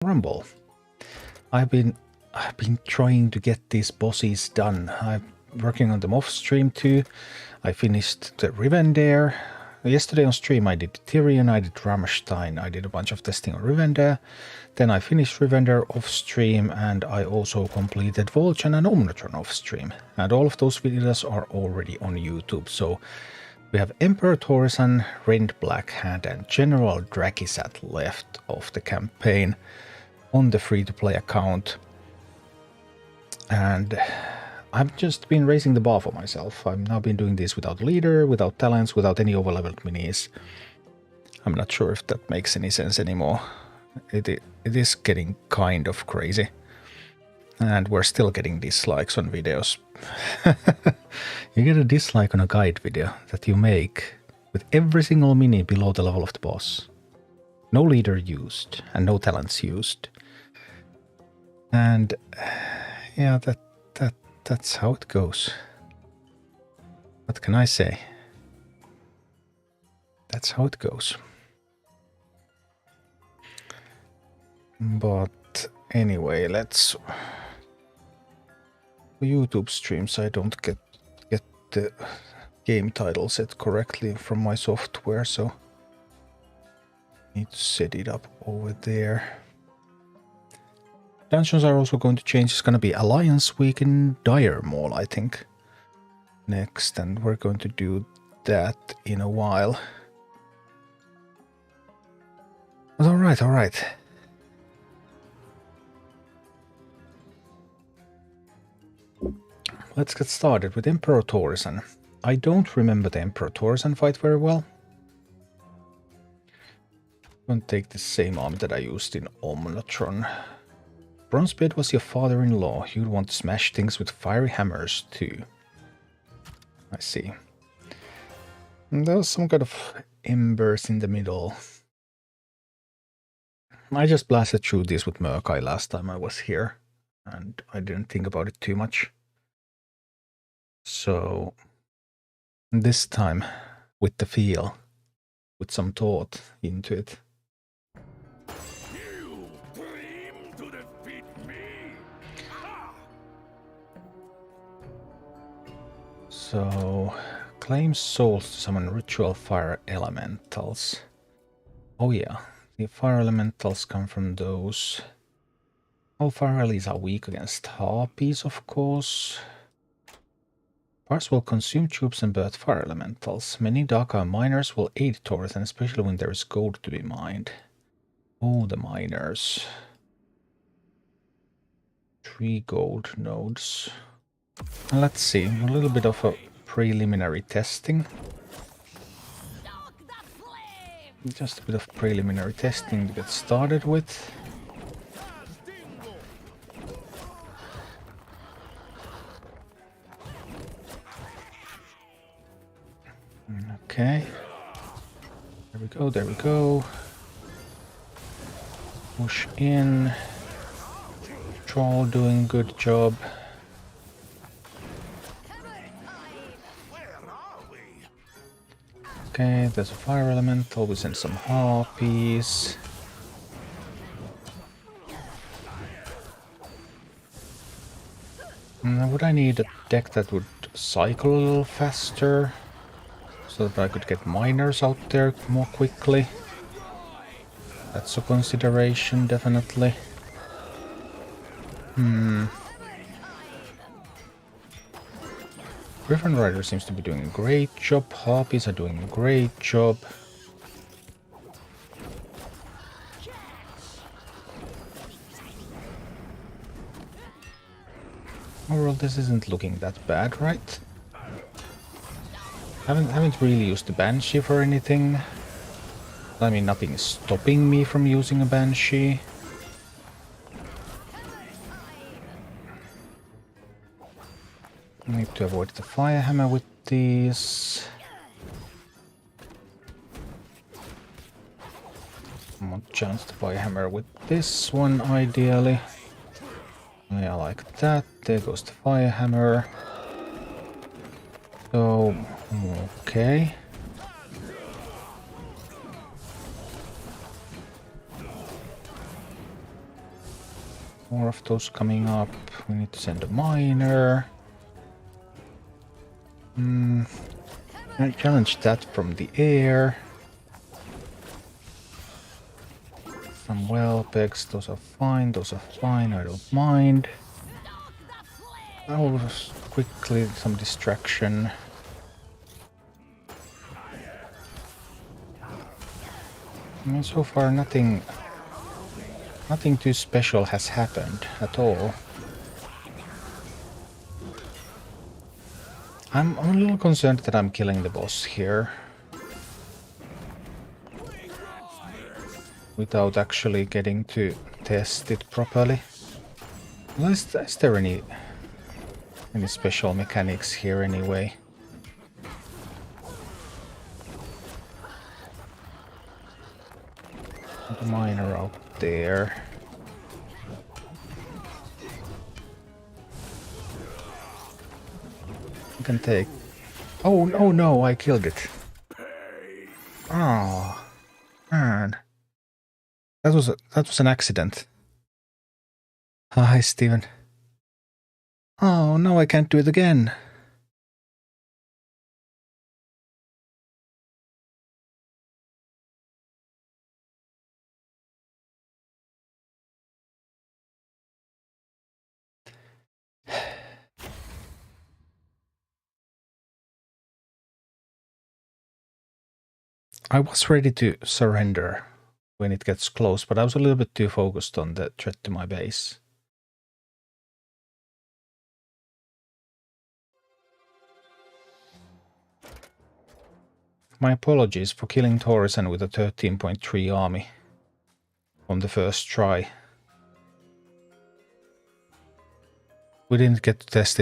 Rumble. I've been trying to get these bosses done. I'm working on them off stream too. I finished the Rivendare. Yesterday on stream I did Tyrion, I did Rammstein, I did a bunch of testing on Rivendare. Then I finished Rivendare off stream and I also completed Volchan and Omnitron off stream. And all of those videos are already on YouTube. So we have Emperor Torisan, Rend Blackhand and General Drakisat left of the campaign on the free-to-play account. And I've just been raising the bar for myself. I've now been doing this without leader, without talents, without any overleveled minis. I'm not sure if that makes any sense anymore. It is getting kind of crazy. And we're still getting dislikes on videos. You get a dislike on a guide video that you make with every single mini below the level of the boss. No leader used and no talents used. And yeah, that's how it goes. What can I say? That's how it goes. But anyway, let's... For YouTube streams, I don't get the game title set correctly from my software, so need to set it up over there. Dungeons are also going to change. It's going to be Alliance Week in Dire Mall, I think, next, and we're going to do that in a while. But all right. Let's get started with Emperor Torisan. I don't remember the Emperor Torisan fight very well. I'm going to take the same arm that I used in Omnitron. Bronzebeard was your father-in-law. You'd want to smash things with fiery hammers too. I see. And there was some kind of embers in the middle. I just blasted through this with Murkai last time I was here, and I didn't think about it too much. So this time, with the feel, with some thought into it. So, claim souls to summon ritual fire elementals. Oh yeah, the fire elementals come from those. All fire allies are weak against harpies, of course. Fires will consume troops and birth fire elementals. Many Dark-Eye miners will aid Torisan, especially when there is gold to be mined. Oh, the miners. 3 gold nodes. Let's see, a little bit of a preliminary testing. Just a bit of preliminary testing to get started with. Okay. There we go. Push in. Troll doing good job. Okay, there's a fire elemental. We send some harpies. Would I need a deck that would cycle a little faster so that I could get miners out there more quickly? That's a consideration, definitely. Griffin Rider seems to be doing a great job. Harpies are doing a great job. Overall, this isn't looking that bad, right? Haven't really used the Banshee for anything. I mean, nothing is stopping me from using a Banshee. I need to avoid the fire hammer with these. I want to chance the fire hammer with this one, ideally. Yeah, like that. There goes the fire hammer. So, okay. More of those coming up. We need to send a miner. I challenge that from the air. Some well pegs, those are fine, I don't mind. I'll just quickly some distraction. I mean, so far nothing too special has happened at all. I'm a little concerned that I'm killing the boss here without actually getting to test it properly. Is there any special mechanics here anyway? The miner out there. You can take... Oh no, I killed it. Oh, man. That was an accident. Hi, Steven. Oh, no, I can't do it again. I was ready to surrender when it gets close, but I was a little bit too focused on the threat to my base. My apologies for killing Torresen with a 13.3 army on the first try. We didn't get to test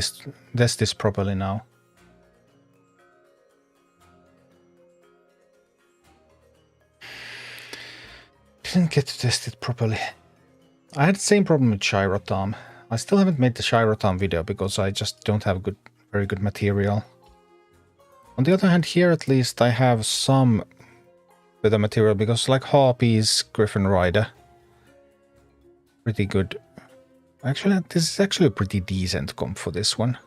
this properly now. Didn't get to test it properly. I had the same problem with Shirotam. I still haven't made the Shirotam video because I just don't have very good material. On the other hand, here at least I have some better material because like Harpies, Griffin Rider. Pretty good. Actually, this is actually a pretty decent comp for this one.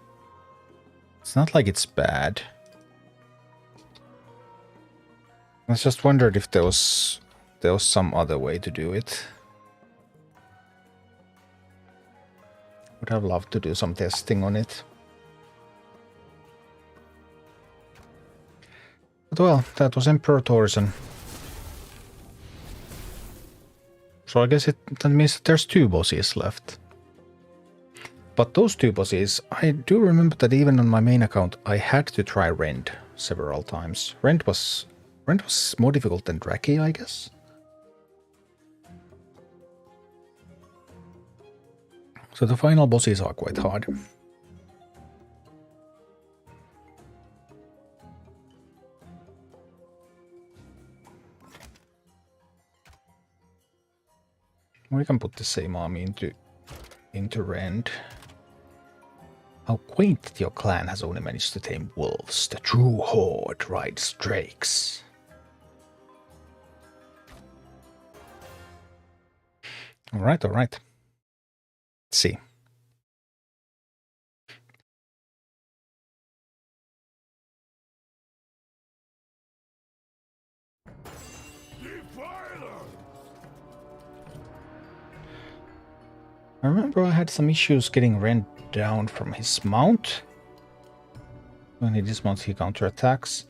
It's not like it's bad. I just wondered if there was some other way to do it. Would have loved to do some testing on it. But well, that was Emperor Torresen. So I guess that means that there's 2 bosses left. But those 2 bosses, I do remember that even on my main account I had to try Rend several times. Rend was more difficult than Draki, I guess. So the final bosses are quite hard. We can put the same army into Rend. How quaint that your clan has only managed to tame wolves. The true horde rides drakes. Alright. Let's see. I remember I had some issues getting Rend down from his mount. When he dismounts, he counterattacks.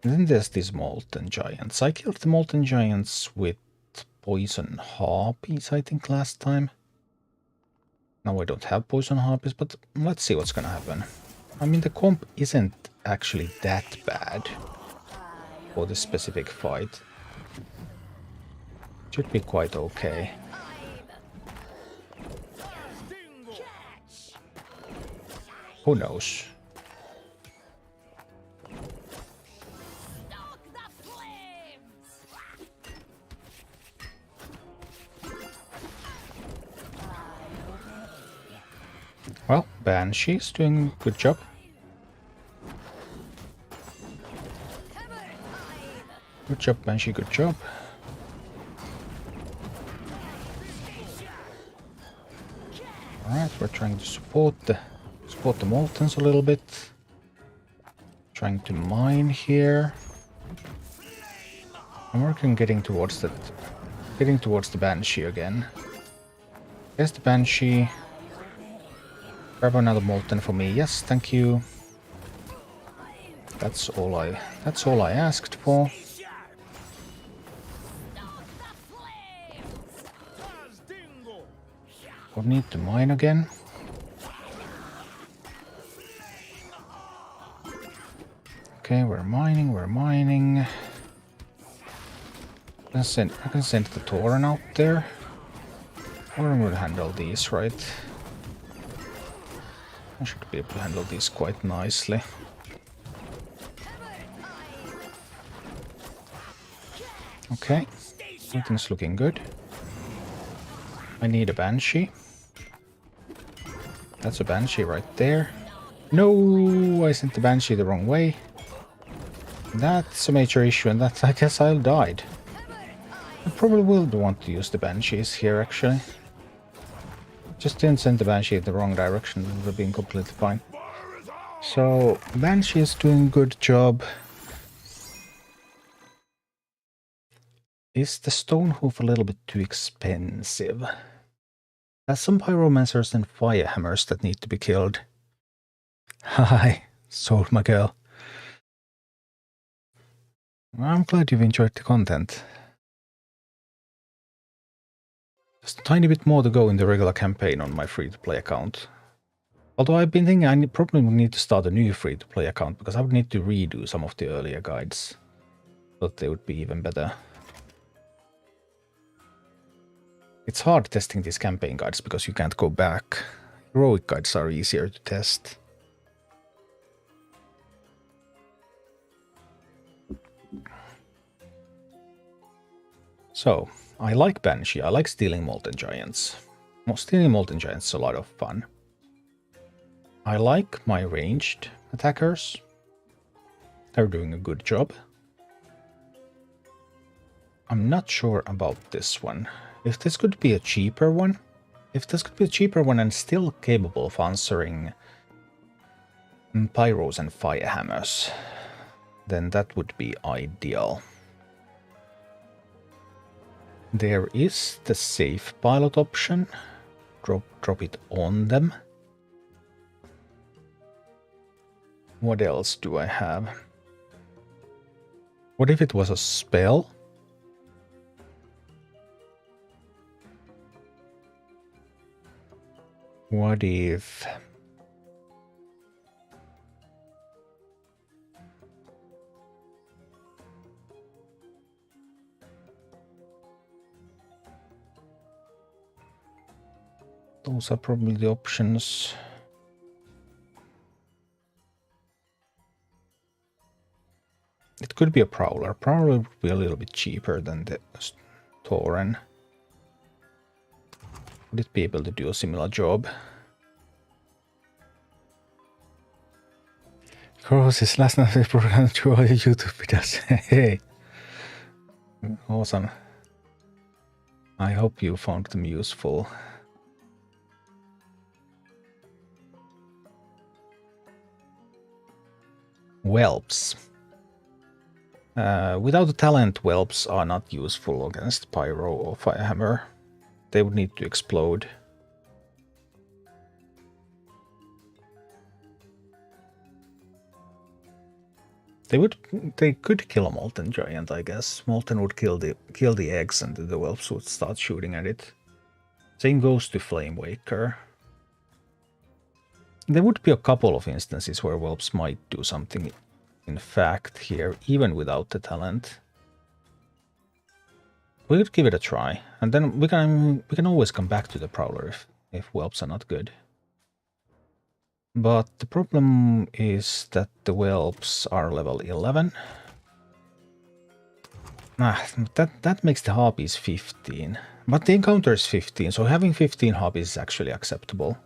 And then there's these Molten Giants. I killed the Molten Giants with Poison Harpies, I think, last time. Now I don't have Poison Harpies, but let's see what's gonna happen. I mean, the comp isn't actually that bad for this specific fight. It should be quite okay. Who knows? Well, Banshee's doing a good job. Good job, Banshee, good job. Alright, we're trying to support the Moltens a little bit. Trying to mine here. I'm working getting towards the Banshee again. There's the Banshee. Grab another Molten for me. Yes, thank you. That's all I asked for. We'll need to mine again. Okay, we're mining. I can send the Tauren out there. Tauren will handle these, right? I should be able to handle these quite nicely. Okay, everything's looking good. I need a Banshee. That's a Banshee right there. No, I sent the Banshee the wrong way. That's a major issue, and I guess I'll died. I probably will want to use the Banshees here, actually. Just didn't send the Banshee in the wrong direction, it would have been completely fine. So, Banshee is doing a good job. Is the Stone Hoof a little bit too expensive? There's some Pyromancers and Firehammers that need to be killed. Hi, sold my girl. I'm glad you've enjoyed the content. Just a tiny bit more to go in the regular campaign on my free-to-play account. Although I've been thinking I probably would need to start a new free-to-play account because I would need to redo some of the earlier guides. But they would be even better. It's hard testing these campaign guides because you can't go back. Heroic guides are easier to test. So, I like Banshee, I like stealing Molten Giants. Well, stealing Molten Giants is a lot of fun. I like my ranged attackers. They're doing a good job. I'm not sure about this one. If this could be a cheaper one, and still capable of answering Pyros and Firehammers, then that would be ideal. There is the safe pilot option. Drop it on them. What else do I have? What if it was a spell? What if... Those are probably the options. It could be a Prowler. Prowler would be a little bit cheaper than the Tauren. Would it be able to do a similar job? Cross is last night program to all YouTube videos. Hey! Awesome. I hope you found them useful. Whelps. Without the talent, Whelps are not useful against Pyro or Firehammer. They would need to explode. They could kill a Molten Giant, I guess. Molten would kill the eggs and the Whelps would start shooting at it. Same goes to Flame Waker. There would be a couple of instances where Whelps might do something, in fact, here, even without the talent. We could give it a try, and then we can always come back to the Prowler if Whelps are not good. But the problem is that the Whelps are level 11. That makes the Harpies 15. But the encounter is 15, so having 15 Harpies is actually acceptable.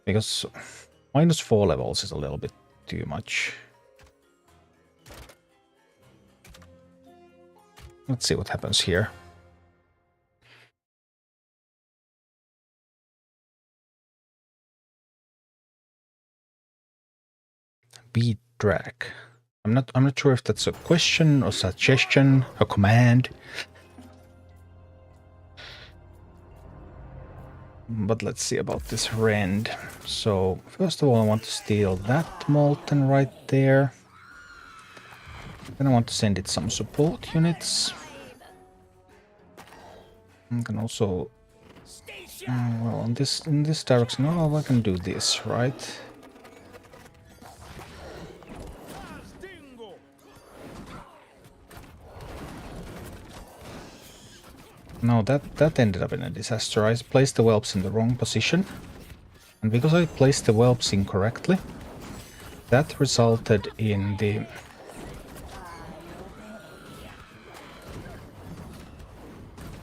Because -4 levels is a little bit too much. Let's see what happens here. beat drag. I'm not sure if that's a question or suggestion, a command. But let's see about this rend. So first of all, I want to steal that molten right there. Then I want to send it some support units. I can also, well, in this direction. Oh, I can do this, right? No, that ended up in a disaster. I placed the whelps in the wrong position. And because I placed the whelps incorrectly, that resulted in the...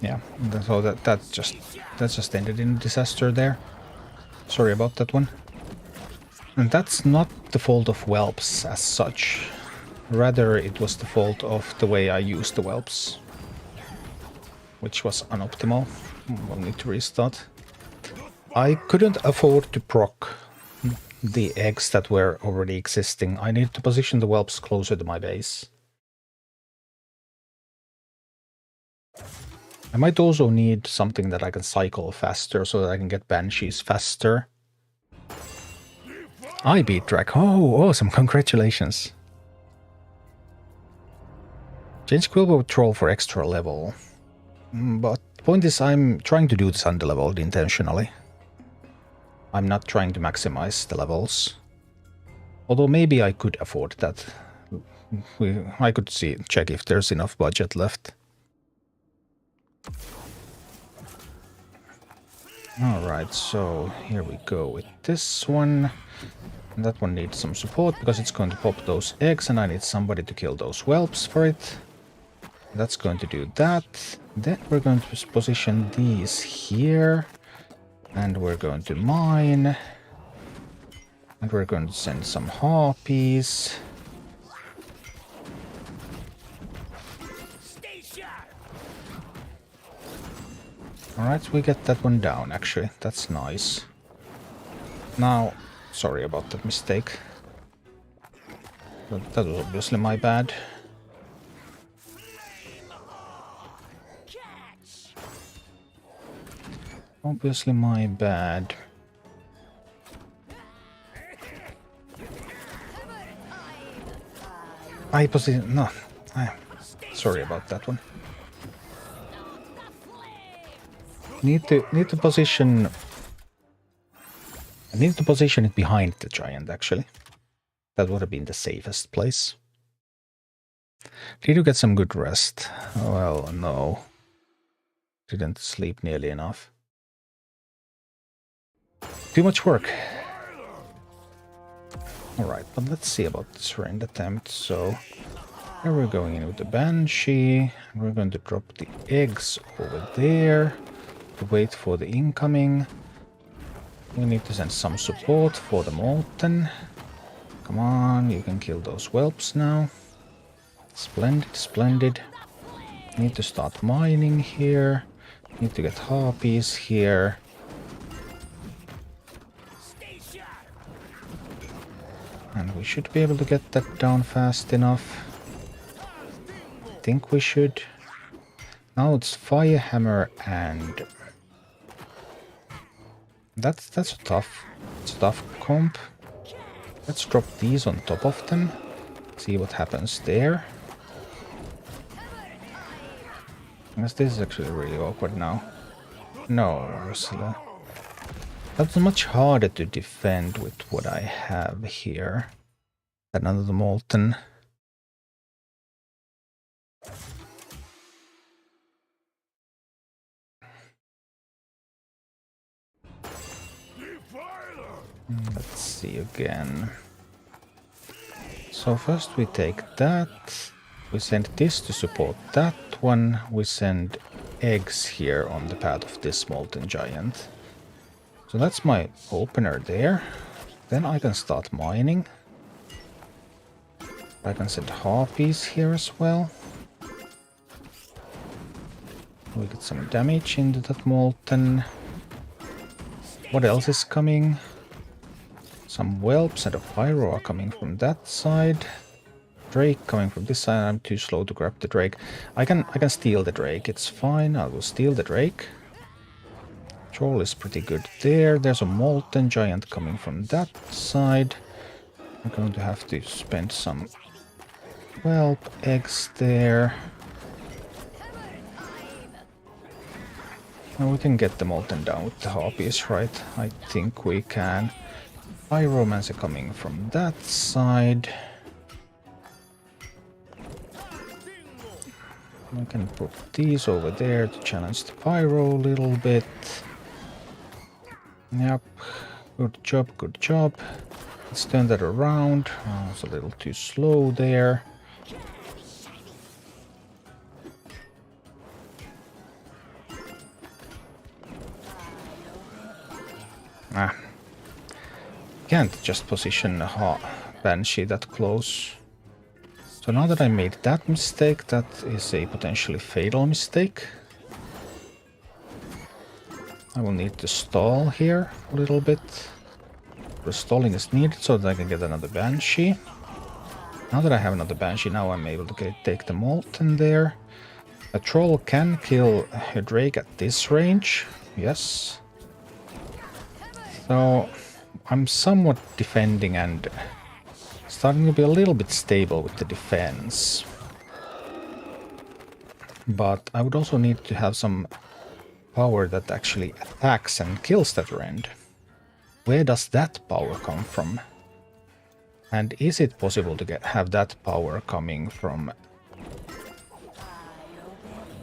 Yeah, so that just ended in a disaster there. Sorry about that one. And that's not the fault of whelps as such. Rather, it was the fault of the way I used the whelps, which was unoptimal. We'll need to restart. I couldn't afford to proc the eggs that were already existing. I needed to position the whelps closer to my base. I might also need something that I can cycle faster so that I can get banshees faster. I beat drag. Oh, awesome. Congratulations. Change Quillbow Troll for extra level. But the point is, I'm trying to do this underleveled intentionally. I'm not trying to maximize the levels. Although maybe I could afford that. I could check if there's enough budget left. Alright, so here we go with this one. And that one needs some support because it's going to pop those eggs and I need somebody to kill those whelps for it. That's going to do that. Then we're going to position these here. And we're going to mine. And we're going to send some harpies. Alright, we get that one down, actually. That's nice. Now, sorry about that mistake. That was obviously my bad. Obviously my bad. No. Sorry about that one. Need to position... I need to position it behind the giant, actually. That would have been the safest place. Did you get some good rest? Well, no. Didn't sleep nearly enough. Too much work. Alright, but let's see about this rend attempt. So, here we're going in with the Banshee. We're going to drop the eggs over there. To wait for the incoming. We need to send some support for the Molten. Come on, you can kill those whelps now. Splendid, splendid. Need to start mining here. Need to get harpies here. And we should be able to get that down fast enough. I think we should. Now it's Firehammer and... That's a tough comp. Let's drop these on top of them. See what happens there. Because this is actually really awkward now. No, Ursula. That's much harder to defend with what I have here than under the Molten. Let's see again. So first we take that. We send this to support that one. We send eggs here on the path of this Molten Giant. So that's my opener there. Then I can start mining. I can send harpies here as well. We get some damage into that Molten. What else is coming? Some whelps and a pyro are coming from that side. Drake coming from this side. I'm too slow to grab the Drake. I can steal the Drake. It's fine. I will steal the Drake. Troll is pretty good there. There's a Molten Giant coming from that side. I'm going to have to spend some whelp eggs there. And we can get the Molten down with the Harpies, right? I think we can. Pyromancer coming from that side. I can put these over there to challenge the Pyro a little bit. Yep, good job, good job. Let's turn that around. Oh, it's a little too slow there. Can't just position a Banshee that close. So now that I made that mistake, that is a potentially fatal mistake. I will need to stall here a little bit. The stalling is needed so that I can get another Banshee. Now that I have another Banshee, now I'm able to take the Molten there. A Troll can kill a Drake at this range. Yes. So I'm somewhat defending and starting to be a little bit stable with the defense. But I would also need to have some power that actually attacks and kills that rend. Where does that power come from? And is it possible to have that power coming from...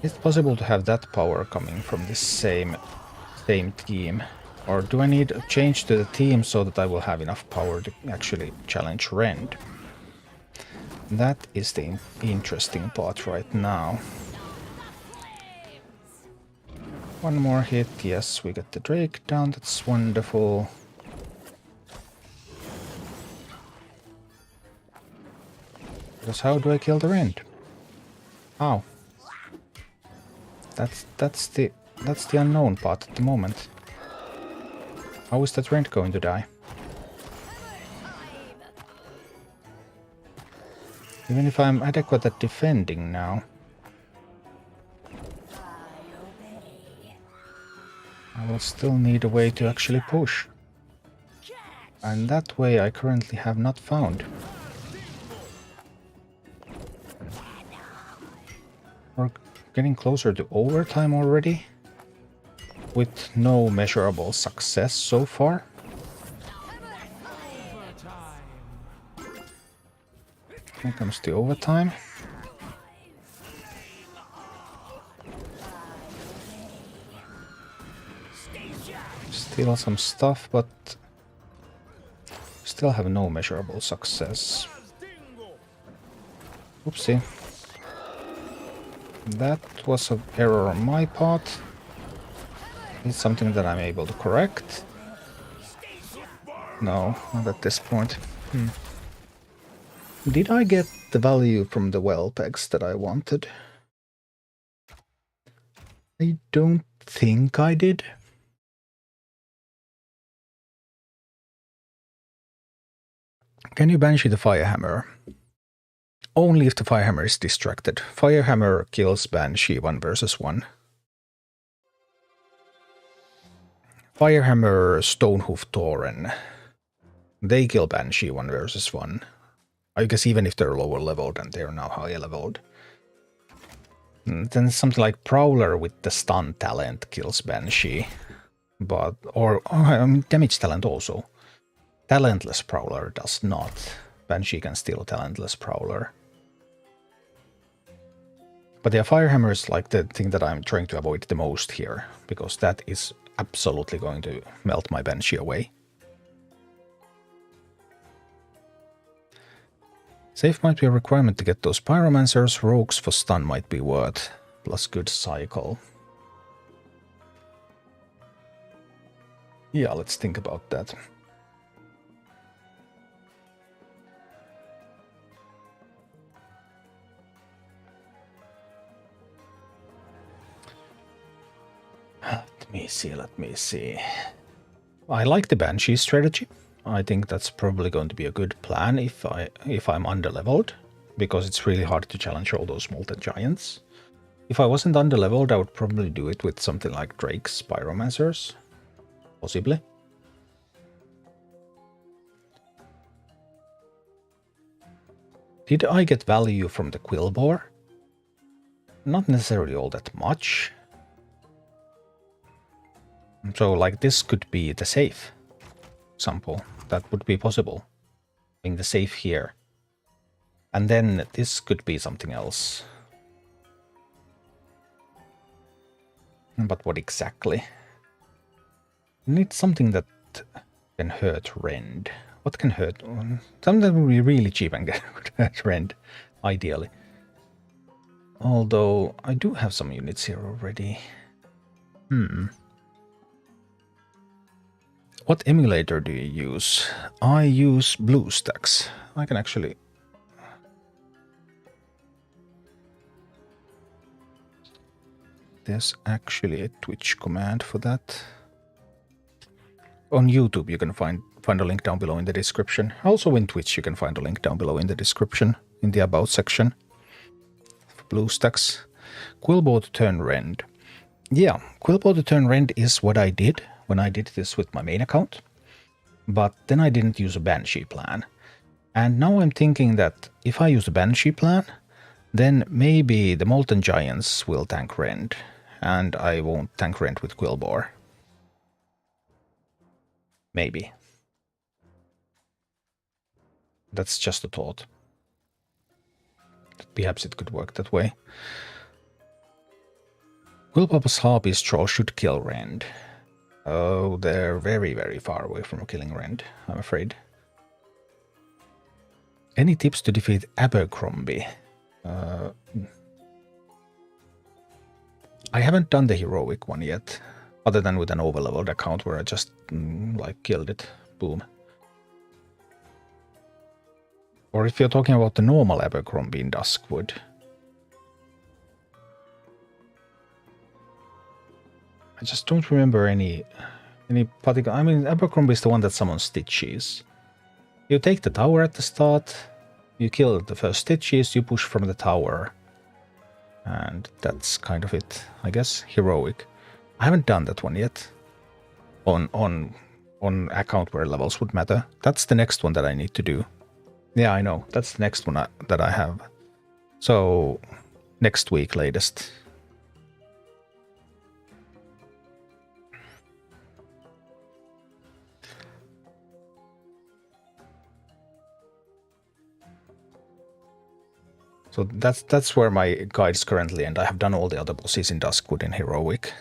Is it possible to have that power coming from this same team? Or do I need a change to the team so that I will have enough power to actually challenge Rend? That is the interesting part right now. One more hit, yes, we get the Drake down, that's wonderful. Because how do I kill the Rend? How? That's the unknown part at the moment. How is that Rend going to die? Even if I'm adequate at defending now, I will still need a way to actually push. And that way I currently have not found. We're getting closer to overtime already, with no measurable success so far. Here comes the overtime. Steal some stuff, but still have no measurable success. Oopsie. That was an error on my part. It's something that I'm able to correct. No, not at this point. Did I get the value from the well pegs that I wanted? I don't think I did. Can you Banshee the Firehammer? Only if the Firehammer is distracted. Firehammer kills Banshee 1 versus 1. Firehammer, Stonehoof Tauren. They kill Banshee 1 versus 1. I guess even if they're lower leveled and they're now higher leveled. And then something like Prowler with the stun talent kills Banshee. But, or damage talent also. Talentless Prowler does not. Banshee can steal Talentless Prowler. But the Firehammer is like the thing that I'm trying to avoid the most here, because that is absolutely going to melt my Banshee away. Save might be a requirement to get those Pyromancers. Rogues for stun might be worth, plus good cycle. Yeah, let's think about that. Let me see. I like the Banshee strategy. I think that's probably going to be a good plan if I'm underleveled, because it's really hard to challenge all those molten giants. If I wasn't underleveled, I would probably do it with something like Drake's Pyromancers, possibly. Did I get value from the Quillbore? Not necessarily all that much. So, like, this could be the safe example. That would be possible. Being the safe here. And then this could be something else. But what exactly? Need something that can hurt Rend. What can hurt? Something that would be really cheap and hurt Rend, ideally. Although, I do have some units here already. What emulator do you use? I use BlueStacks. I can actually... There's actually a Twitch command for that. On YouTube you can find a link down below in the description. Also in Twitch you can find a link down below in the description, in the About section. For BlueStacks. Quillbore to turn Rend. Yeah, Quillbore to turn Rend is what I did when I did this with my main account. But then I didn't use a Banshee plan. And now I'm thinking that if I use a Banshee plan, then maybe the Molten Giants will tank Rend. And I won't tank Rend with Quillbore. Maybe. That's just a thought. Perhaps it could work that way. Quillbob's Harpy's Troll should kill Rend. Oh, they're very, very far away from killing Rend, I'm afraid. Any tips to defeat Abercrombie? I haven't done the heroic one yet, other than with an overleveled account where I just, like, killed it. Boom. Or if you're talking about the normal Abercrombie in Duskwood. I just don't remember any particular... I mean, Abercrombie is the one that summons Stitches. You take the tower at the start, you kill the first Stitches, you push from the tower. And that's kind of it, I guess. Heroic. I haven't done that one yet. On account where levels would matter. That's the next one that I need to do. Yeah, I know. That's the next one that I have. So, next week latest. So that's where my guides currently end. I have done all the other bosses in Duskwood in Heroic,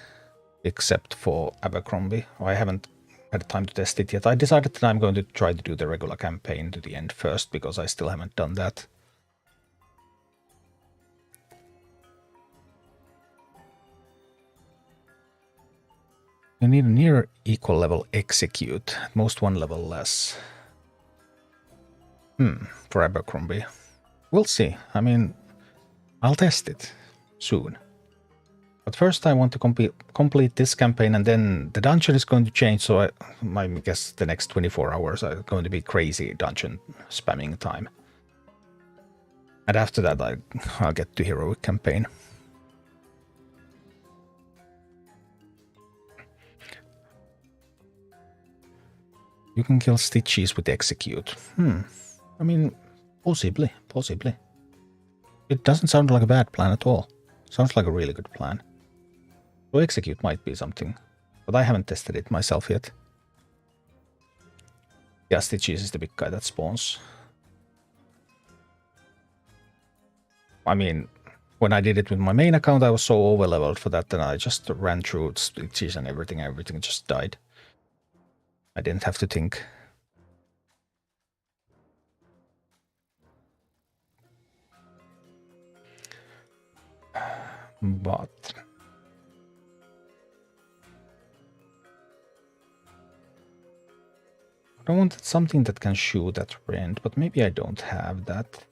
except for Abercrombie. I haven't had time to test it yet. I decided that I'm going to try to do the regular campaign to the end first, because I still haven't done that. You need a near equal level execute, at most one level less. For Abercrombie. We'll see. I mean, I'll test it soon. But first I want to complete this campaign, and then the dungeon is going to change, so I guess the next 24 hours are going to be crazy dungeon spamming time. And after that I'll get to Heroic campaign. You can kill Stitches with execute. I mean, possibly. It doesn't sound like a bad plan at all. Sounds like a really good plan. So execute might be something, but I haven't tested it myself yet. Yeah, Stitches is the big guy that spawns. I mean, when I did it with my main account, I was so overleveled for that, and I just ran through Stitches and everything just died. I didn't have to think. But I wanted something that can shoot at Rend, but maybe I don't have that.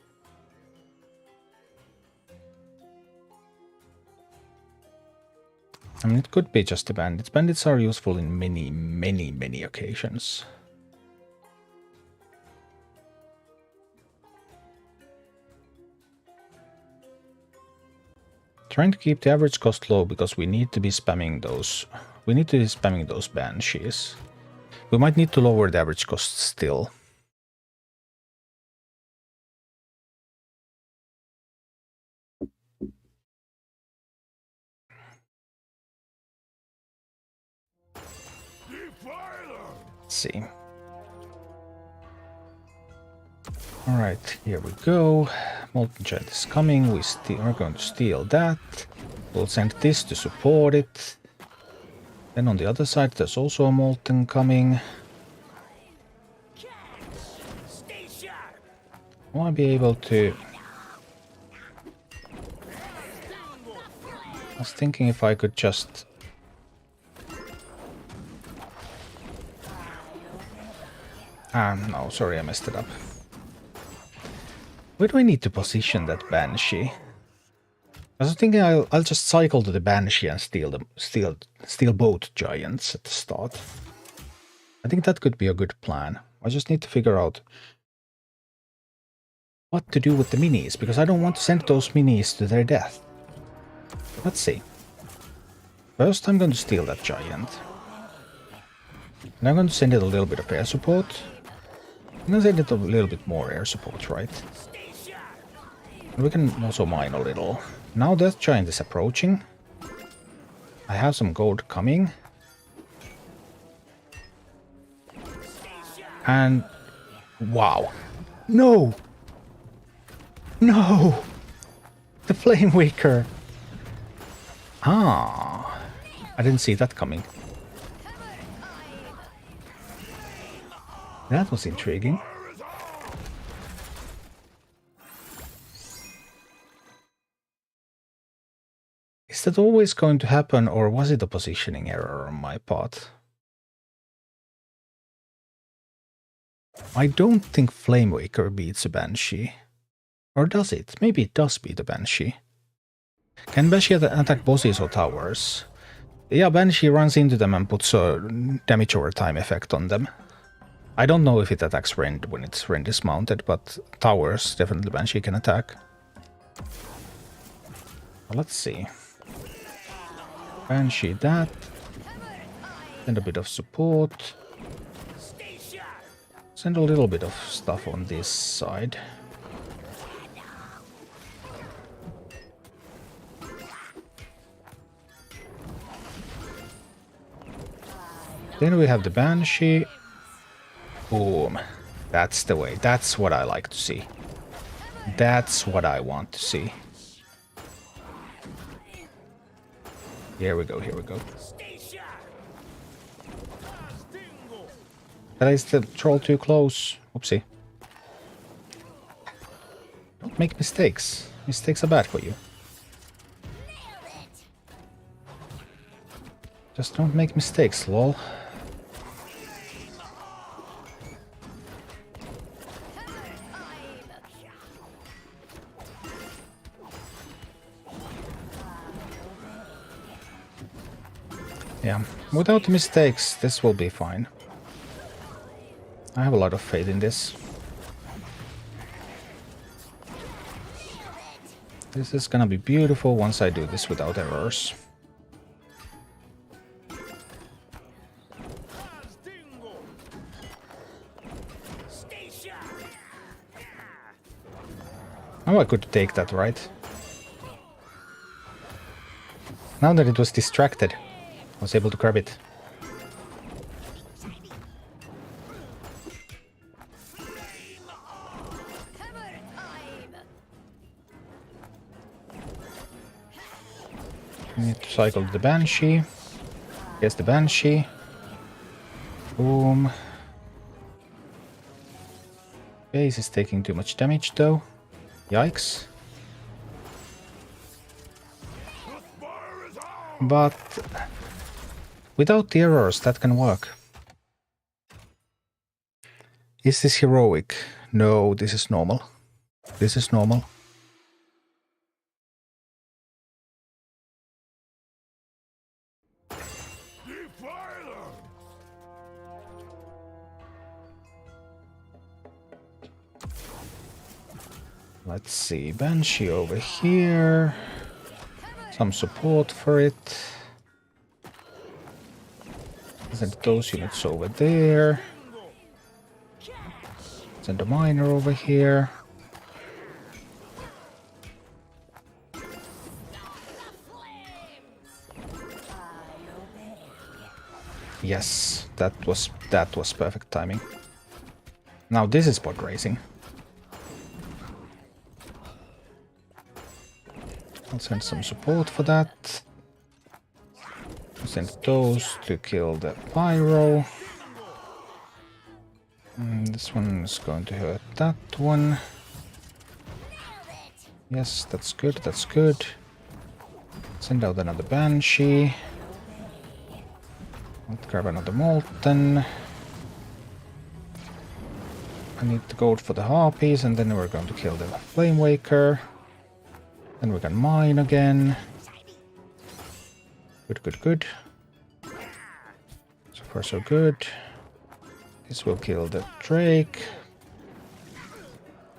I mean, it could be just the bandits. Bandits are useful in many occasions. Trying to keep the average cost low because we need to be spamming those. We need to be spamming those banshees. We might need to lower the average cost still. Let's see. Alright, here we go. Molten Giant is coming. We're going to steal that. We'll send this to support it. Then on the other side there's also a Molten coming. I want to be able to... I was thinking if I could just... no, sorry, I messed it up. Where do I need to position that Banshee? I was thinking I'll just cycle to the Banshee and steal both giants at the start. I think that could be a good plan. I just need to figure out what to do with the minis, because I don't want to send those minis to their death. Let's see. First I'm going to steal that giant. And I'm going to send it a little bit of air support. I'm going to send it a little bit more air support, right? And we can also mine a little. Now that giant is approaching. I have some gold coming. And... wow. No! No! The Flame Waker! Ah! I didn't see that coming. That was intriguing. Is that always going to happen, or was it a positioning error on my part? I don't think Flame Waker beats a Banshee. Or does it? Maybe it does beat a Banshee. Can Banshee attack bosses or towers? Yeah, Banshee runs into them and puts a damage over time effect on them. I don't know if it attacks Rend when its Rend is mounted, but towers definitely Banshee can attack. Well, let's see. Banshee that. Send a bit of support. Send a little bit of stuff on this side. Then we have the Banshee. Boom. That's the way. That's what I like to see. That's what I want to see. Here we go, here we go. That is the troll too close. Oopsie. Don't make mistakes. Mistakes are bad for you. Just don't make mistakes, lol. Yeah, without mistakes, this will be fine. I have a lot of faith in this. This is gonna be beautiful once I do this without errors. Now I could take that, right? Now that it was distracted, I was able to grab it. I need to cycle the Banshee. Here's the Banshee. Boom. Base is taking too much damage though. Yikes. But without the errors, that can work. Is this heroic? No, this is normal. This is normal. Let's see, Banshee over here. some support for it. Send those units over there. Send a miner over here. Yes, that was perfect timing. Now this is pod racing. I'll send some support for that. I'll send those to kill the pyro. This one is going to hurt that one. Yes, that's good, that's good. Send out another banshee. I'll grab another molten. I need the gold for the harpies, and then we're going to kill the flame waker. Then we can mine again. Good, good, good. So far so good. This will kill the drake.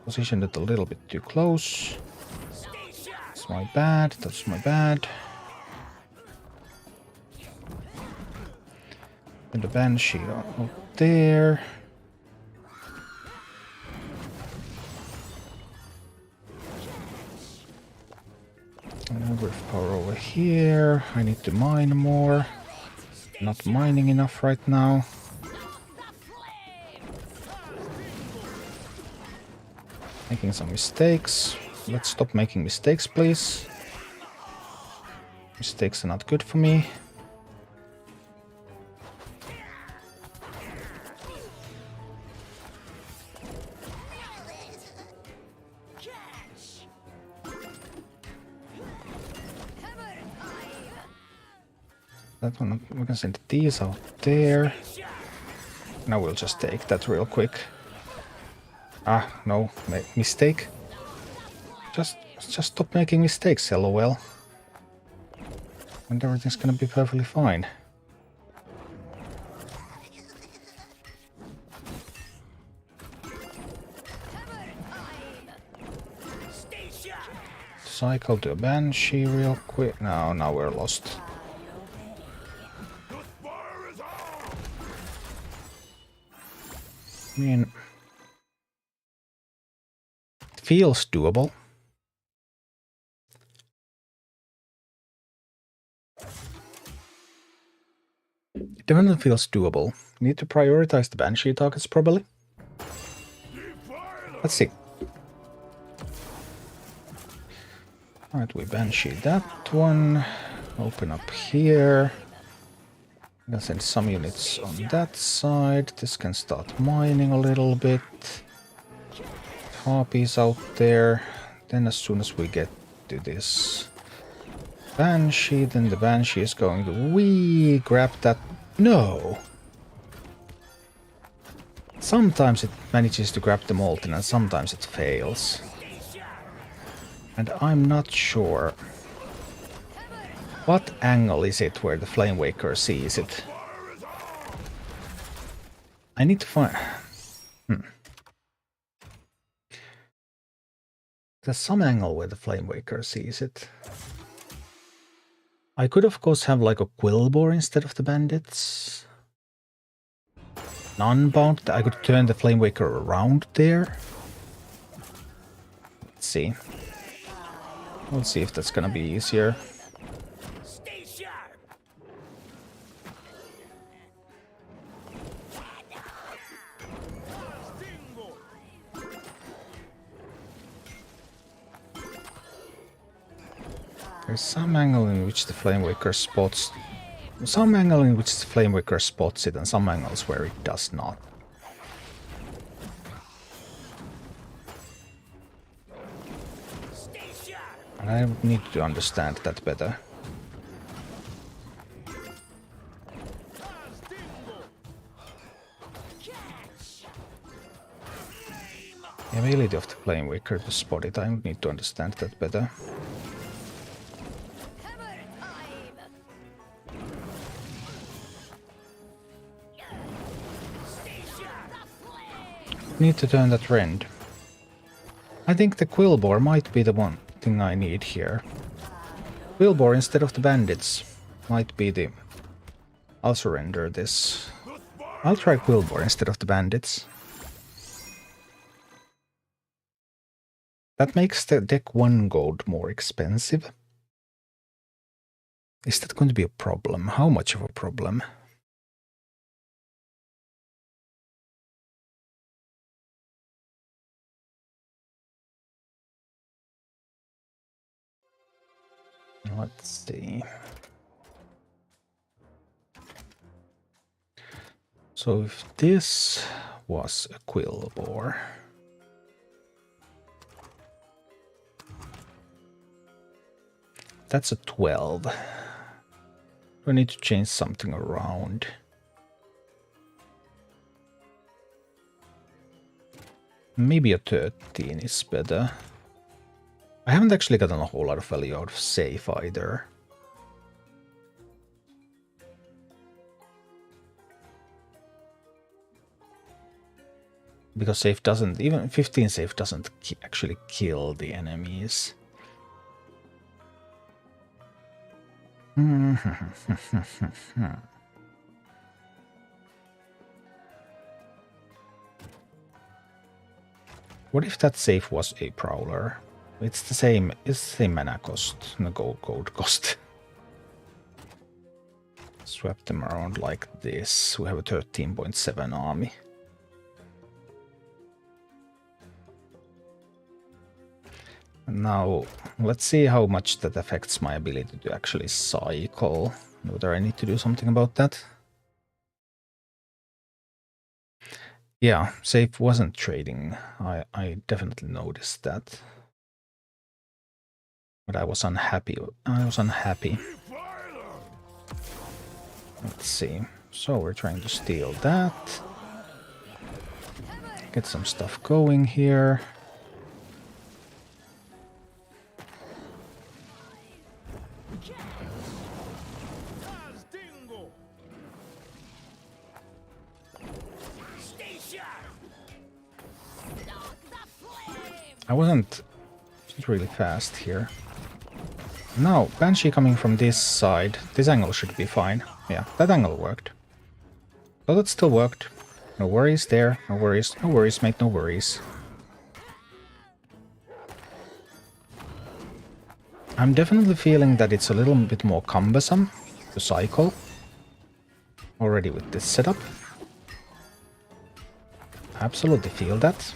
Positioned it a little bit too close. That's my bad, that's my bad. And the banshee out there. And with power over here. I need to mine more. Not mining enough right now. Making some mistakes. Let's stop making mistakes, please. Mistakes are not good for me. That one, we can send these out there. Now we'll just take that real quick. Ah, no, mistake. Just stop making mistakes, LOL. And everything's gonna be perfectly fine. Cycle to a banshee real quick. No, now we're lost. I mean, it feels doable. It definitely feels doable. Need to prioritize the banshee targets probably. Let's see. Alright, we banshee that one. Open up here. I'm gonna send some units on that side. This can start mining a little bit. Harpies out there. Then as soon as we get to this banshee, then the banshee is going to grab that. No! Sometimes it manages to grab the molten and sometimes it fails. And I'm not sure. What angle is it where the Flame Waker sees it? I need to find... There's some angle where the Flame Waker sees it. I could of course have like a Quillbore instead of the bandits. Non-bound, I could turn the Flame Waker around there. Let's see. We'll see if that's gonna be easier. There's some angle in which the Flame Waker spots... Some angle in which the Flame Waker spots it and some angles where it does not. And I need to understand that better. The ability of the Flame Waker to spot it, I need to understand that better. Need to turn that rend. I think the Quillbore might be the one thing I need here. Quillbore instead of the bandits might be the... I'll surrender this. I'll try Quillbore instead of the bandits. That makes the deck 1 gold more expensive. Is that going to be a problem? How much of a problem? Let's see. So if this was a Quillbore, that's a 12. We need to change something around. Maybe a 13 is better. I haven't actually gotten a whole lot of value out of safe either. Because safe doesn't, even 15 safe doesn't actually kill the enemies. What if that safe was a prowler? It's the same mana cost, no gold cost. Swap them around like this. We have a 13.7 army. And now, let's see how much that affects my ability to actually cycle. Whether I need to do something about that. Yeah, safe wasn't trading. I definitely noticed that. But I was unhappy. Let's see. So we're trying to steal that. Get some stuff going here. I wasn't really fast here. Now, Banshee coming from this side. This angle should be fine. Yeah, that angle worked. So that still worked. No worries there. No worries. No worries, mate. No worries. I'm definitely feeling that it's a little bit more cumbersome to cycle. Already with this setup. Absolutely feel that.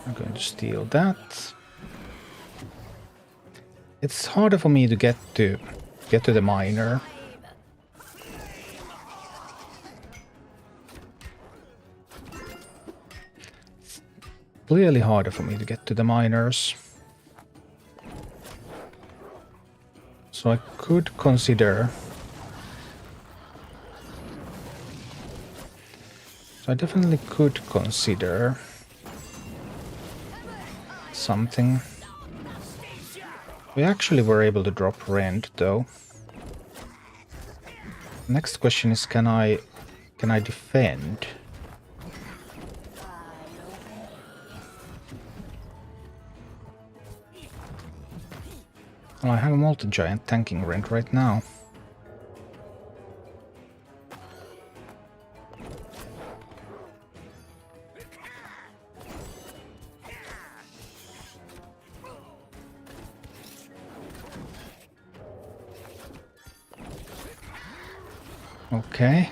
I'm going to steal that. It's harder for me to get to the miner. It's clearly harder for me to get to the miners. So I could consider... So I definitely could consider something. We actually were able to drop rend though. Next question is, can I defend? Well, I have a multi-giant tanking rend right now. Okay.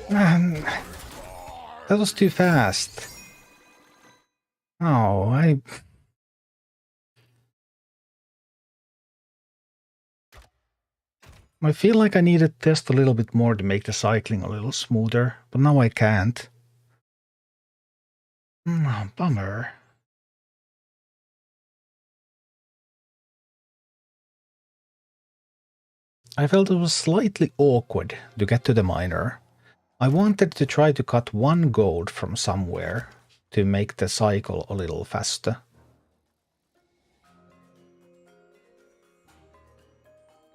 Man, that was too fast. Oh, I feel like I needed to test a little bit more to make the cycling a little smoother, but now I can't. Bummer. I felt it was slightly awkward to get to the miner. I wanted to try to cut 1 gold from somewhere to make the cycle a little faster.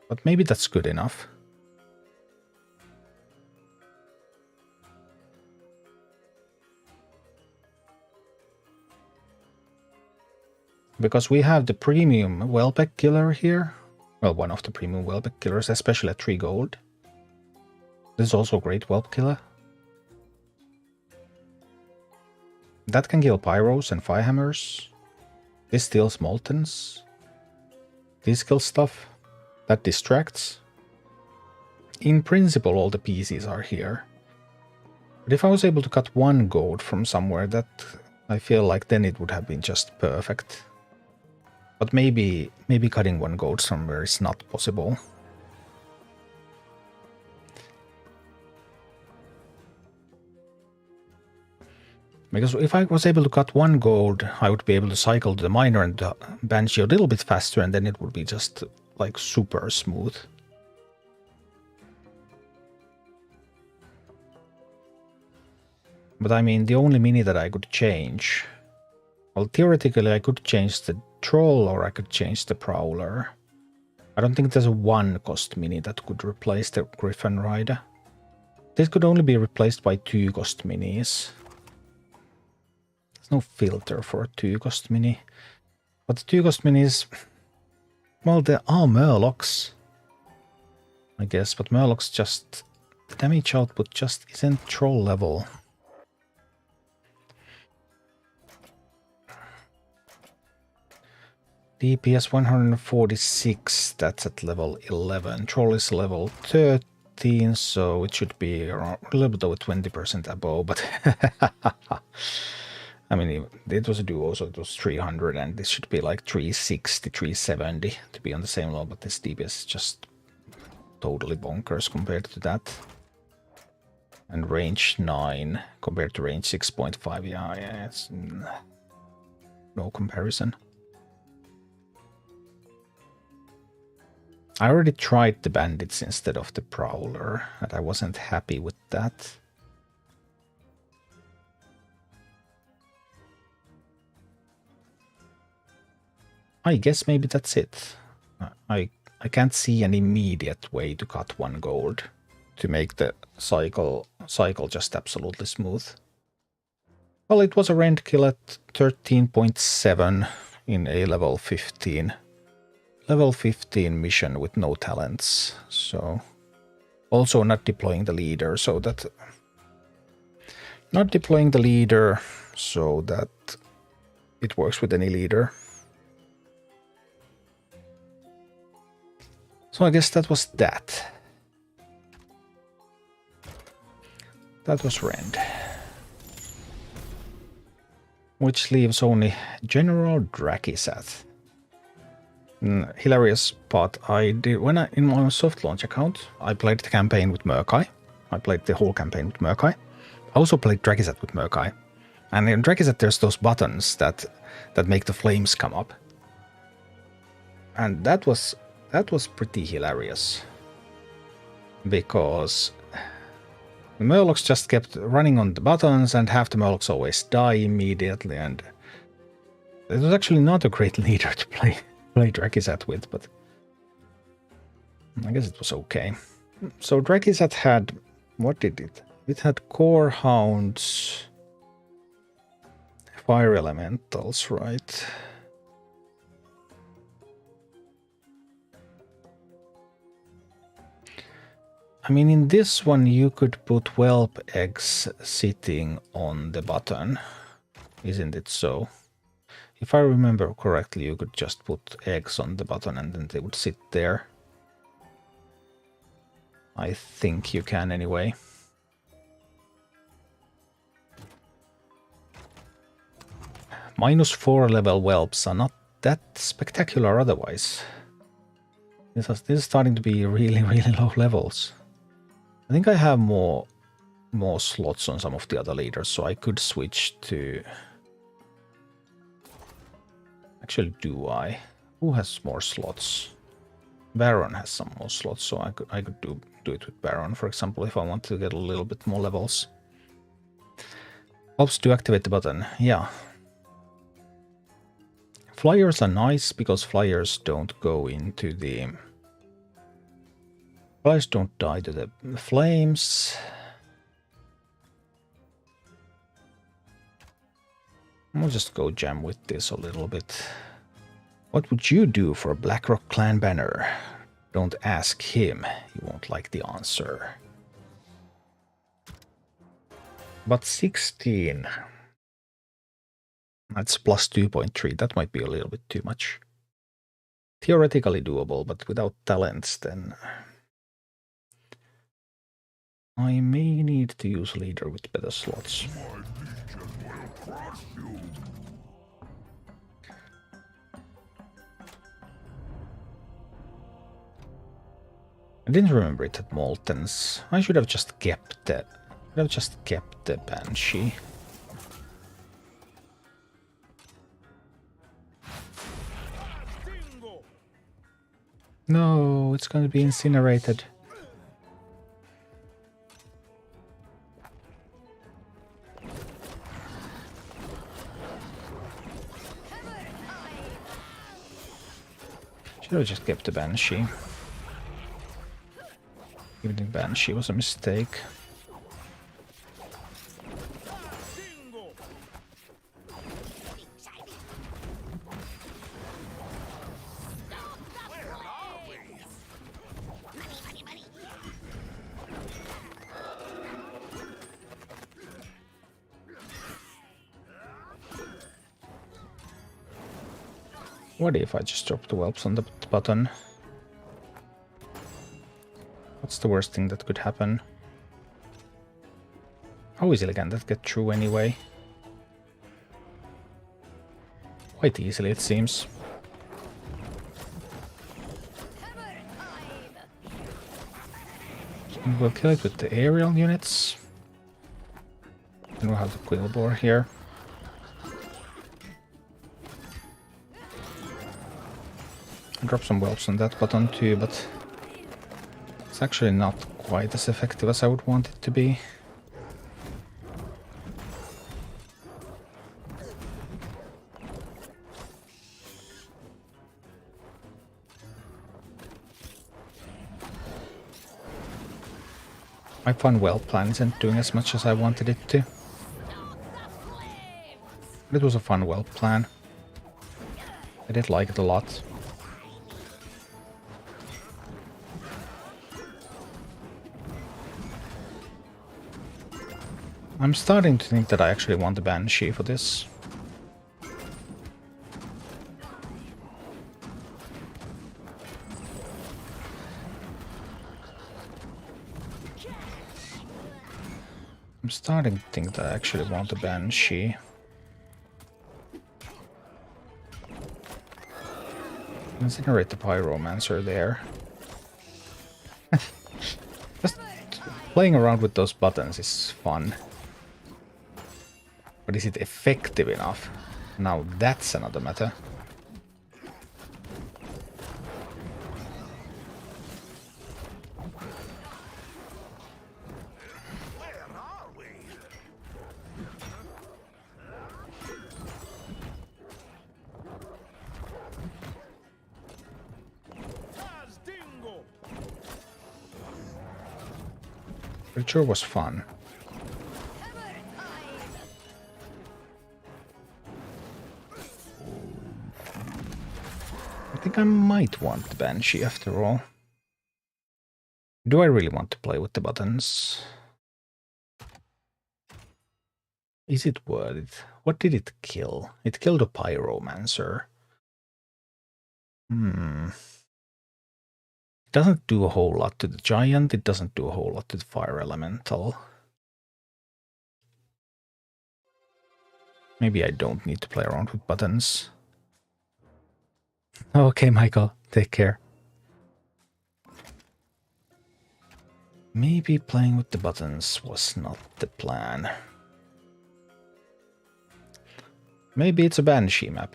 But maybe that's good enough. Because we have the premium Whelpec killer here. Well, one of the premium Whelpec killers, especially at 3 gold. This is also a great Whelp killer. That can kill Pyros and Firehammers. This steals Moltens. This kills stuff. That distracts. In principle, all the PCs are here. But if I was able to cut 1 gold from somewhere, that I feel like then it would have been just perfect. But maybe cutting 1 gold somewhere is not possible. Because if I was able to cut 1 gold, I would be able to cycle the Miner and the Banshee a little bit faster, and then it would be just like super smooth. But I mean, the only mini that I could change... Well, theoretically I could change the Troll or I could change the Prowler. I don't think there's a 1 cost mini that could replace the Griffin Rider. This could only be replaced by 2 cost minis. There's no filter for a 2 cost mini. But the 2 cost minis... Well, there are Murlocs, I guess, but Murlocs just... The damage output just isn't Troll level. DPS 146, that's at level 11. Troll is level 13, so it should be around a little bit over 20% above, but I mean, it was a duo, so it was 300, and this should be like 360, 370 to be on the same level, but this DPS is just totally bonkers compared to that. And range 9 compared to range 6.5, yeah, it's no comparison. I already tried the Bandits instead of the Prowler, and I wasn't happy with that. I guess maybe that's it. I can't see an immediate way to cut 1 gold to make the cycle just absolutely smooth. Well, it was a rend kill at 13.7 in a level 15. Level 15 mission with no talents, so also not deploying the leader so that it works with any leader. So I guess that was that. That was Rend. Which leaves only General Drakizat. Hilarious part I did when in my soft launch account, I played the campaign with Murkai. I played the whole campaign with Murkai. I also played Drakizat with Murkai. And in Drakizat there's those buttons that make the flames come up. And that was pretty hilarious. Because the Murlocs just kept running on the buttons and half the Murlocs always die immediately, and it was actually not a great leader to play Drakizat with, but I guess it was okay. So Drakizat had, what did it? It had Core Hounds, Fire Elementals, right? I mean, in this one you could put whelp eggs sitting on the button, isn't it so? If I remember correctly, you could just put eggs on the button and then they would sit there. I think you can anyway. -4 level whelps are not that spectacular otherwise. This is starting to be really, really low levels. I think I have more slots on some of the other leaders, so I could switch to... Actually, do I? Who has more slots? Baron has some more slots, so I could do it with Baron, for example, if I want to get a little bit more levels. Helps to activate the button, yeah. Flyers are nice because flyers don't go into the... Flyers don't die to the flames. I'll just go jam with this a little bit. What would you do for a Blackrock clan banner? Don't ask him, he won't like the answer. But 16. That's plus 2.3, that might be a little bit too much. Theoretically doable, but without talents, then I may need to use leader with better slots. I didn't remember it had Moltens. I should have just kept it. I should have just kept the Banshee. No, it's going to be incinerated. Should have just kept the Banshee. Giving the Banshee was a mistake. What if I just drop the whelps on the button? What's the worst thing that could happen? How easily can that get through anyway? Quite easily, it seems. And we'll kill it with the aerial units. And we'll have the Quillbore here. I'll drop some whelps on that button too, but it's actually not quite as effective as I would want it to be. My fun whelp plan isn't doing as much as I wanted it to. It was a fun whelp plan. I did like it a lot. I'm starting to think that I actually want the Banshee for this. I'm starting to think that I actually want the Banshee. Incinerate the Pyromancer there. Just playing around with those buttons is fun. But is it effective enough? Now that's another matter. It sure was fun. I think I might want the Banshee after all. Do I really want to play with the buttons? Is it worth it? What did it kill? It killed a Pyromancer. It doesn't do a whole lot to the Giant, it doesn't do a whole lot to the Fire Elemental. Maybe I don't need to play around with buttons. Okay, Michael, take care. Maybe playing with the buttons was not the plan. Maybe it's a Banshee map.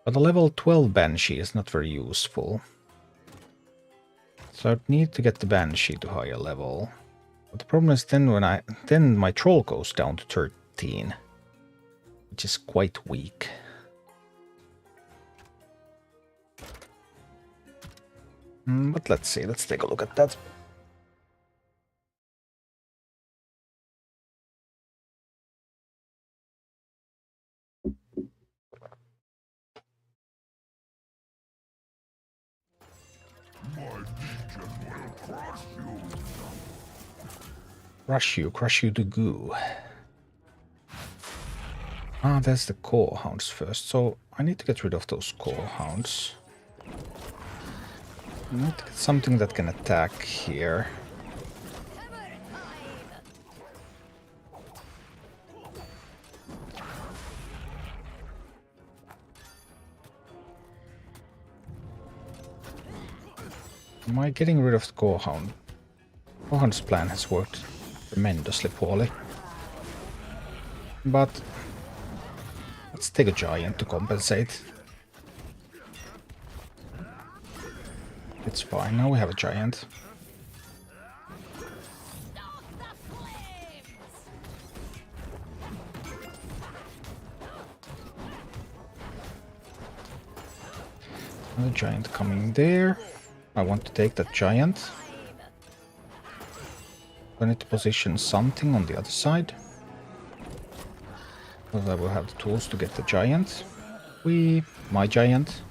But a level 12 Banshee is not very useful. So I'd need to get the Banshee to higher level. But the problem is then my troll goes down to 13. Which is quite weak. But let's see, let's take a look at that. crush you to goo. Ah, there's the core hounds first, so I need to get rid of those core hounds. I need to get something that can attack here. Am I getting rid of the core hound? Core hound's plan has worked tremendously poorly. But let's take a giant to compensate. It's fine, now we have a giant. Another giant coming there. I want to take that giant. I need to position something on the other side. Because I will have the tools to get the giant. My giant.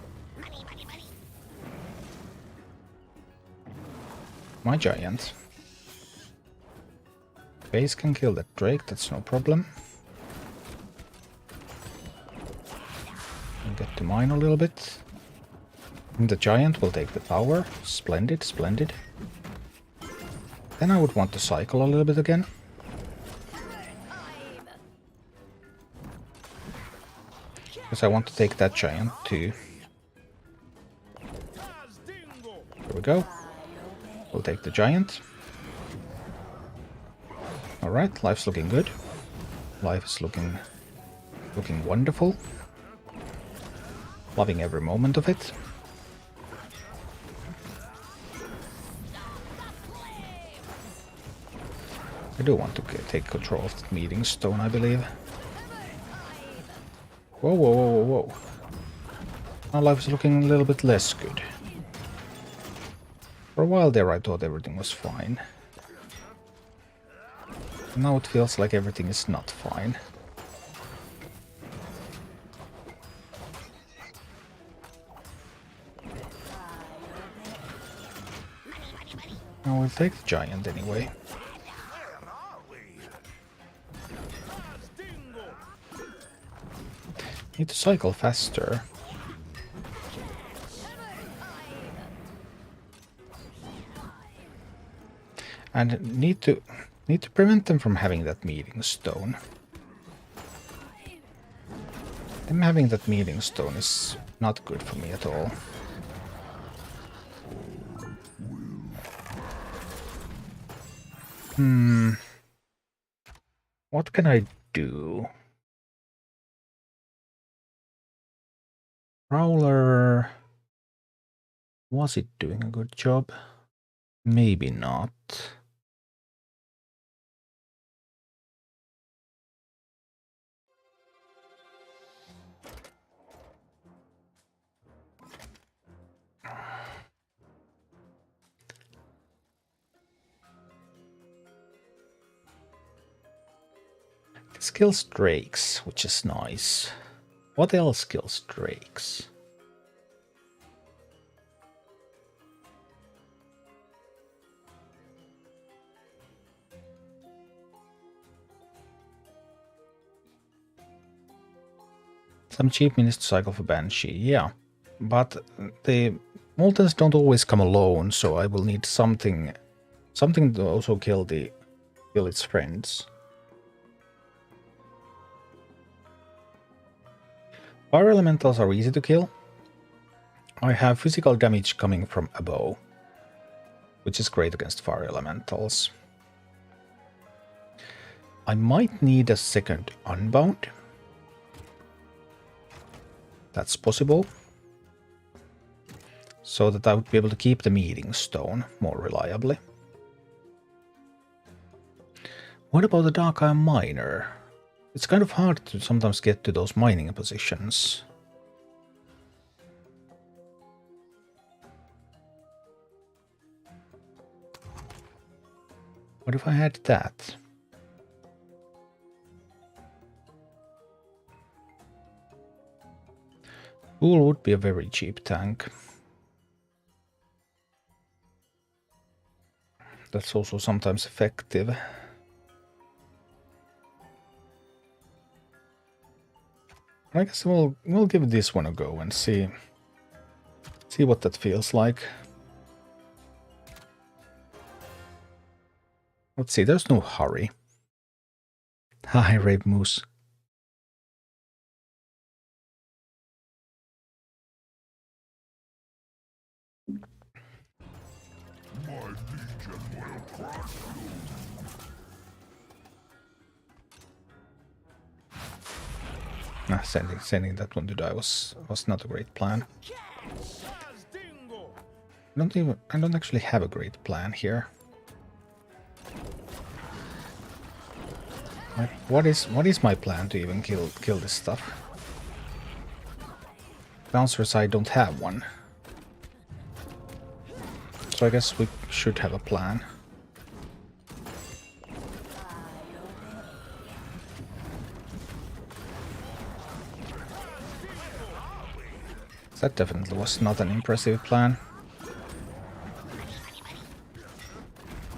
My giant. Base can kill that Drake, that's no problem. I'll get to mine a little bit. And the giant will take the tower. Splendid, splendid. Then I would want to cycle a little bit again. Because I want to take that giant too. There we go. We'll take the giant. Alright, life's looking good. Life is looking wonderful. Loving every moment of it. I do want to take control of the meeting stone, I believe. Whoa, whoa, whoa, whoa, whoa. Now life is looking a little bit less good. For a while there I thought everything was fine. Now it feels like everything is not fine. I will take the giant anyway. Need to cycle faster. And need to prevent them from having that meeting stone. Them having that meeting stone is not good for me at all. What can I do? Prowler... Was it doing a good job? Maybe not. It kills drakes, which is nice. What else kills drakes? Some cheap minis to cycle for Banshee, yeah. But the Moltens don't always come alone, so I will need something to also kill its friends. Fire elementals are easy to kill. I have physical damage coming from above, which is great against fire elementals. I might need a second unbound. That's possible. So that I would be able to keep the meeting stone more reliably. What about the Dark Iron Miner? It's kind of hard to sometimes get to those mining positions. What if I had that? Ghoul would be a very cheap tank. That's also sometimes effective. I guess we'll give this one a go and see what that feels like. Let's see, there's no hurry. Hi, Rape Moose. Sending that one to die was not a great plan. I don't actually have a great plan here. Like, what is my plan to even kill this stuff? The answer is I don't have one. So I guess we should have a plan. That definitely was not an impressive plan.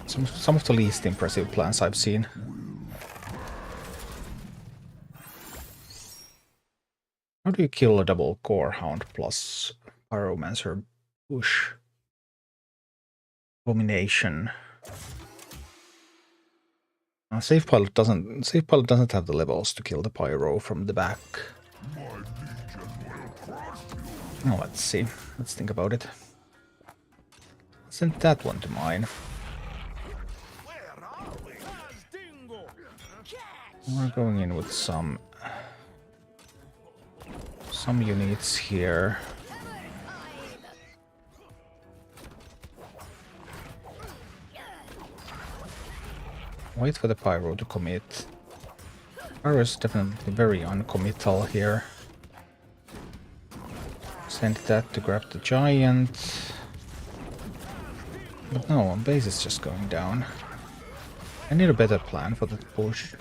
Some of the least impressive plans I've seen. How do you kill a double core hound plus pyromancer push? Abomination. Safe pilot doesn't have the levels to kill the pyro from the back. Oh, let's see. Let's think about it. Send that one to mine. We're going in with some units here. Wait for the pyro to commit. Pyro is definitely very uncommittal here. Send that to grab the giant. But no, base is just going down. I need a better plan for that push.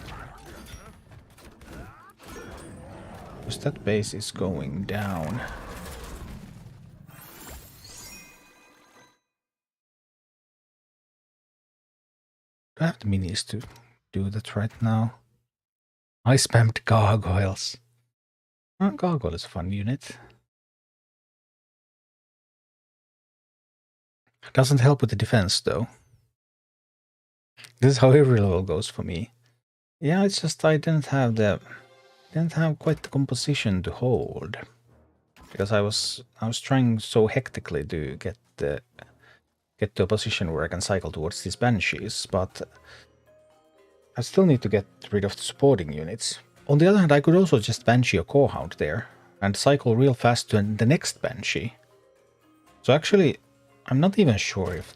Because that base is going down. Do I have the minis to do that right now? I spammed gargoyles. Gargoyle is a fun unit. Doesn't help with the defense though. This is how every level goes for me. Yeah, it's just I didn't have quite the composition to hold. Because I was trying so hectically to get to a position where I can cycle towards these banshees, but I still need to get rid of the supporting units. On the other hand, I could also just banshee a core hound there and cycle real fast to the next banshee. So actually, I'm not even sure if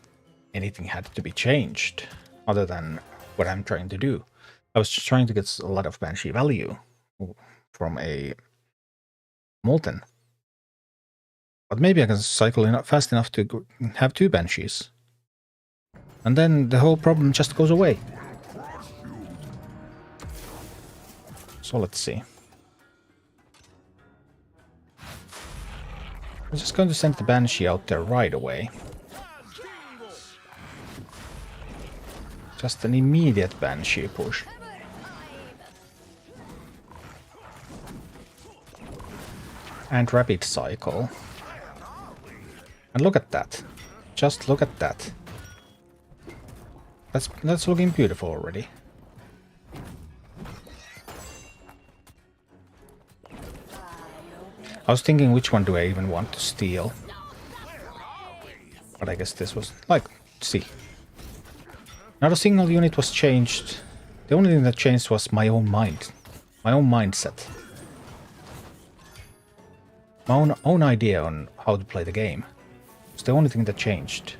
anything had to be changed other than what I'm trying to do. I was just trying to get a lot of banshee value from a molten. But maybe I can cycle fast enough to have 2 banshees. And then the whole problem just goes away. So let's see. I'm just going to send the banshee out there right away. Just an immediate banshee push. And rapid cycle. And look at that. Just look at that. That's looking beautiful already. I was thinking which one do I even want to steal. But I guess this was like, see. Not a single unit was changed. The only thing that changed was my own mind. My own mindset. My own idea on how to play the game. It's the only thing that changed.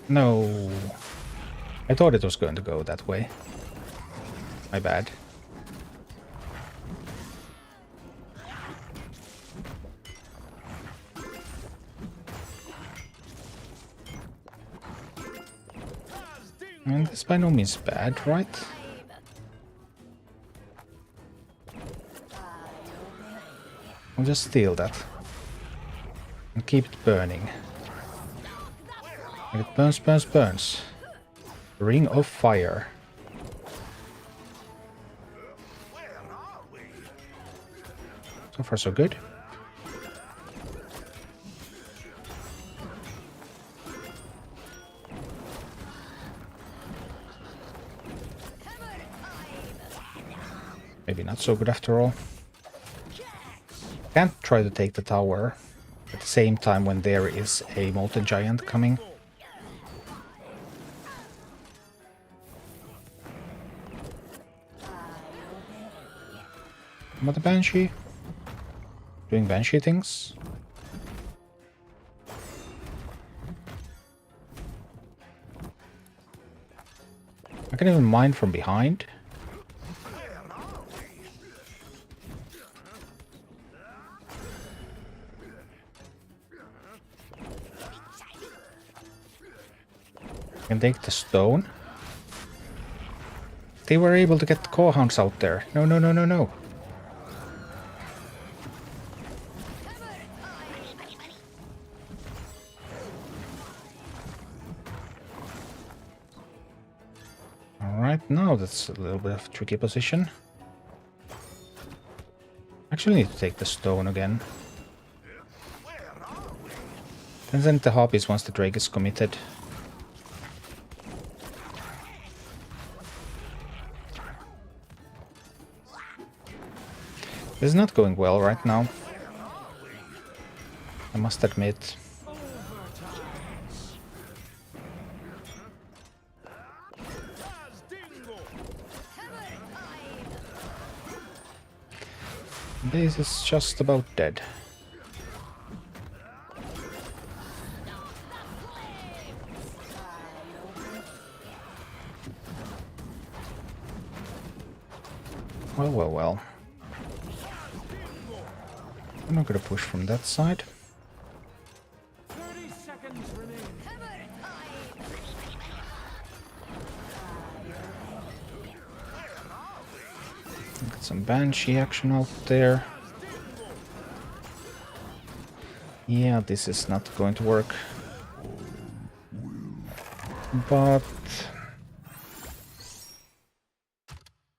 No. I thought it was going to go that way. My bad. And it's by no means bad, right? I'll just steal that. And keep it burning. And it burns, burns, burns. Ring of Fire. So far so good. Maybe not so good after all. Can't try to take the tower at the same time when there is a Molten Giant coming. Another Banshee. Doing Banshee things. I can even mine from behind. Can take the stone. They were able to get the core hounds out there. No, no, no, no, no. Alright, now that's a little bit of a tricky position. Actually need to take the stone again. And then the Harpies once the Drake is committed. This is not going well right now, I must admit. This is just about dead. Well, well, well. I'm not gonna push from that side. 30 seconds remain. Get some Banshee action out there. Yeah, this is not going to work. But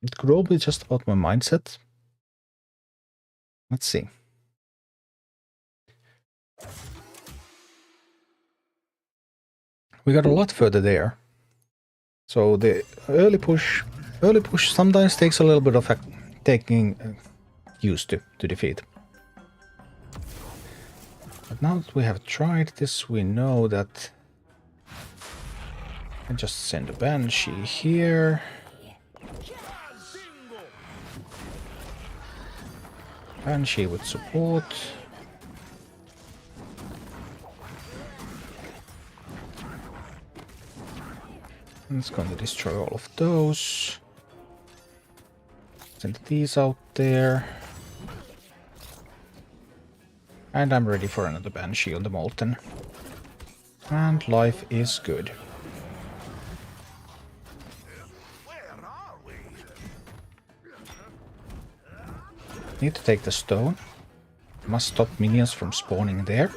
it could all be just about my mindset. Let's see. We got a lot further there. So the early push sometimes takes a little bit of taking used to defeat. But now that we have tried this, we know that I can just send a Banshee here. Banshee with support. And it's going to destroy all of those. Send these out there. And I'm ready for another Banshee on the Molten. And life is good. Need to take the stone. Must stop minions from spawning there.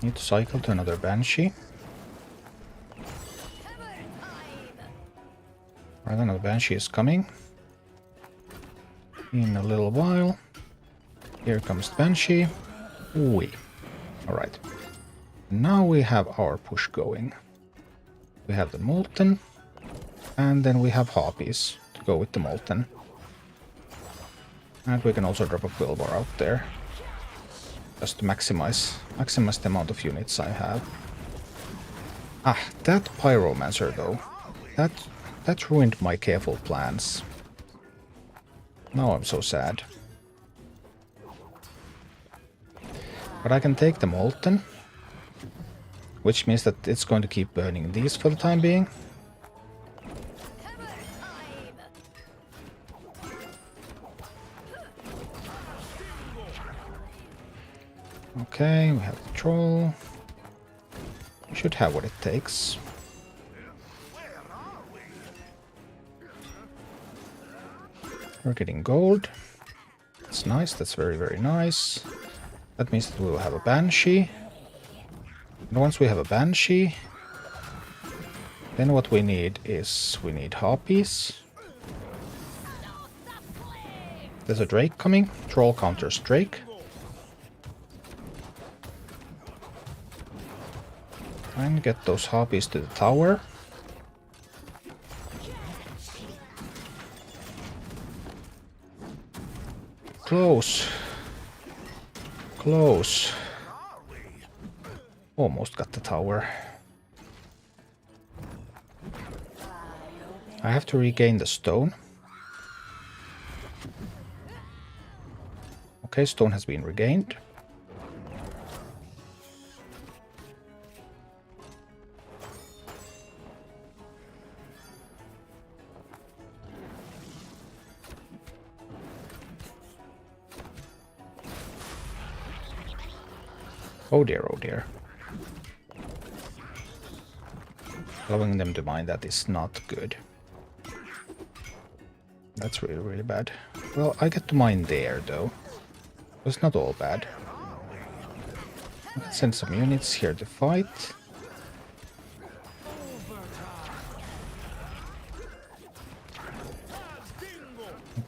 Need to cycle to another Banshee. Right, another Banshee is coming. In a little while. Here comes the Banshee. Ooh. Alright. Now we have our push going. We have the Molten. And then we have Harpies to go with the Molten. And we can also drop a Quillbar out there. Just to maximize the amount of units I have. Ah, that Pyromancer though. That ruined my careful plans. Now I'm so sad. But I can take the Molten. Which means that it's going to keep burning these for the time being. Okay, we have the troll. We should have what it takes. We're getting gold. That's nice, that's very, very nice. That means that we will have a Banshee. And once we have a Banshee, then what we need is we need Harpies. There's a Drake coming. Troll counters Drake. And get those Harpies to the tower. Close. Close. Almost got the tower. I have to regain the stone. Okay, stone has been regained. Oh dear, oh dear. Allowing them to mine that is not good. That's really, really bad. Well, I get to mine there, though. It's not all bad. Let's send some units here to fight.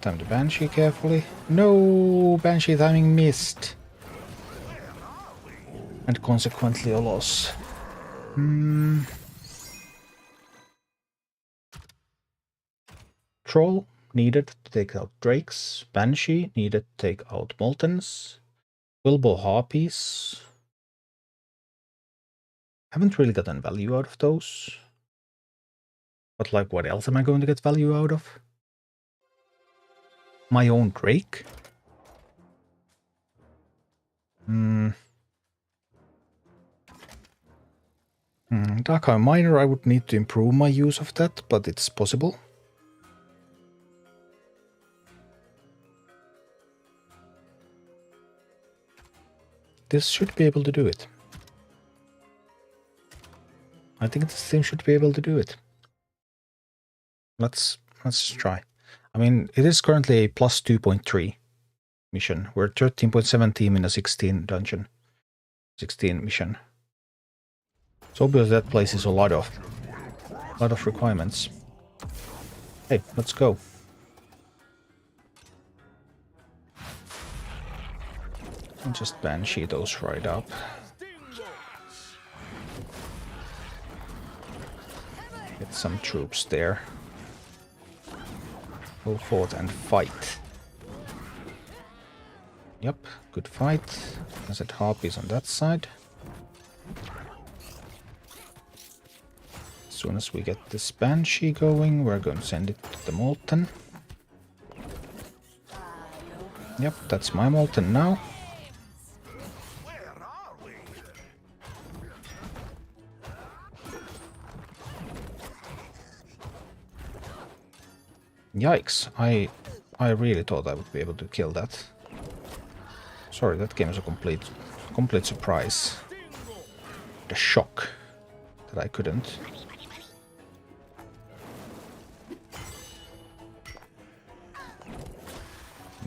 Time to Banshee carefully. No! Banshee timing missed. And consequently a loss. Troll needed to take out Drakes. Banshee needed to take out Moltens. Wilbo Harpies. Haven't really gotten value out of those. But like, what else am I going to get value out of? My own Drake? Darkeye Miner, I would need to improve my use of that, but it's possible. This should be able to do it. I think this thing should be able to do it. Let's try. I mean, it is currently a plus 2.3 mission. We're 13.7 team in a 16 dungeon. 16 mission. So obviously that places a lot of requirements. Hey, let's go. And just Banshee those right up. Get some troops there. Go forth and fight. Yep, good fight. I said Harpies on that side. As soon as we get this Banshee going, we're going to send it to the Molten. Yep, that's my Molten now. Yikes, I really thought I would be able to kill that. Sorry, that game is a complete surprise. The shock that I couldn't.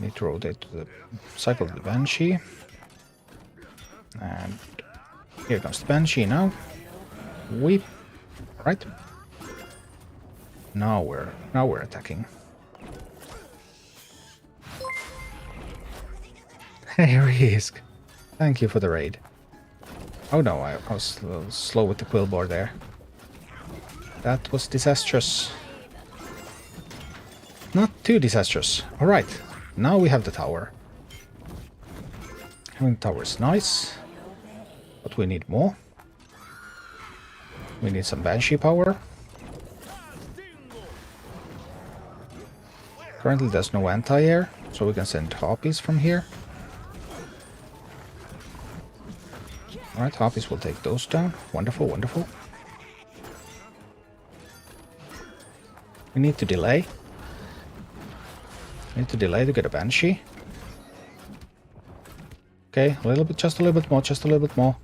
Need to rotate to the cycle of the Banshee. And here comes the Banshee now. Weep. Right. Now we're attacking. Hey Risk. Thank you for the raid. Oh no, I was a little slow with the Quillboar there. That was disastrous. Not too disastrous. Alright, now we have the tower. Having the tower is nice, but we need more. We need some Banshee power. Currently there's no anti-air, so we can send Harpies from here. Alright, Harpies will take those down. Wonderful, wonderful. We need to delay. We need to delay to get a Banshee. Okay, a little bit, just a little bit more, just a little bit more.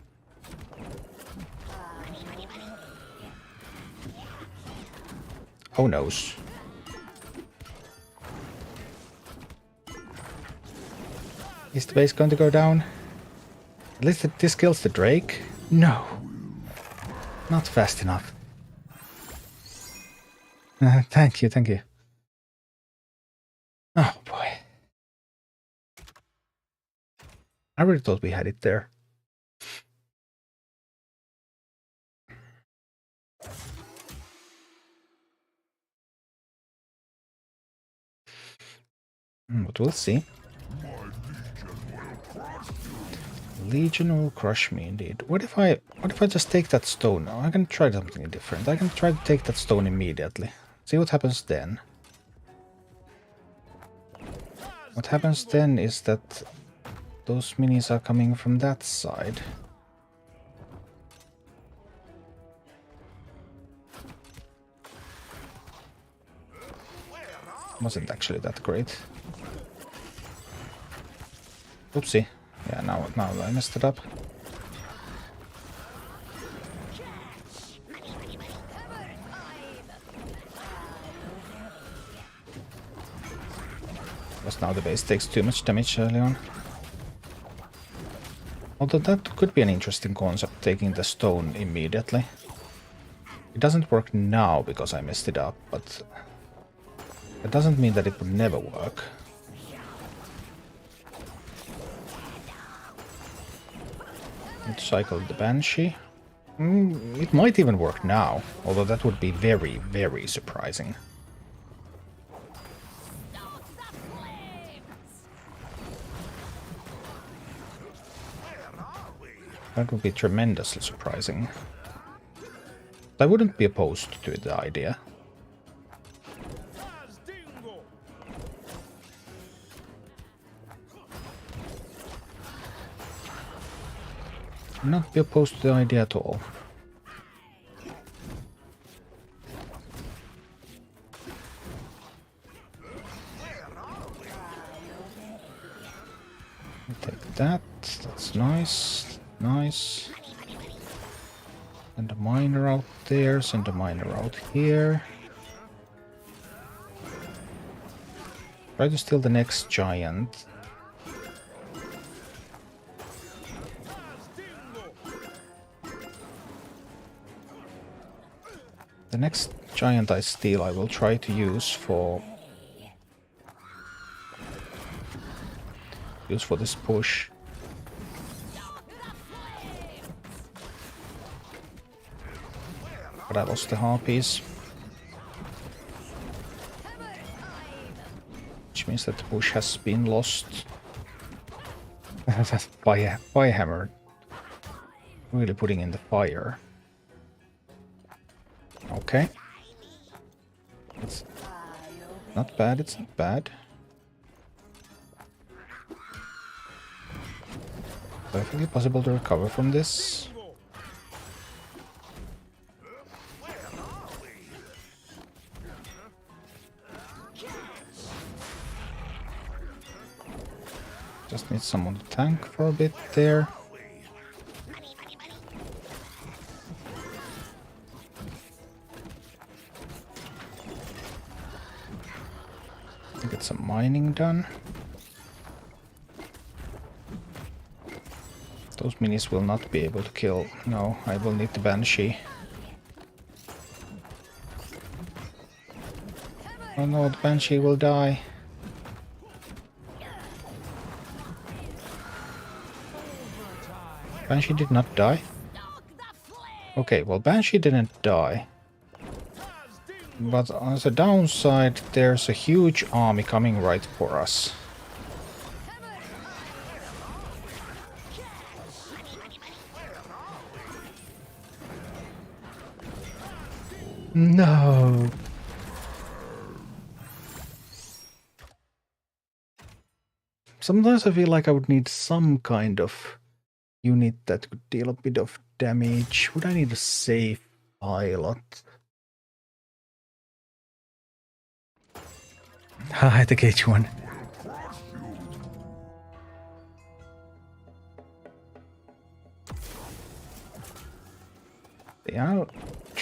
Oh noes. Is the base going to go down? At least this kills the Drake. No. Not fast enough. Thank you, thank you. Oh boy. I really thought we had it there. But we'll see. Legion will crush me indeed. What if I just take that stone now? I can try something different. I can try to take that stone immediately. See what happens then. What happens then is that those minis are coming from that side. Wasn't actually that great. Oopsie. Yeah, now I messed it up. Because now the base takes too much damage early on. Although that could be an interesting concept, taking the stone immediately. It doesn't work now because I messed it up, but that doesn't mean that it would never work. Let's cycle the Banshee. It might even work now, although that would be very, very surprising. That would be tremendously surprising. I wouldn't be opposed to the idea. Not be opposed to the idea at all. Take that. That's nice. Nice. Send a miner out there. Send a miner out here. Try to steal the next giant. The next giant I steal, I will try to use for this push. But I lost the harpies, which means that the push has been lost. That firehammer really putting in the fire. Okay. It's not bad, it's not bad. Perfectly possible to recover from this. Just need someone to tank for a bit there. Get some mining done. Those minis will not be able to kill. No, I will need the Banshee. Oh no, the Banshee will die. Banshee did not die. Okay, well, Banshee didn't die. But on the downside, there's a huge army coming right for us. No. Sometimes I feel like I would need some kind of unit that could deal a bit of damage. Would I need a safe pilot? Hi, the cage one.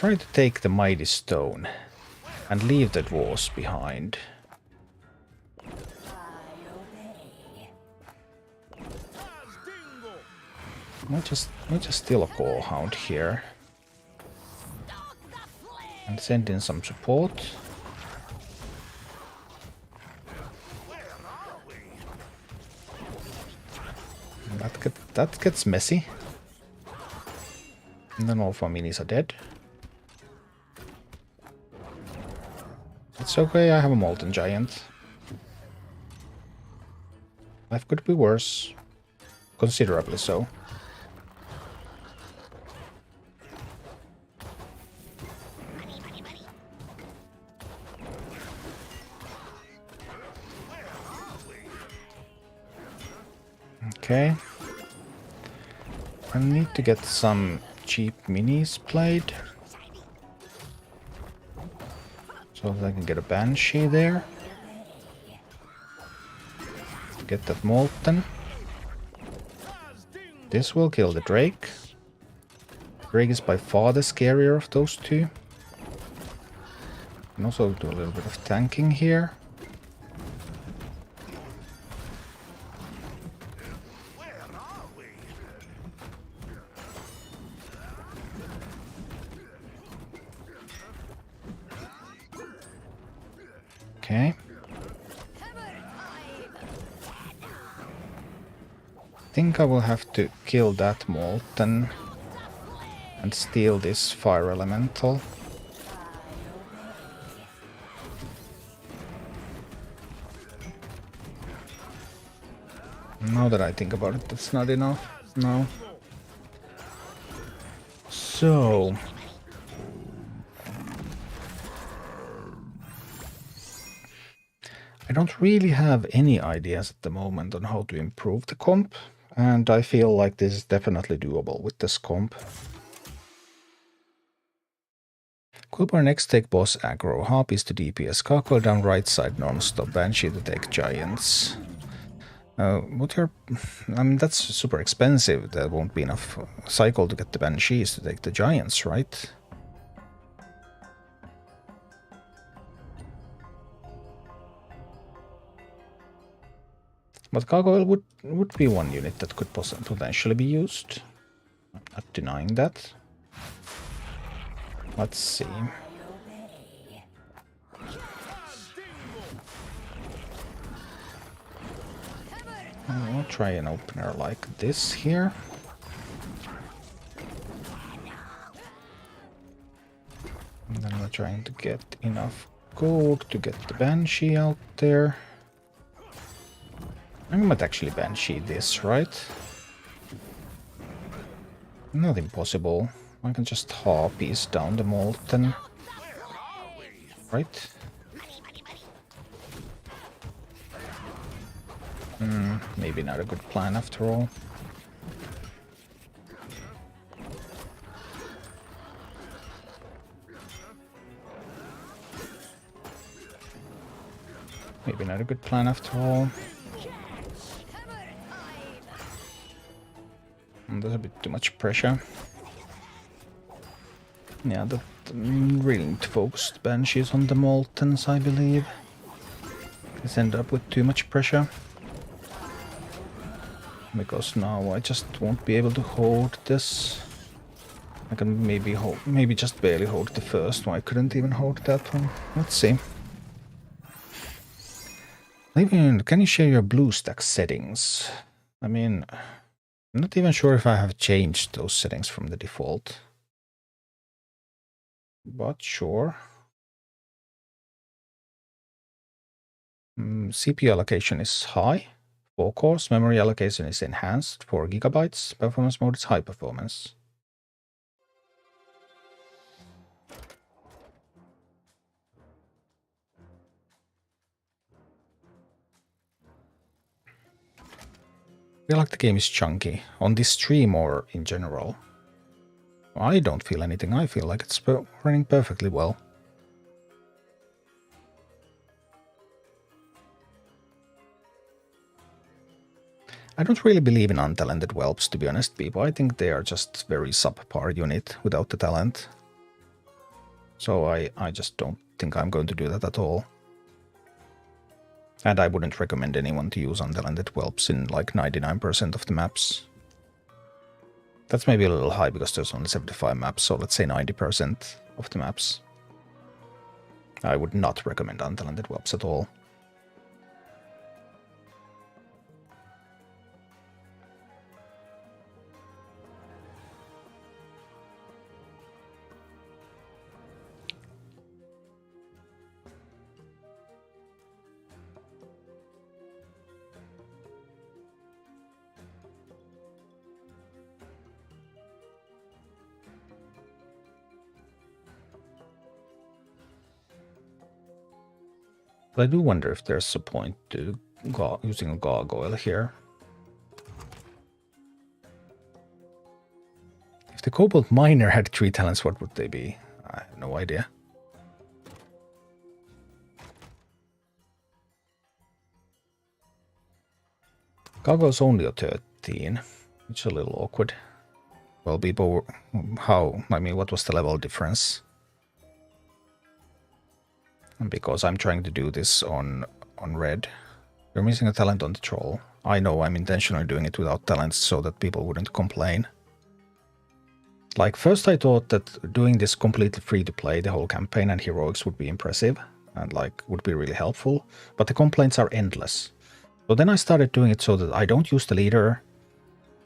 try to take the mighty stone and leave the dwarves behind. We'll just steal a Corehound here. And send in some support. That gets messy. And then all of our minis are dead. It's okay, I have a Molten Giant. Life could be worse. Considerably so. Okay. I need to get some cheap minis played. So that I can get a Banshee there. Get that Molten. This will kill the Drake. Drake is by far the scarier of those two. And also do a little bit of tanking here. Okay. I think I will have to kill that Molten and steal this Fire Elemental. Now that I think about it, that's not enough. No. So... I don't really have any ideas at the moment on how to improve the comp, and I feel like this is definitely doable with this comp. Quilper next take boss aggro, Harpies to DPS, Gargoyle down right side non-stop, Banshee to take giants. I mean, that's super expensive. There won't be enough cycle to get the Banshees to take the giants, right? But Gargoyle would be one unit that could potentially be used. I'm not denying that. Let's see. I'll try an opener like this here. And then we're trying to get enough gold to get the Banshee out there. I might actually Banshee this, right? Not impossible. I can just Harpies down the Molten. Right? Maybe not a good plan after all. Maybe not a good plan after all. There's a bit too much pressure. Yeah, that really need to focus Banshees on the Moltens, I believe. Let's end up with too much pressure. Because now I just won't be able to hold this. I can maybe just barely hold the first one. I couldn't even hold that one. Let's see. Can you share your BlueStack settings? I mean, I'm not even sure if I have changed those settings from the default. But sure. CPU allocation is high. 4 cores. Memory allocation is enhanced. 4 GB. Performance mode is high performance. I feel like the game is chunky. On this stream or in general. I don't feel anything. I feel like it's running perfectly well. I don't really believe in untalented whelps, to be honest, people. I think they are just very subpar unit without the talent. So I just don't think I'm going to do that at all. And I wouldn't recommend anyone to use untalented whelps in like 99% of the maps. That's maybe a little high because there's only 75 maps, so let's say 90% of the maps. I would not recommend untalented whelps at all. But I do wonder if there's a point to using a gargoyle here. If the Cobalt Miner had 3 talents, what would they be? I have no idea. Gargoyle's only a 13, which is a little awkward. Well, people, what was the level difference? And because I'm trying to do this on red. You're missing a talent on the troll. I know I'm intentionally doing it without talents so that people wouldn't complain. Like, first I thought that doing this completely free to play the whole campaign and heroics would be impressive and like would be really helpful, but the complaints are endless. So then I started doing it so that I don't use the leader,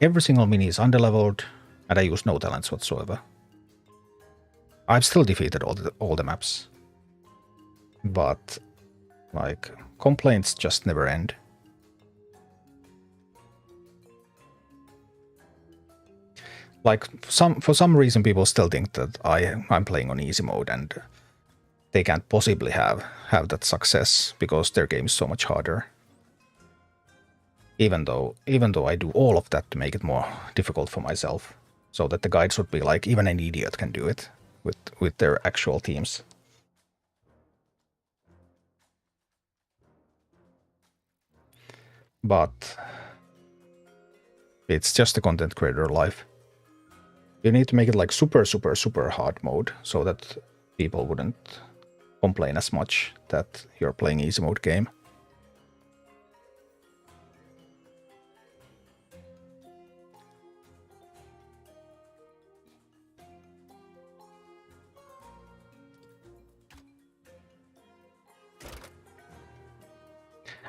every single mini is underleveled, and I use no talents whatsoever. I've still defeated all the maps. But, like, complaints just never end. Like, for some reason people still think that I'm playing on easy mode and they can't possibly have that success because their game is so much harder. Even though I do all of that to make it more difficult for myself, so that the guides would be like, even an idiot can do it with their actual teams. But it's just a content creator life. You need to make it like super, super, super hard mode so that people wouldn't complain as much that you're playing easy mode game.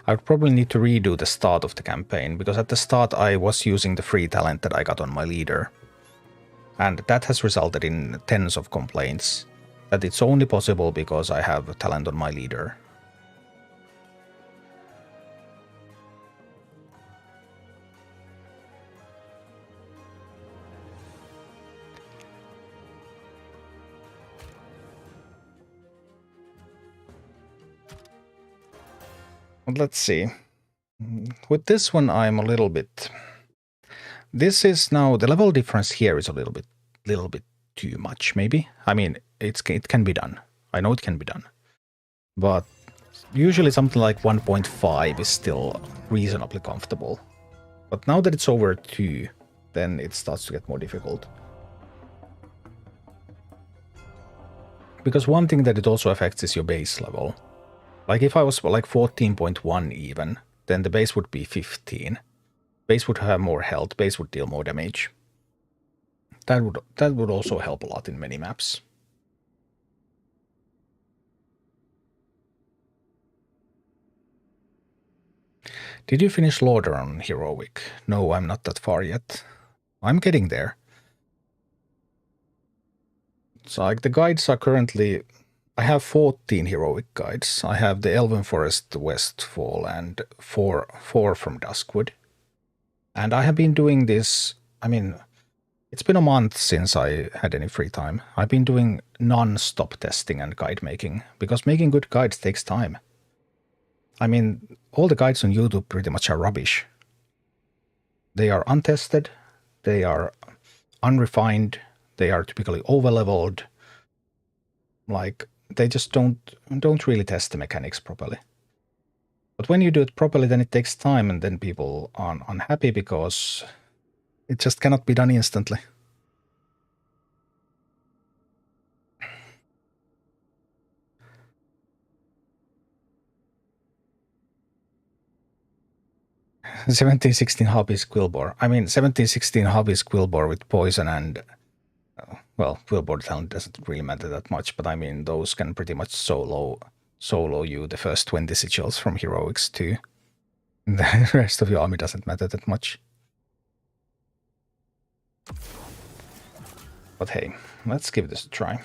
I would probably need to redo the start of the campaign, because at the start I was using the free talent that I got on my leader. And that has resulted in tens of complaints that it's only possible because I have a talent on my leader. Let's see. With this one, I'm a little bit... This is now... The level difference here is a little bit too much, maybe. I mean, it can be done. I know it can be done. But usually something like 1.5 is still reasonably comfortable. But now that it's over 2, then it starts to get more difficult. Because one thing that it also affects is your base level. Like if I was like 14.1 even, then the base would be 15. Base would have more health, base would deal more damage. That would also help a lot in many maps. Did you finish Lauder on Heroic? No, I'm not that far yet. I'm getting there. So like the guides are currently... I have 14 heroic guides. I have the Elven Forest, Westfall, and 4 from Duskwood. And I have been doing this... I mean, it's been a month since I had any free time. I've been doing non-stop testing and guide making, because making good guides takes time. I mean, all the guides on YouTube pretty much are rubbish. They are untested, they are unrefined, they are typically overleveled. Like, they just don't really test the mechanics properly. But when you do it properly, then it takes time, and then people are unhappy because it just cannot be done instantly. 1716 hobby Quillbore. I mean, 1716 hobby Quillbore with poison and... well, Quillbore talent doesn't really matter that much, but I mean, those can pretty much solo you the first 20 sigils from Heroics too. The rest of your army doesn't matter that much. But hey, let's give this a try.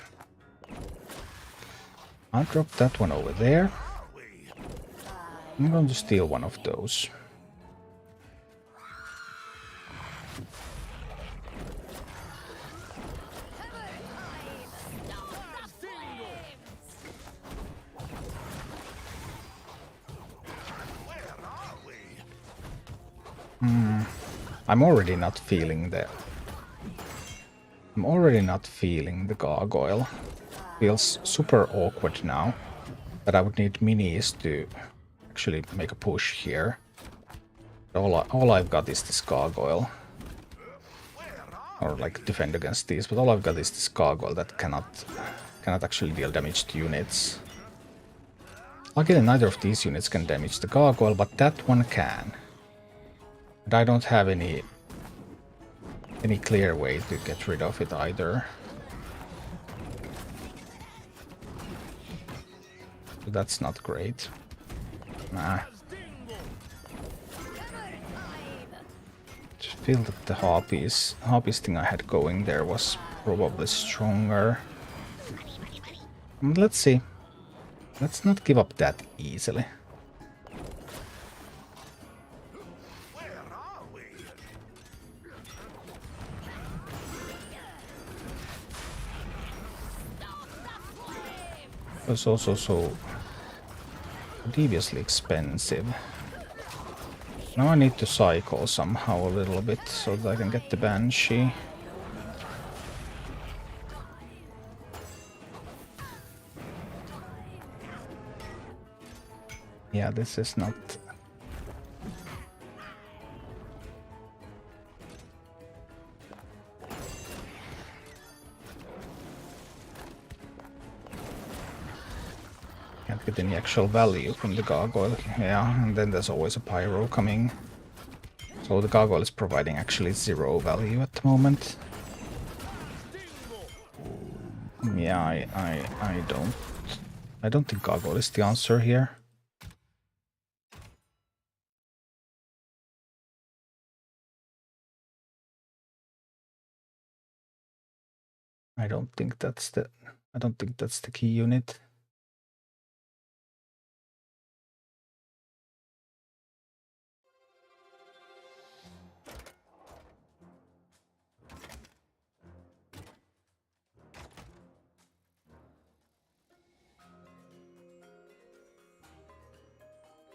I'll drop that one over there. I'm going to steal one of those. I'm already not feeling the gargoyle. Feels super awkward now that I would need minis to actually make a push here. All I've got is this gargoyle. Or like defend against these, but all I've got is this gargoyle that cannot actually deal damage to units. Luckily neither of these units can damage the gargoyle, but that one can. And I don't have any clear way to get rid of it either. So that's not great. Nah. Just feel that the harpies thing I had going there was probably stronger. Let's see. Let's not give up that easily. It was also so deviously expensive. Now I need to cycle somehow a little bit so that I can get the Banshee. Yeah, this is not... Can't get any actual value from the gargoyle. Yeah, and then there's always a pyro coming. So the gargoyle is providing actually 0 value at the moment. Yeah, I don't think gargoyle is the answer here. I don't think that's the key unit.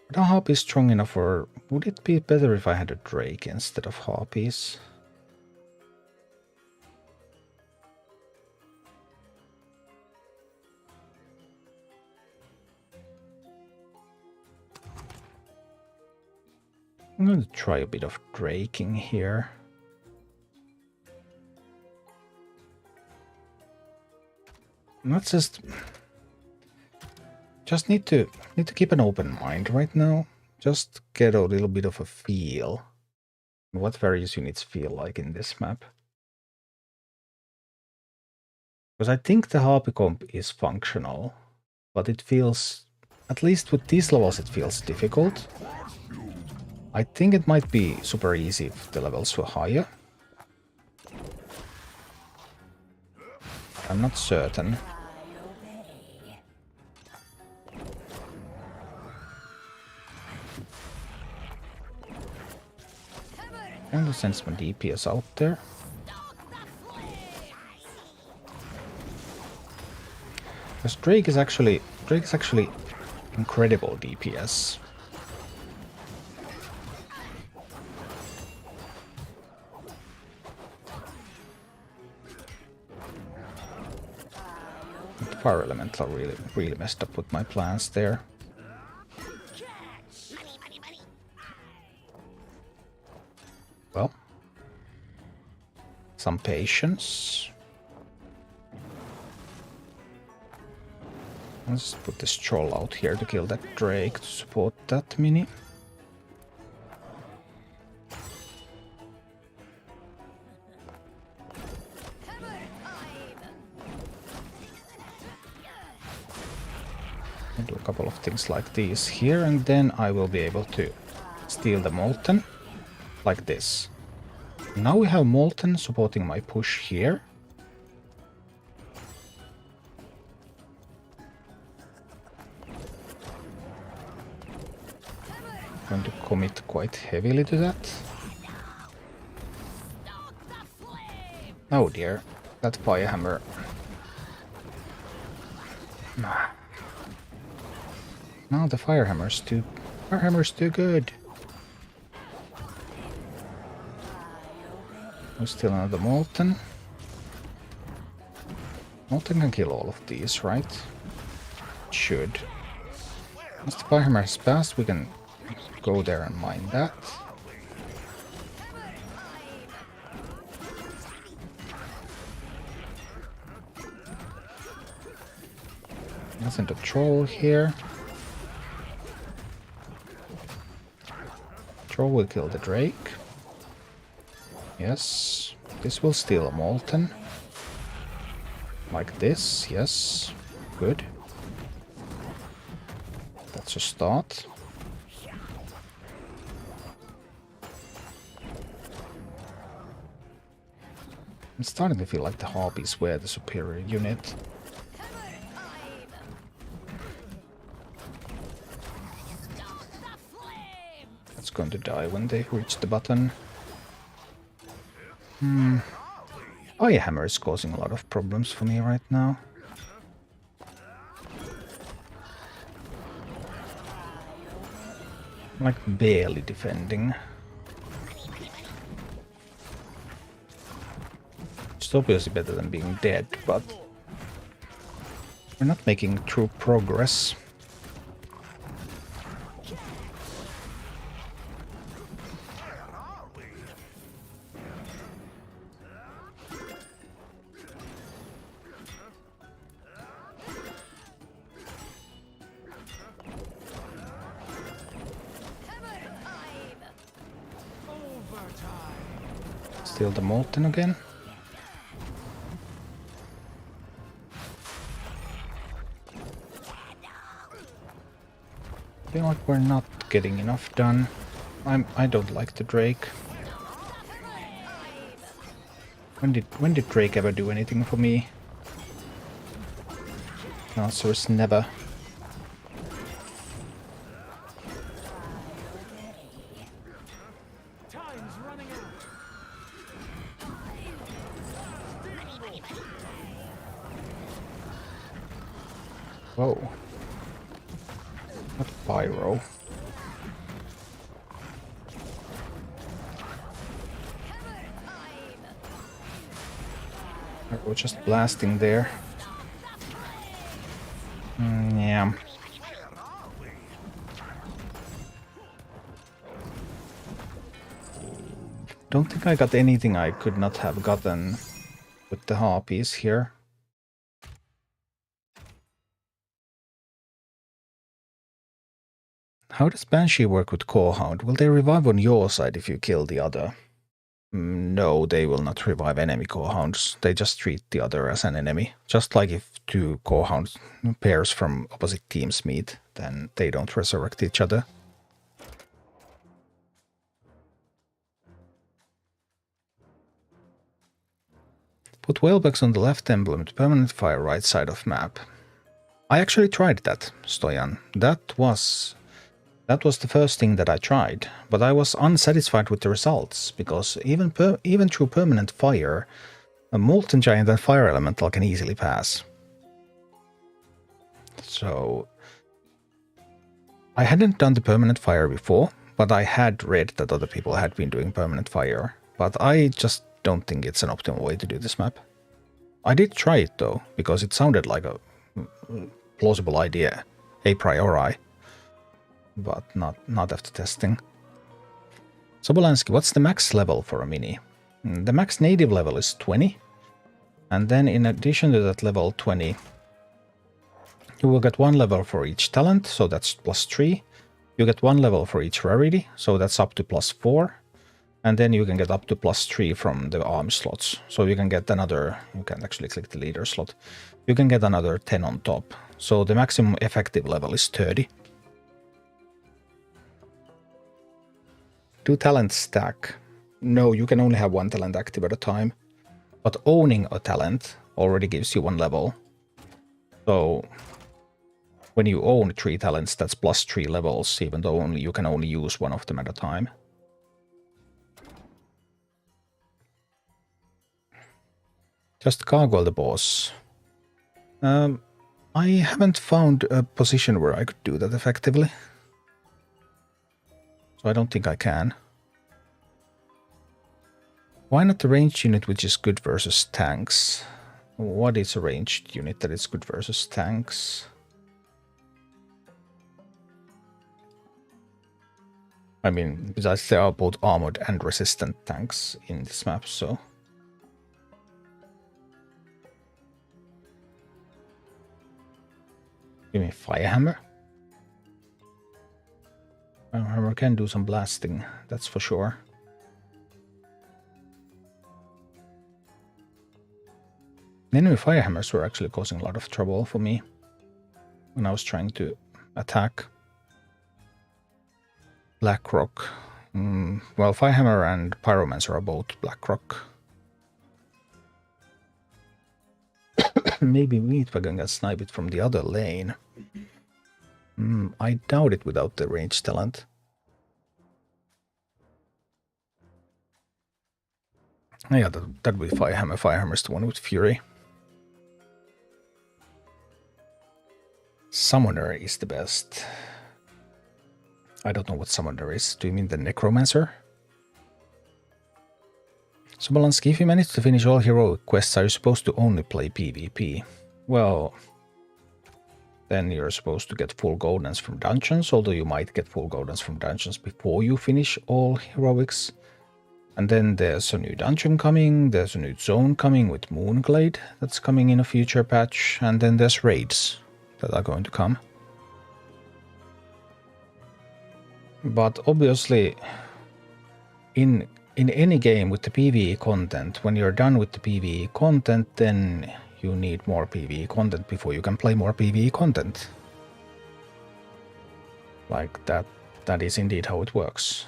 But a harpy is strong enough, or would it be better if I had a drake instead of harpies? I'm going to try a bit of draking here. Let's just need to keep an open mind right now. Just get a little bit of a feel what various units feel like in this map. Because I think the harpy comp is functional, but it feels, at least with these levels, it feels difficult. I think it might be super easy if the levels were higher. I'm not certain. I'm gonna send some DPS out there. Because Drake is actually incredible DPS. The Fire Elemental really messed up with my plans there. Well, some patience. Let's put this troll out here to kill that Drake to support that mini. things like these here, and then I will be able to steal the Molten like this. Now we have Molten supporting my push here. I'm going to commit quite heavily to that. Oh dear, that Firehammer. No, the Firehammer's too good. There's still another Molten. Molten can kill all of these, right? It should. Once the Firehammer is passed, we can go there and mine that. Let's send a Troll here. Troll will kill the Drake. Yes. This will steal a Molten. Like this, yes. Good. That's a start. I'm starting to feel like the Harpies were the superior unit. That's going to die when they reach the button. Firehammer is causing a lot of problems for me right now. I'm like barely defending. It's obviously better than being dead, but we're not making true progress. Steal the Molten again. I feel like we're not getting enough done. I don't like the Drake. When did Drake ever do anything for me? The answer is never. Whoa. What pyro? We're just blasting there. Yeah. Don't think I got anything I could not have gotten with the Harpies here. How does Banshee work with Corehound? Will they revive on your side if you kill the other? No, they will not revive enemy Corehounds. They just treat the other as an enemy. Just like if two Corehound pairs from opposite teams meet, then they don't resurrect each other. Put whalebacks on the left emblem to permanent fire right side of map. I actually tried that, Stoyan. That was the first thing that I tried, but I was unsatisfied with the results, because even through permanent fire, a Molten Giant and Fire Elemental can easily pass. So I hadn't done the permanent fire before, but I had read that other people had been doing permanent fire, but I just don't think it's an optimal way to do this map. I did try it though, because it sounded like a plausible idea a priori, but not after testing. Sobolansky, what's the max level for a mini? The max native level is 20, and then in addition to that level 20, you will get 1 level for each talent, so that's +3. You get 1 level for each rarity, so that's up to +4. And then you can get up to +3 from the arm slots. So you can get another, you can actually click the leader slot. You can get another 10 on top. So the maximum effective level is 30. Do talents stack? No, you can only have one talent active at a time. But owning a talent already gives you 1 level. So when you own 3 talents, that's plus 3 levels, even though you can only use one of them at a time. Just gargoyle the boss. I haven't found a position where I could do that effectively. So I don't think I can. Why not the ranged unit which is good versus tanks? What is a ranged unit that is good versus tanks? I mean, besides there are both armored and resistant tanks in this map, so... Give me Firehammer. Firehammer can do some blasting, that's for sure. Enemy Firehammers were actually causing a lot of trouble for me when I was trying to attack. Blackrock. Well, Firehammer and Pyromancer are both Blackrock. Maybe Meatwagon can snipe it from the other lane. I doubt it without the range talent. Yeah, that would be Firehammer. Firehammer's the one with Fury. Summoner is the best. I don't know what Summoner is. Do you mean the Necromancer? So Balansky, if you manage to finish all heroic quests, are you supposed to only play PvP? Well, then you're supposed to get full goldens from dungeons, although you might get full goldens from dungeons before you finish all heroics. And then there's a new dungeon coming, there's a new zone coming with Moonglade that's coming in a future patch, and then there's raids that are going to come. But obviously, in any game with the PvE content, when you're done with the PvE content, then you need more PvE content before you can play more PvE content. Like that is indeed how it works.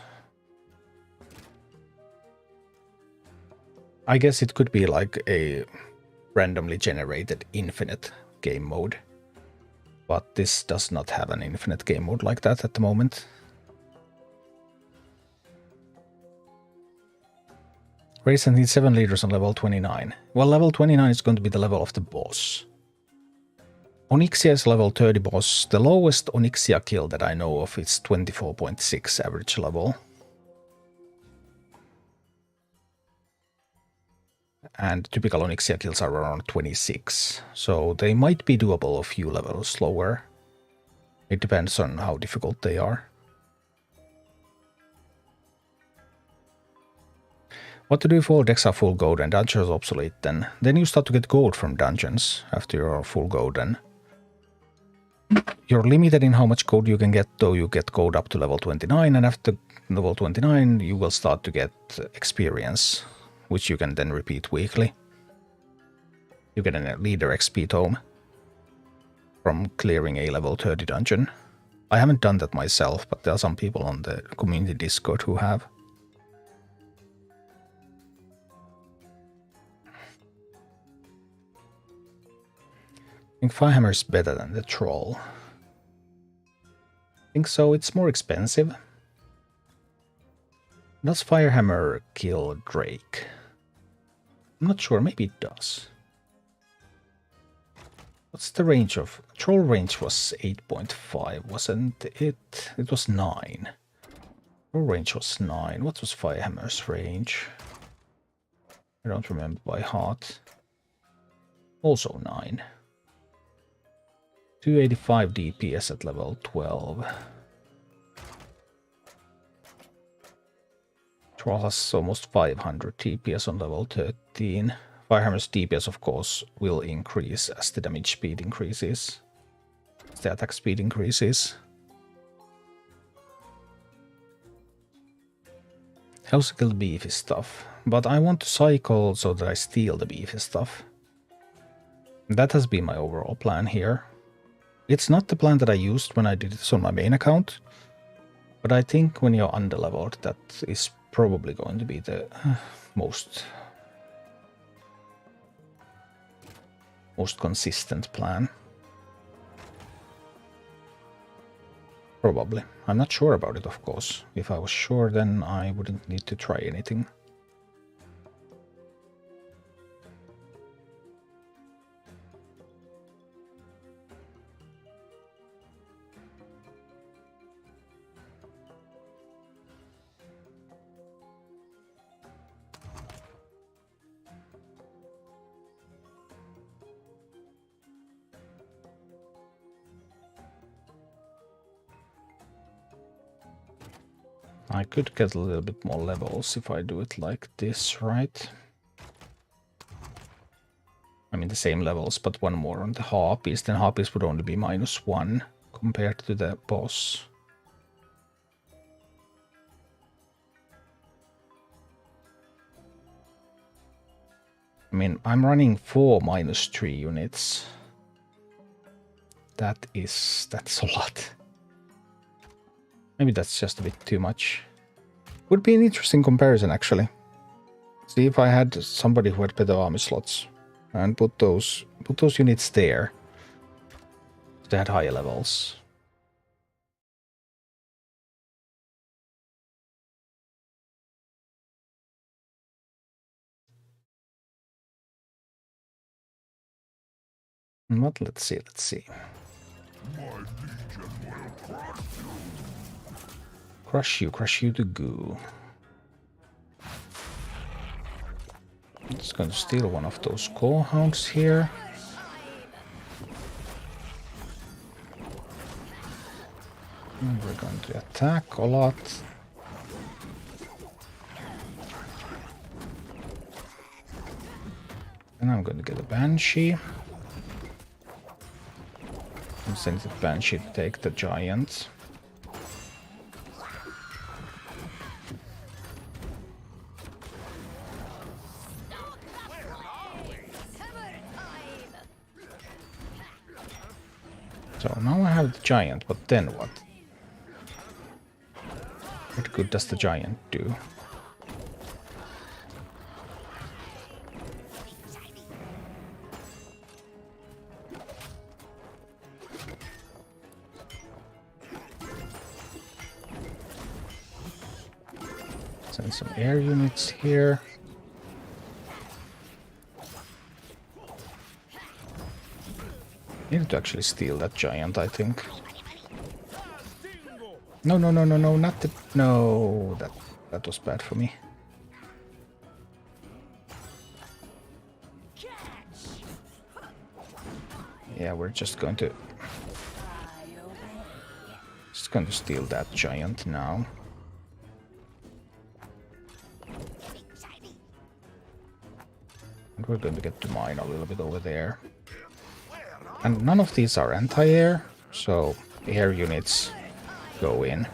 I guess it could be like a randomly generated infinite game mode. But this does not have an infinite game mode like that at the moment. Race needs 7 leaders on level 29. Well, level 29 is going to be the level of the boss. Onyxia is level 30 boss. The lowest Onyxia kill that I know of is 24.6 average level. And typical Onyxia kills are around 26. So they might be doable a few levels lower. It depends on how difficult they are. What to do if all decks are full gold and dungeons are obsolete then? Then you start to get gold from dungeons after you're full gold and you're limited in how much gold you can get, though you get gold up to level 29, and after level 29 you will start to get experience, which you can then repeat weekly. You get a leader XP tome from clearing a level 30 dungeon. I haven't done that myself, but there are some people on the community Discord who have. I think Firehammer is better than the Troll. I think so, it's more expensive. Does Firehammer kill Drake? I'm not sure, maybe it does. What's the range of... Troll range was 8.5, wasn't it? It was 9. Troll range was 9. What was Firehammer's range? I don't remember by heart. Also 9. 285 DPS at level 12. Troll has almost 500 DPS on level 13. Firehammer's DPS, of course, will increase as the damage speed increases. As the attack speed increases. Helps kill beefy stuff. But I want to cycle so that I steal the beefy stuff. That has been my overall plan here. It's not the plan that I used when I did this on my main account. But I think when you're underleveled, that is probably going to be the most consistent plan. Probably. I'm not sure about it, of course. If I was sure, then I wouldn't need to try anything. I could get a little bit more levels if I do it like this, right? I mean the same levels, but one more on the harpies. Then harpies would only be -1 compared to the boss. I mean, I'm running 4 -3 units. That's a lot. Maybe that's just a bit too much. Would be an interesting comparison, actually. See if I had somebody who had better army slots and put those units there. They had higher levels. But let's see. Crush you to goo. I'm just going to steal one of those core hounds here. And we're going to attack a lot. And I'm going to get a Banshee. And send the Banshee to take the giant. So now I have the giant, but then what? What good does the giant do? Send some air units here. Need to actually steal that giant, I think. No, not the... No, that was bad for me. Yeah, we're just going to steal that giant now. And we're going to get to mine a little bit over there. And none of these are anti-air, so air units go in.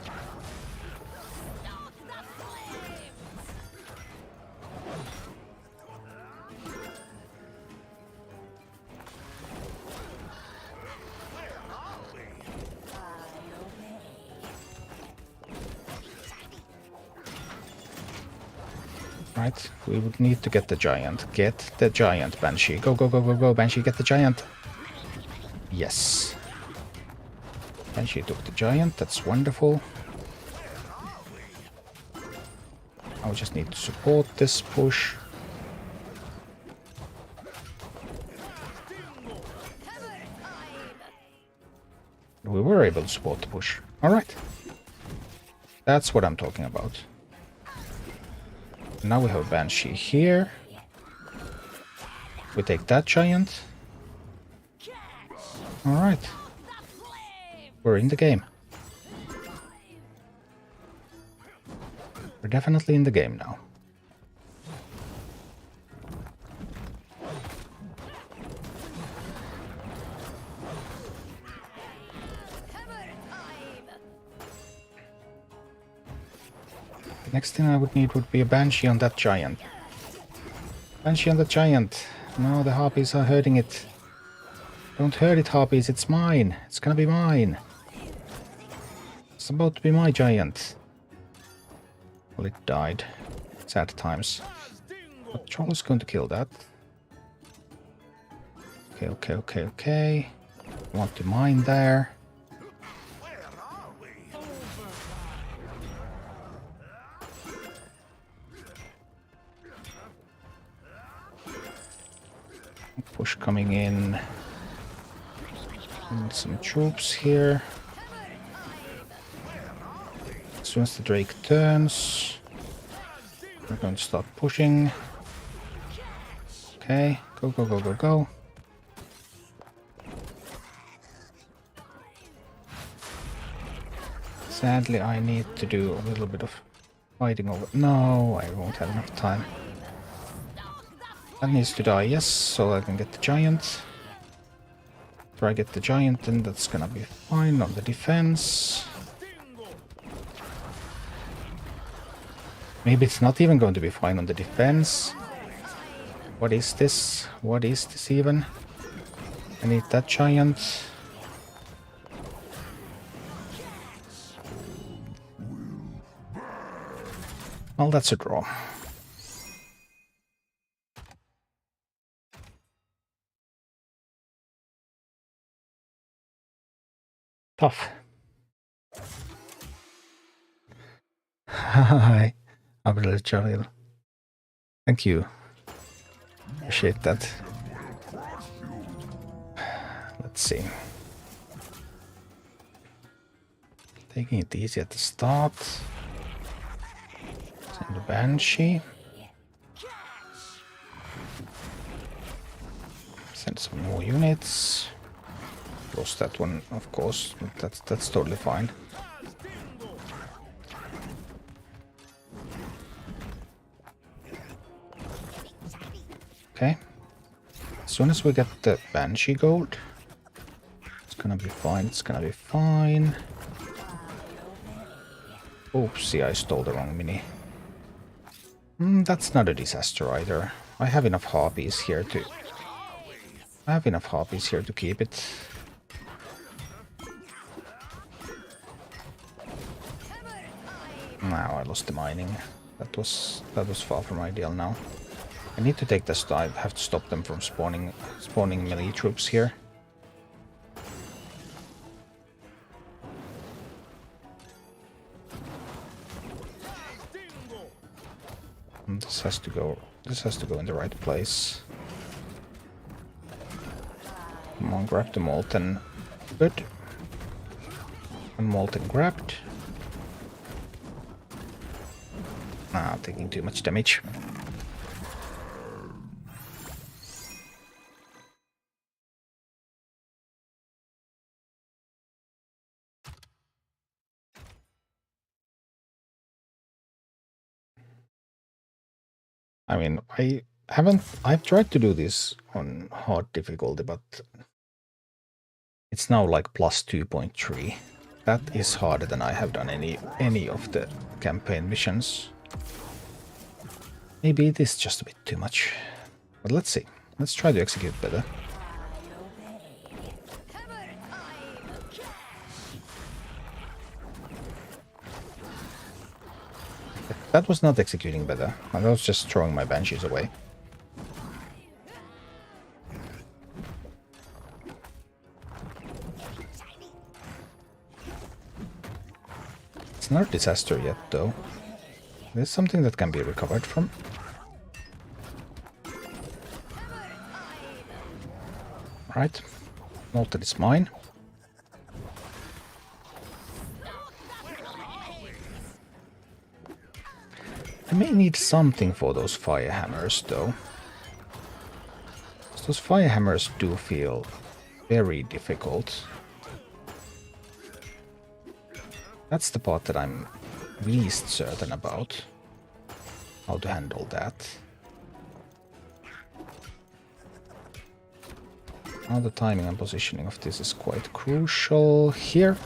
Right, we would need to get the giant. Get the giant, Banshee. Go, Banshee, get the giant. Yes. Banshee took the giant, that's wonderful. I just need to support this push. We were able to support the push. Alright. That's what I'm talking about. Now we have a Banshee here. We take that giant. Alright. We're in the game. We're definitely in the game now. The next thing I would need would be a Banshee on that giant. Banshee on the giant. No, the harpies are hurting it. Don't hurt it, harpies. It's mine. It's gonna be mine. It's about to be my giant. Well, it died. Sad times. But Troll is going to kill that. Okay. I want to mine there. Push coming in. And some troops here. As soon as the Drake turns, we're going to start pushing. Okay, go. Sadly, I need to do a little bit of fighting over... No, I won't have enough time. That needs to die, yes, so I can get the giant. After I get the giant, then that's gonna be fine on the defense. Maybe it's not even going to be fine on the defense. What is this? What is this even? I need that giant. Well, that's a draw. Tough. Hi, Abdul Jalil. Thank you. Appreciate that. Let's see. Taking it easy at the start. Send the Banshee. Send some more units. Lost that one, of course, but that's totally fine. Okay. As soon as we get the Banshee gold, it's gonna be fine, it's gonna be fine. Oopsie, I stole the wrong mini. That's not a disaster either. I have enough harpies here to... keep it. Now I lost the mining. That was far from ideal now. I need to take this. I have to stop them from spawning melee troops here. And this has to go in the right place. Come on, grab the molten. Good. And molten grabbed. Ah, taking too much damage. I mean, I've tried to do this on hard difficulty, but it's now like plus 2.3. That is harder than I have done any of the campaign missions. Maybe it is just a bit too much. But let's see. Let's try to execute better. That was not executing better. I was just throwing my banshees away. It's not a disaster yet, though. There's something that can be recovered from. Right. Molten is mine. I may need something for those fire hammers, though. Those fire hammers do feel very difficult. That's the part that I'm least certain about. How to handle that. Now the timing and positioning of this is quite crucial here.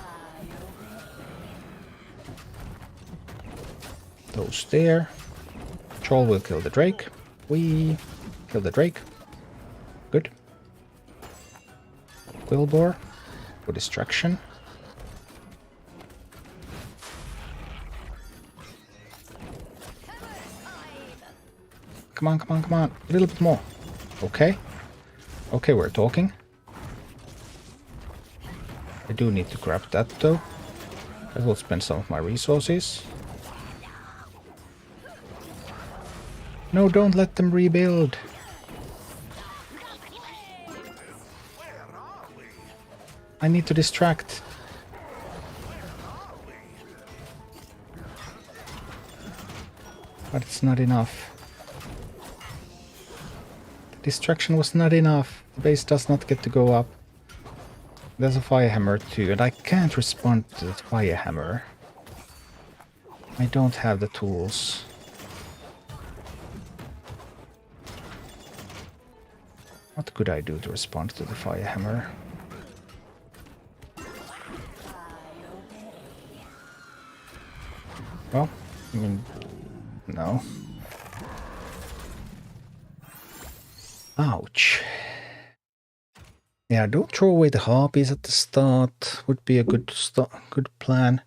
Those there. Troll will kill the Drake. We kill the Drake. Good. Quillbore for distraction. Come on, come on, come on. A little bit more. Okay. Okay, we're talking. I do need to grab that though. I will spend some of my resources. No, don't let them rebuild. I need to distract. But it's not enough. The distraction was not enough. The base does not get to go up. There's a fire hammer too, and I can't respond to the fire hammer. I don't have the tools. What could I do to respond to the fire hammer? Well, I mean, no. Ouch. Yeah, don't throw away the harpies at the start. Would be a good plan.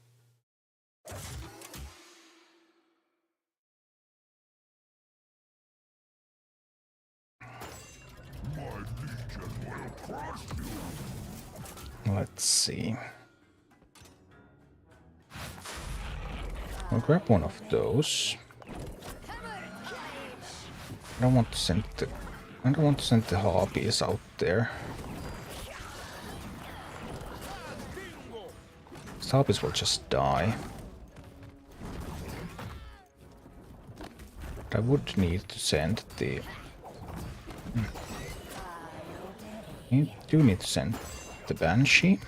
Let's see. I'll grab one of those. I don't want to send the harpies out there. The harpies will just die. But I would need to send the... You do need to send the Banshee.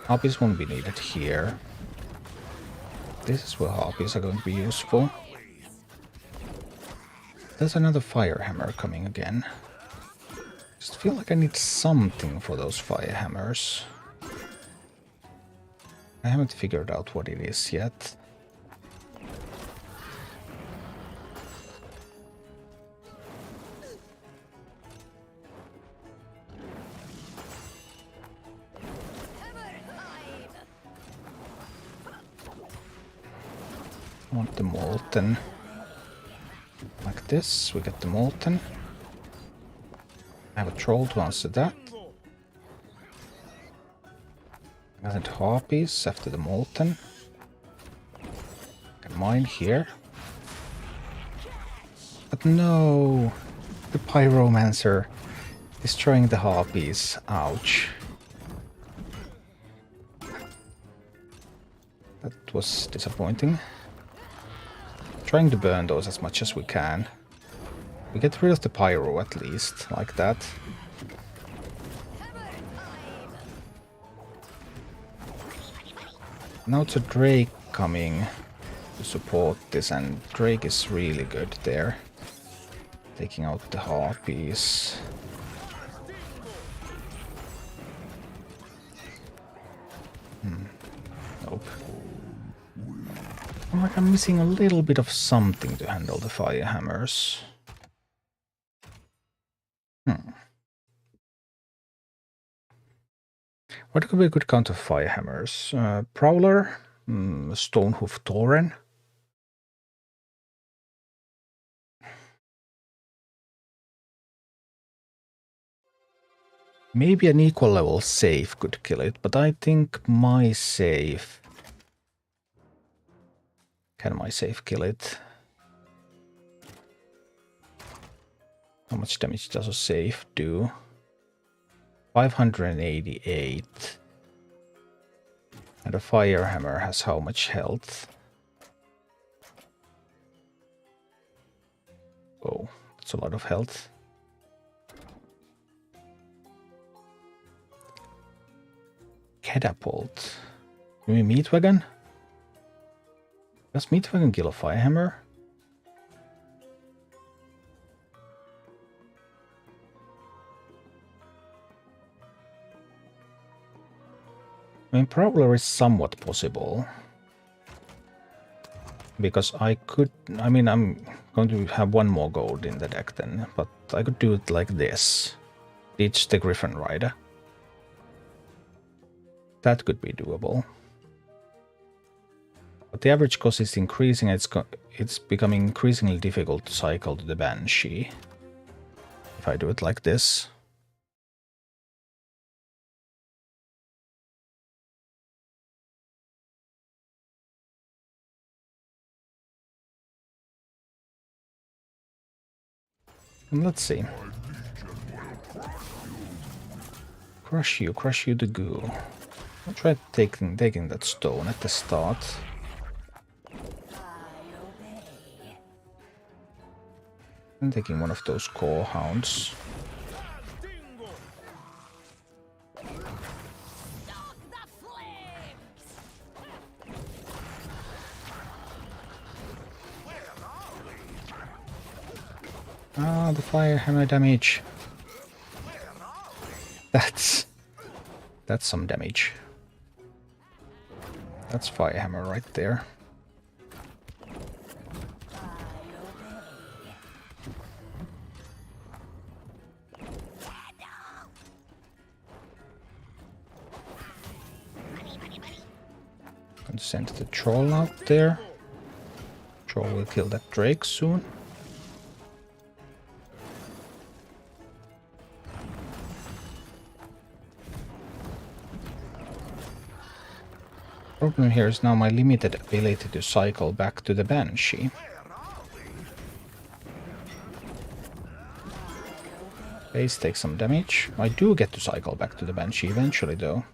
Harpies won't be needed here. This is where harpies are going to be useful. There's another fire hammer coming again. Just feel like I need something for those fire hammers. I haven't figured out what it is yet. I want the molten. Like this, we get the molten. I have a troll to answer that. And harpies after the molten. Can mine here. But no! The pyromancer destroying the harpies. Ouch. That was disappointing. Trying to burn those as much as we can. We get rid of the pyro at least, like that. Now it's a Drake coming to support this, and Drake is really good there. Taking out the harpies. Nope. I'm like I'm missing a little bit of something to handle the fire hammers. What could be a good counter fire hammers? Prowler, Stonehoof Tauren. Maybe an equal level save could kill it, but I think my save... Can my save kill it? How much damage does a save do? 588. And a fire hammer has how much health? Oh, that's a lot of health. Catapult. Maybe Meat Wagon? Does Meat Wagon kill a fire hammer? I mean, Prowler is somewhat possible. Because I could... I mean, I'm going to have one more gold in the deck then, but I could do it like this. Ditch the Griffin Rider. That could be doable. But the average cost is increasing. It's becoming increasingly difficult to cycle to the Banshee. If I do it like this. And let's see. Crush you the goo. I'll try taking that stone at the start. I'm taking one of those core hounds. Ah, the fire hammer damage. That's some damage. That's fire hammer right there. Gonna send the troll out there. Troll will kill that drake soon. Problem here is now my limited ability to cycle back to the Banshee. Base takes some damage. I do get to cycle back to the Banshee eventually though.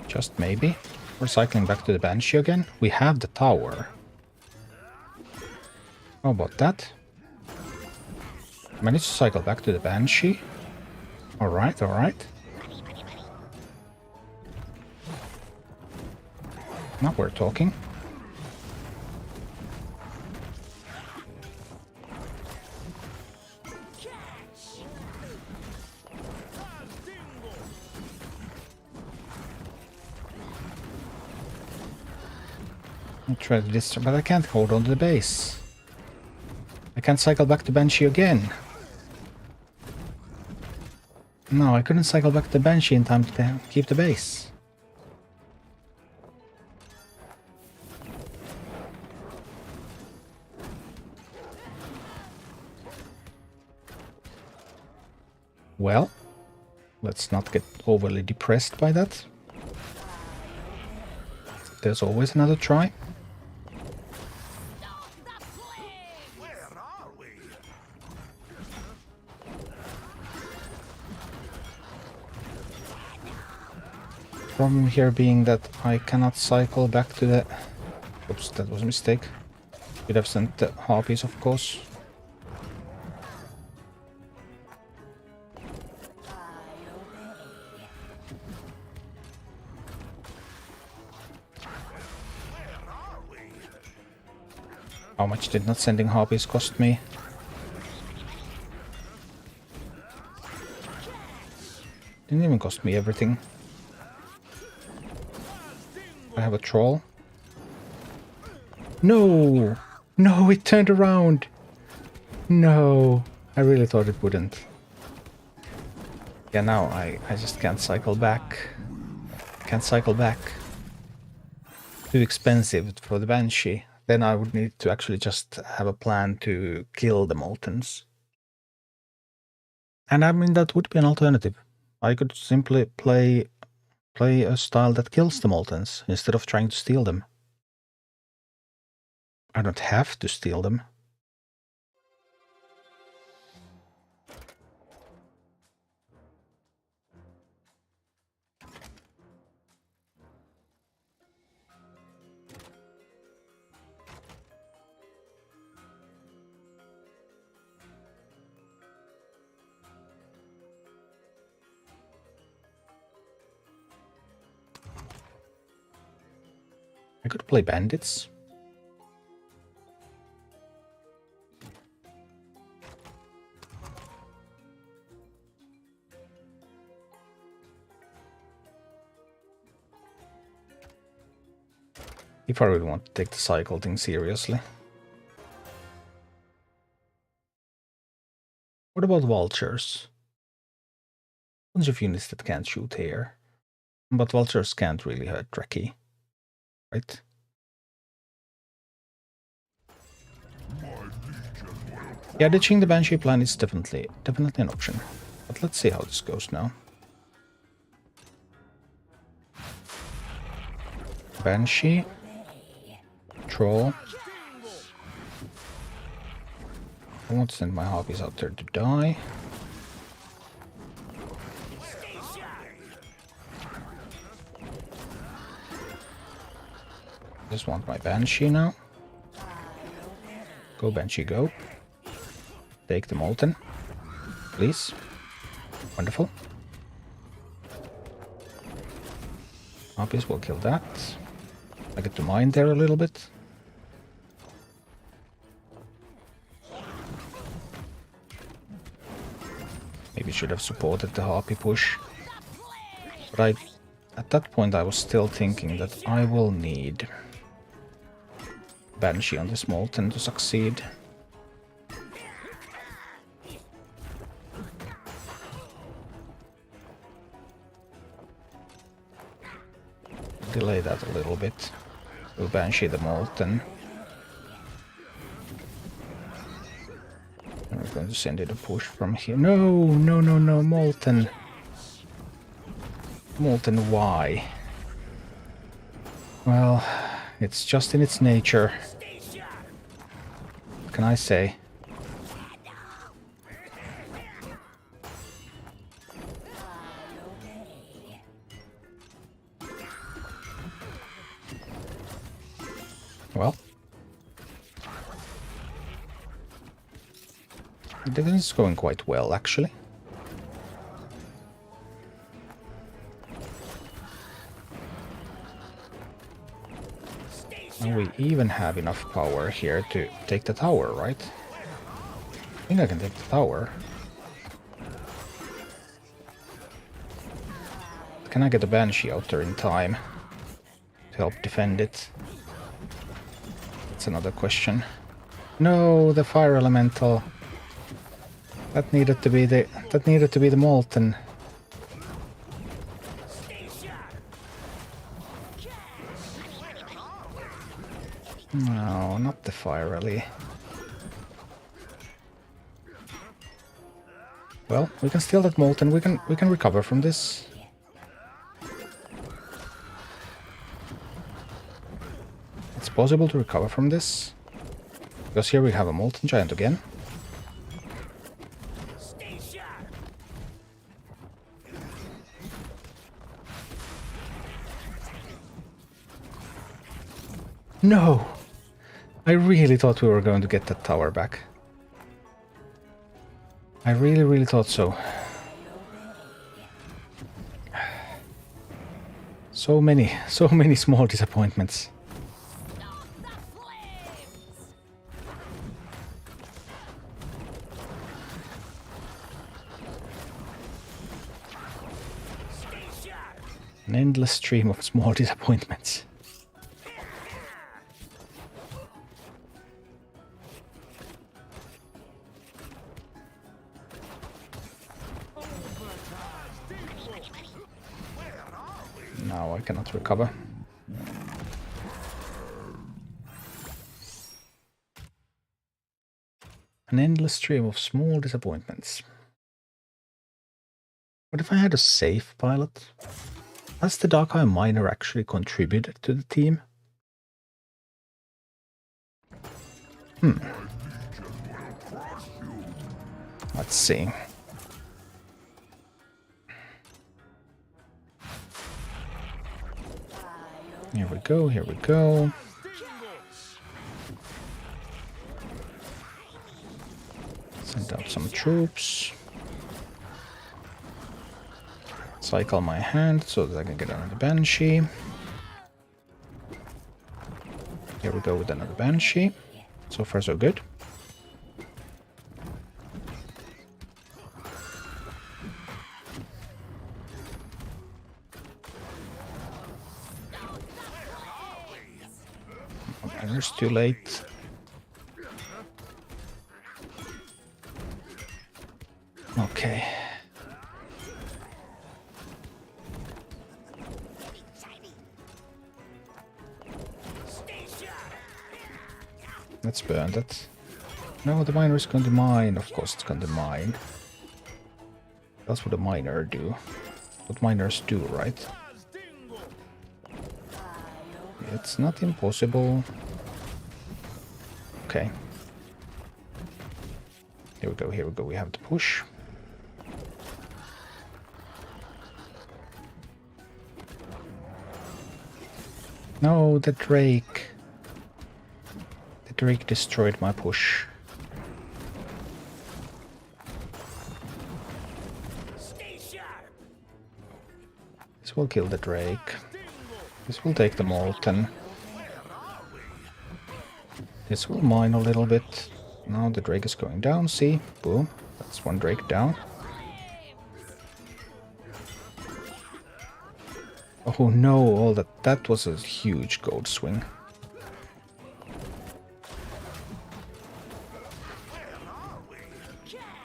Just maybe. We're cycling back to the Banshee again. We have the tower. How about that? Managed to cycle back to the Banshee. Alright, alright. Now we're talking. I'll try to disturb, but I can't hold on to the base. I can't cycle back to Banshee again. No, I couldn't cycle back to Banshee in time to keep the base. Well, let's not get overly depressed by that. There's always another try. Problem here being that I cannot cycle back to the... Oops, that was a mistake. Could have sent the harpies, of course. How much did not sending harpies cost me? Didn't even cost me everything. I have a troll. No! No, it turned around! No! I really thought it wouldn't. Yeah, now I just can't cycle back. Can't cycle back. Too expensive for the Banshee. Then I would need to actually just have a plan to kill the Moltens. And I mean, that would be an alternative. I could simply play a style that kills the Moltens instead of trying to steal them. I don't have to steal them. I could play bandits. If I really want to take the cycle thing seriously. What about vultures? Bunch of units that can't shoot here. But vultures can't really hurt Dreki, right? Yeah, ditching the Banshee plan is definitely an option. But let's see how this goes now. Banshee. Troll. I won't send my Harpies out there to die. Just want my Banshee now. Go Banshee, go. Take the Molten. Please. Wonderful. Harpies will kill that. I get to mine there a little bit. Maybe should have supported the Harpy push. But at that point I was still thinking that I will need Banshee on this Molten to succeed. Delay that a little bit. We'll Banshee the Molten. And we're going to send it a push from here. No, no, no, no, Molten. Molten, why? Well, it's just in its nature. What can I say? Well, this is going quite well, actually. And we even have enough power here to take the tower, right? I think I can take the tower. Can I get a Banshee out there in time to help defend it? That's another question. No, the fire elemental. That needed to be the Molten. No, not the fire rally. Well, we can steal that Molten. We can recover from this. It's possible to recover from this. Because here we have a Molten Giant again. No! I really thought we were going to get that tower back. I really, really thought so. So many small disappointments. An endless stream of small disappointments. Now I cannot recover. An endless stream of small disappointments. What if I had a safe pilot? Has the Darkeye Miner actually contributed to the team? Let's see. Here we go, here we go. Send out some troops. Cycle my hand so that I can get another Banshee. Here we go with another Banshee. So far so good. miner's too late. Okay. Let's burn that. No, the miner is going to mine. Of course it's going to mine. That's what a miner do. What miners do, right? It's not impossible. Okay. Here we go, here we go. We have to push. No, the Drake. The Drake destroyed my push. This will kill the Drake. This will take the Molten. This will mine a little bit. Now the Drake is going down, see? Boom. That's one Drake down. Oh no, all that was a huge gold swing.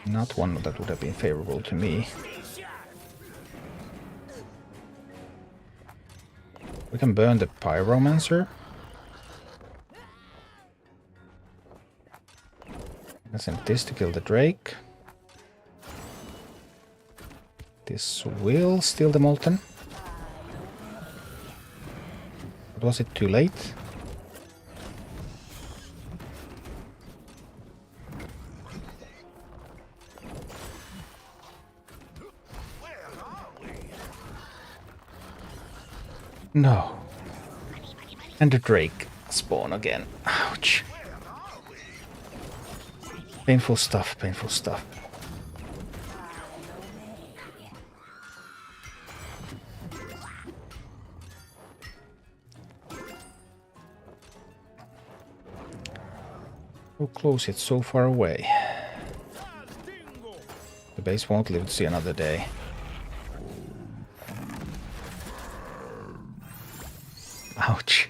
Not one that would have been favorable to me. We can burn the Pyromancer. I send this to kill the Drake. This will steal the Molten. But was it too late? No. And the Drake spawn again. Ouch. Painful stuff, painful stuff. So close, it's so far away. The base won't live to see another day. Ouch.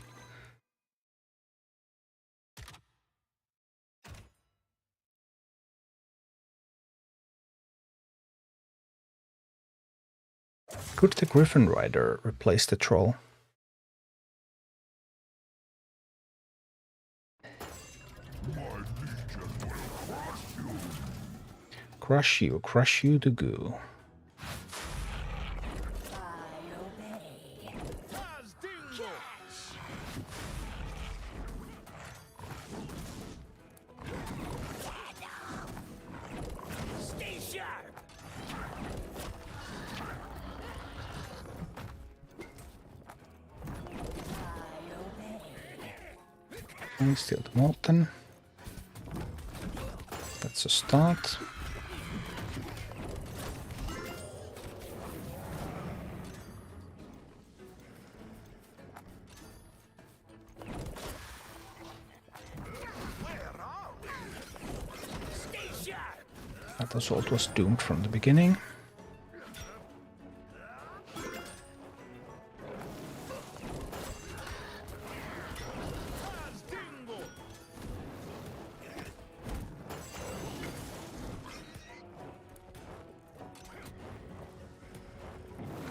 Could the Griffin Rider replace the troll? Crush you to goo. And still the Molten. That's a start. That assault was doomed from the beginning.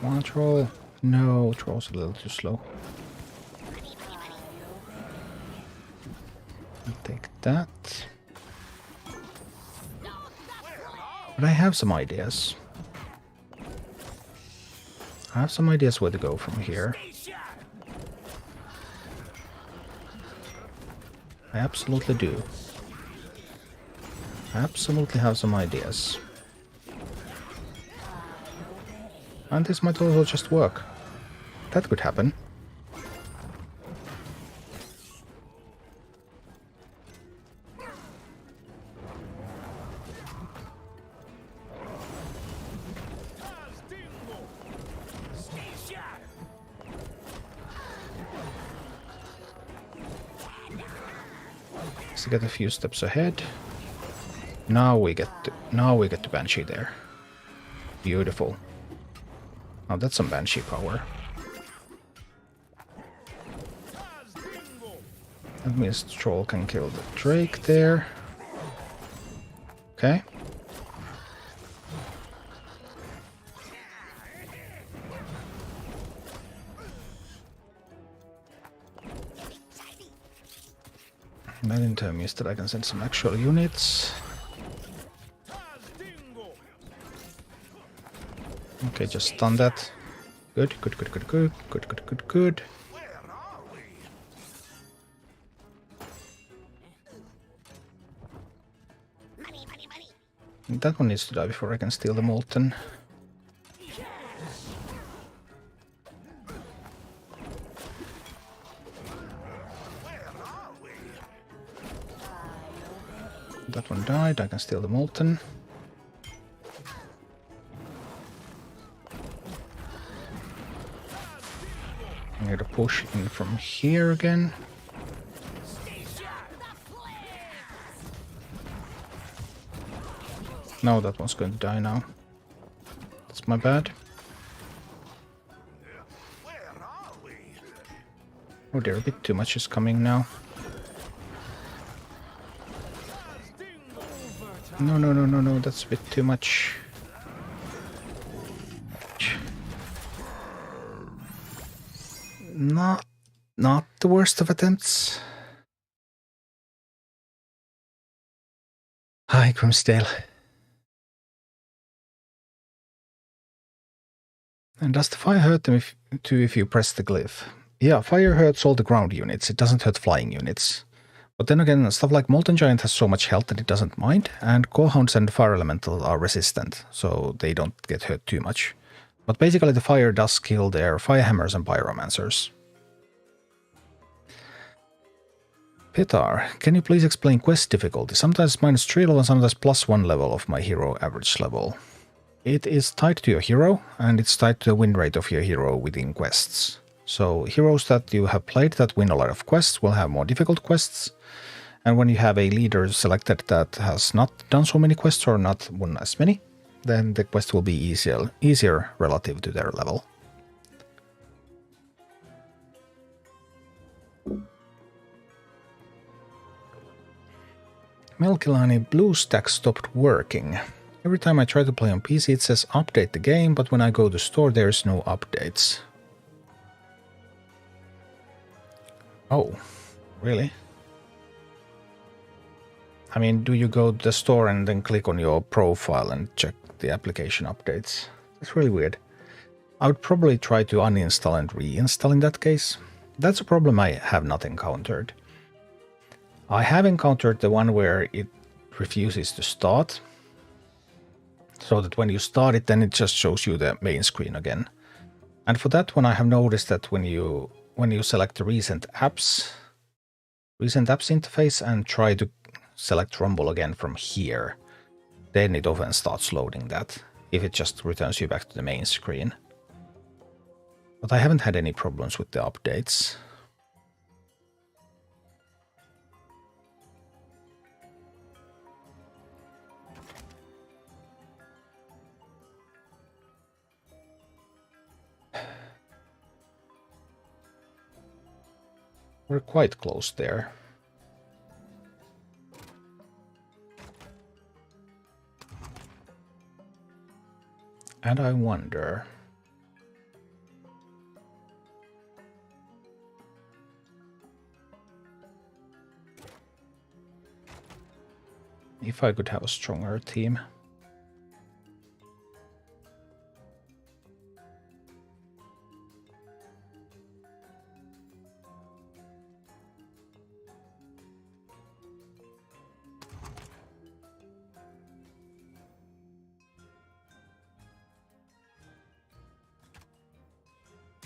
Come on, troll. No, troll's a little too slow. I'll take that. But I have some ideas. I have some ideas where to go from here. I absolutely do. I absolutely have some ideas. And this might also just work. That could happen. To get a few steps ahead. Now we get to Banshee there. Beautiful. Now that's some Banshee power. That means the troll can kill the drake there. Okay. That in turn means that I can send some actual units. Okay, just stun that. Good, good, good, good, good, good, good, good, good. That one needs to die before I can steal the molten. That one died, I can steal the molten. I need to push in from here again. No, that one's going to die now. That's my bad. Oh dear, a bit too much is coming now. No, no, no, no, no, that's a bit too much. Not the worst of attempts. Hi, Grimsdale. And does the fire hurt them if you press the glyph? Yeah, fire hurts all the ground units. It doesn't hurt flying units. But then again, stuff like Molten Giant has so much health that it doesn't mind, and Corehounds and Fire Elemental are resistant, so they don't get hurt too much. But basically the fire does kill their Firehammers and Pyromancers. Petar, can you please explain quest difficulty? Sometimes -3 level and sometimes +1 level of my hero average level. It is tied to your hero, and it's tied to the win rate of your hero within quests. So heroes that you have played that win a lot of quests will have more difficult quests. And when you have a leader selected that has not done so many quests or not won as many, then the quest will be easier relative to their level. Melkilani BlueStack stopped working. Every time I try to play on PC it says update the game, but when I go to store there's no updates. Oh, really? I mean, do you go to the store and then click on your profile and check the application updates? That's really weird. I would probably try to uninstall and reinstall in that case. That's a problem I have not encountered. I have encountered the one where it refuses to start. So that when you start it, then it just shows you the main screen again. And for that one, I have noticed that when you select the recent apps interface and try to select Rumble again from here, then it often starts loading that, if it just returns you back to the main screen. But I haven't had any problems with the updates. We're quite close there. And I wonder... if I could have a stronger team.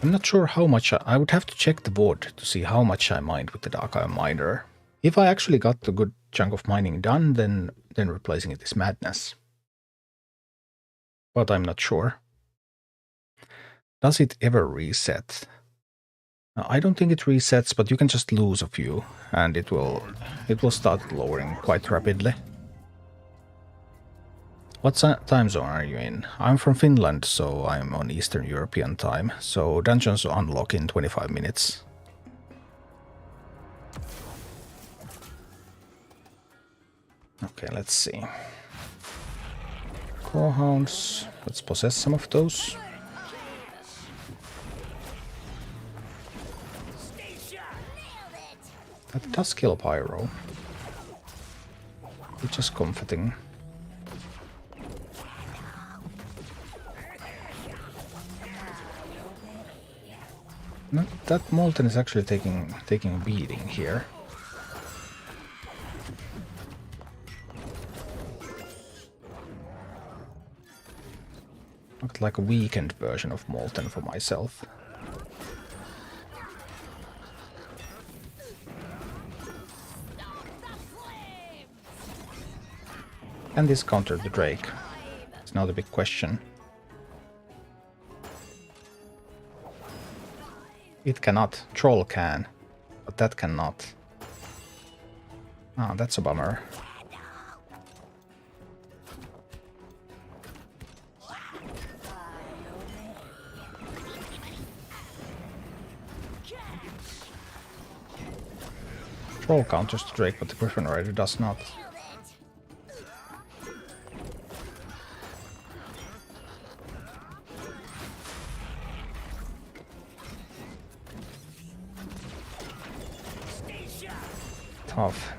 I'm not sure how much I would have to check the board to see how much I mined with the Dark Iron Miner. If I actually got a good chunk of mining done, then replacing it is madness. But I'm not sure. Does it ever reset? I don't think it resets, but you can just lose a few, and it will start lowering quite rapidly. What time zone are you in? I'm from Finland, so I'm on Eastern European time, so dungeons unlock in 25 minutes. Okay, let's see. Corehounds. Let's possess some of those. That does kill Pyro, which is comforting. No, that Molten is actually taking a beating here. Looked like a weakened version of Molten for myself. Can this counter the Drake? It's now the big question. It cannot. Troll can. But that cannot. Ah, that's a bummer. Troll counters the Drake, but the Griffin Rider does not. Tough.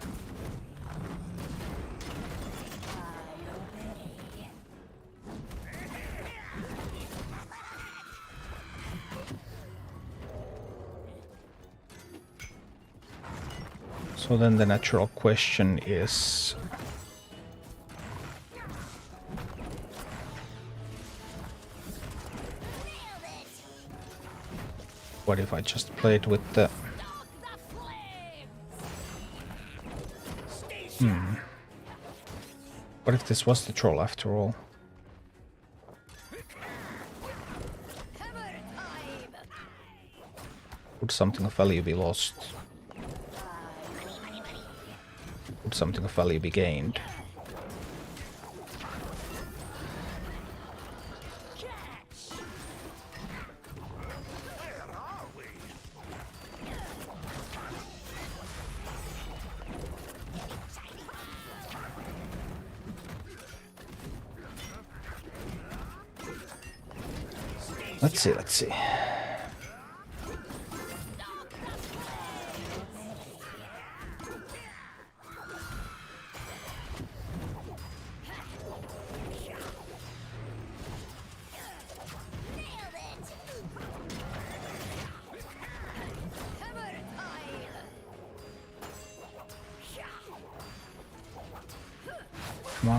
So then the natural question is... what if I just played with the... What if this was the troll after all? Would something of value be lost? Would something of value be gained? Let's see.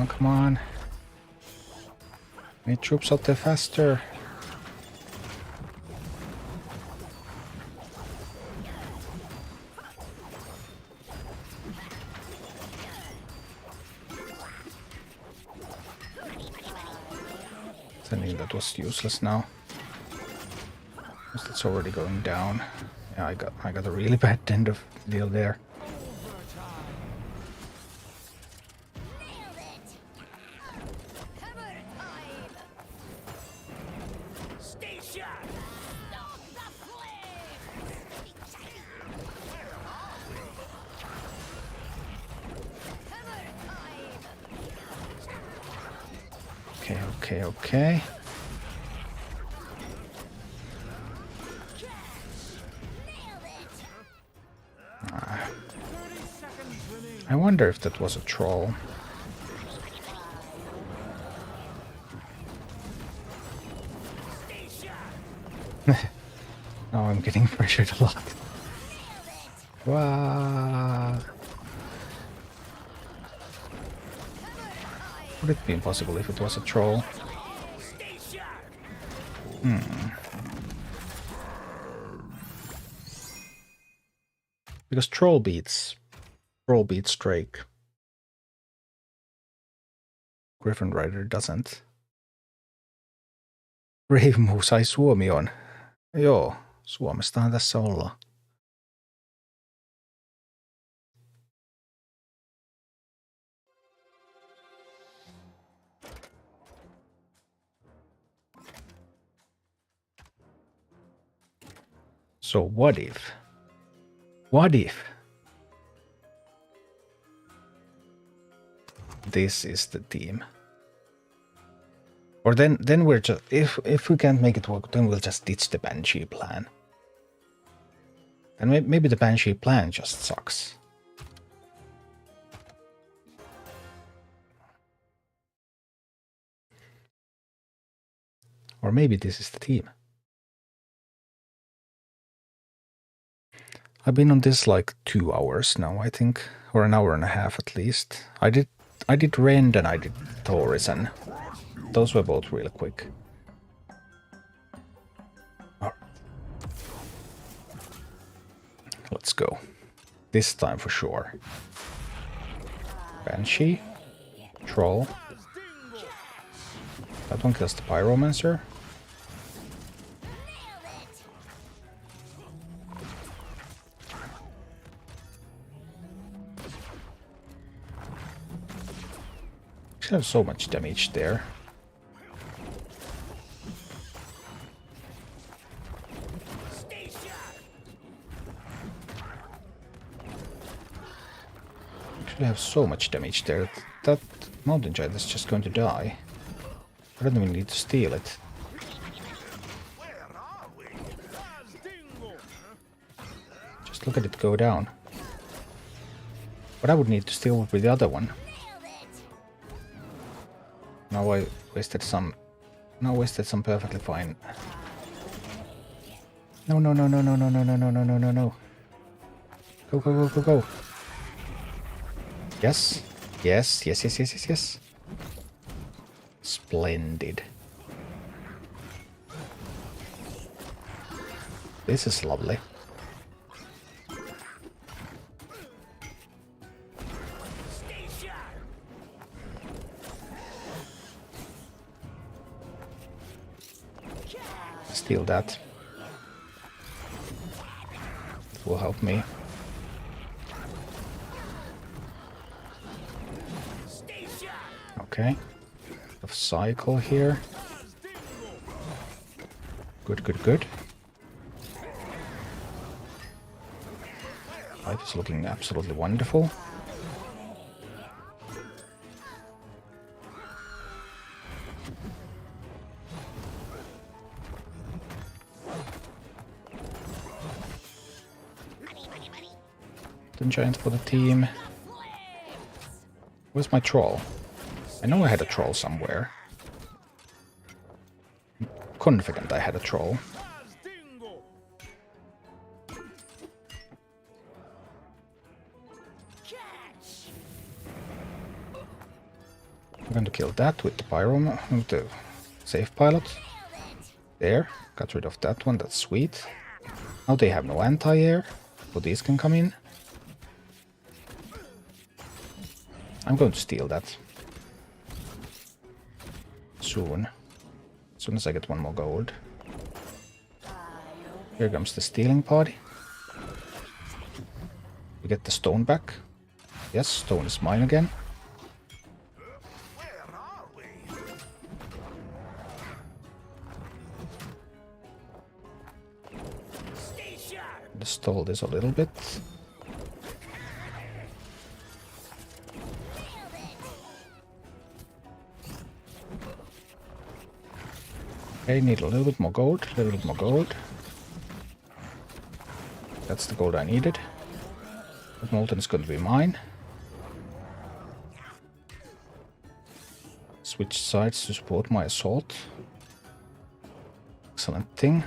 Come on. Need troops out there faster. That was useless now. It's already going down. Yeah, I got a really bad end of deal there. Okay. I wonder if that was a troll. Now I'm getting pressured a lot. Wow. Would it be impossible if it was a troll? Because troll beats Drake. Griffin Rider doesn't. Brave Moose, ai Suomi on. Joo, Suomestahan tässä ollaan. So what if? What if? this is the team. Or then we're just, if we can't make it work, then we'll just ditch the Banshee plan. And maybe the Banshee plan just sucks. Or maybe this is the team. I've been on this like 2 hours now, I think, or an hour and a half at least. I did Rend and I did Thoris, and those were both really quick. Oh. Let's go. This time for sure. Banshee. Troll. That one kills the Pyromancer. We have so much damage there. Actually have so much damage there. That mountain giant is just going to die. I don't even need to steal it. Just look at it go down. What I would need to steal would be the other one. Now I wasted some. Now wasted some perfectly fine. No no no no no no no no no no no no no. Go go go go go. Yes. Yes, yes, yes, yes, yes, yes. Splendid. This is lovely. Steal that. It will help me. Okay. Of cycle here. Good, good, good. Life is looking absolutely wonderful. Giant for the team. Where's my troll? I know I had a troll somewhere. I'm confident I had a troll. I'm going to kill that with the with the safe pilot. There, got rid of that one, that's sweet. Now they have no anti-air, so these can come in. I'm going to steal that. Soon. As soon as I get one more gold. Here comes the stealing party. We get the stone back. Yes, stone is mine again. Just stall this a little bit. Okay, need a little bit more gold, a little bit more gold. That's the gold I needed. That molten is going to be mine. Switch sides to support my assault. Excellent thing.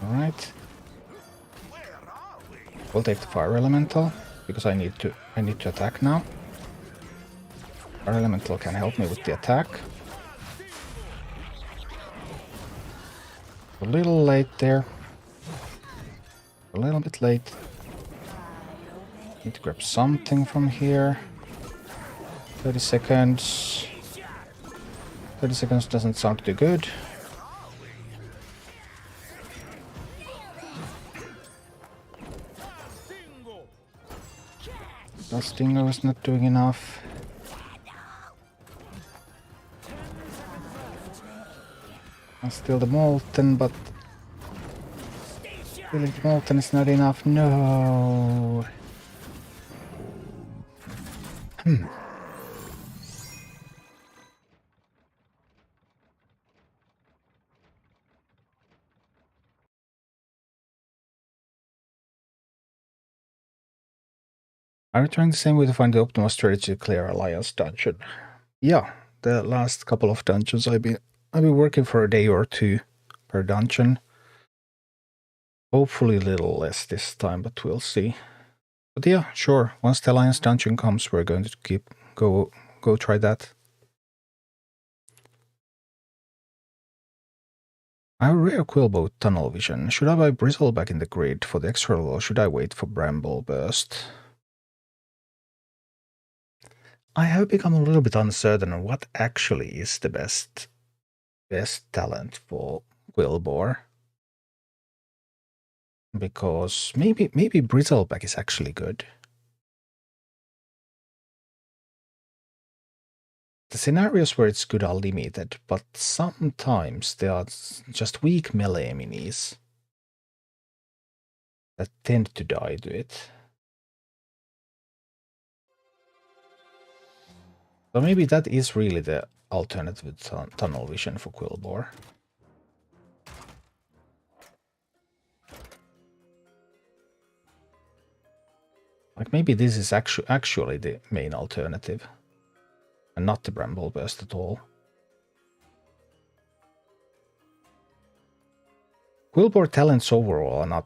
Alright. We'll take the fire elemental because I need to attack now. Fire elemental can help me with the attack. A little late there. A little bit late. Need to grab something from here. 30 seconds. 30 seconds doesn't sound too good. The Stinger is not doing enough. I'll steal the Molten, but stealing the Molten is not enough. No. Are we trying the same way to find the optimal strategy to clear Alliance dungeon? Yeah, the last couple of dungeons I've been working for a day or two per dungeon. Hopefully a little less this time, but we'll see. But yeah, sure. Once the Alliance dungeon comes, we're going to go try that. I have a rare Quillbow tunnel vision. Should I buy Bristle back in the grid for the extra level, or should I wait for Bramble Burst? I have become a little bit uncertain on what actually is the best talent for Quillbore. Because maybe Bristleback is actually good. The scenarios where it's good are limited, but sometimes there are just weak melee minis that tend to die to it. So maybe that is really the alternative tunnel vision for Quillbore. Like maybe this is actually the main alternative, and not the Bramble Burst at all. Quillbore talents overall are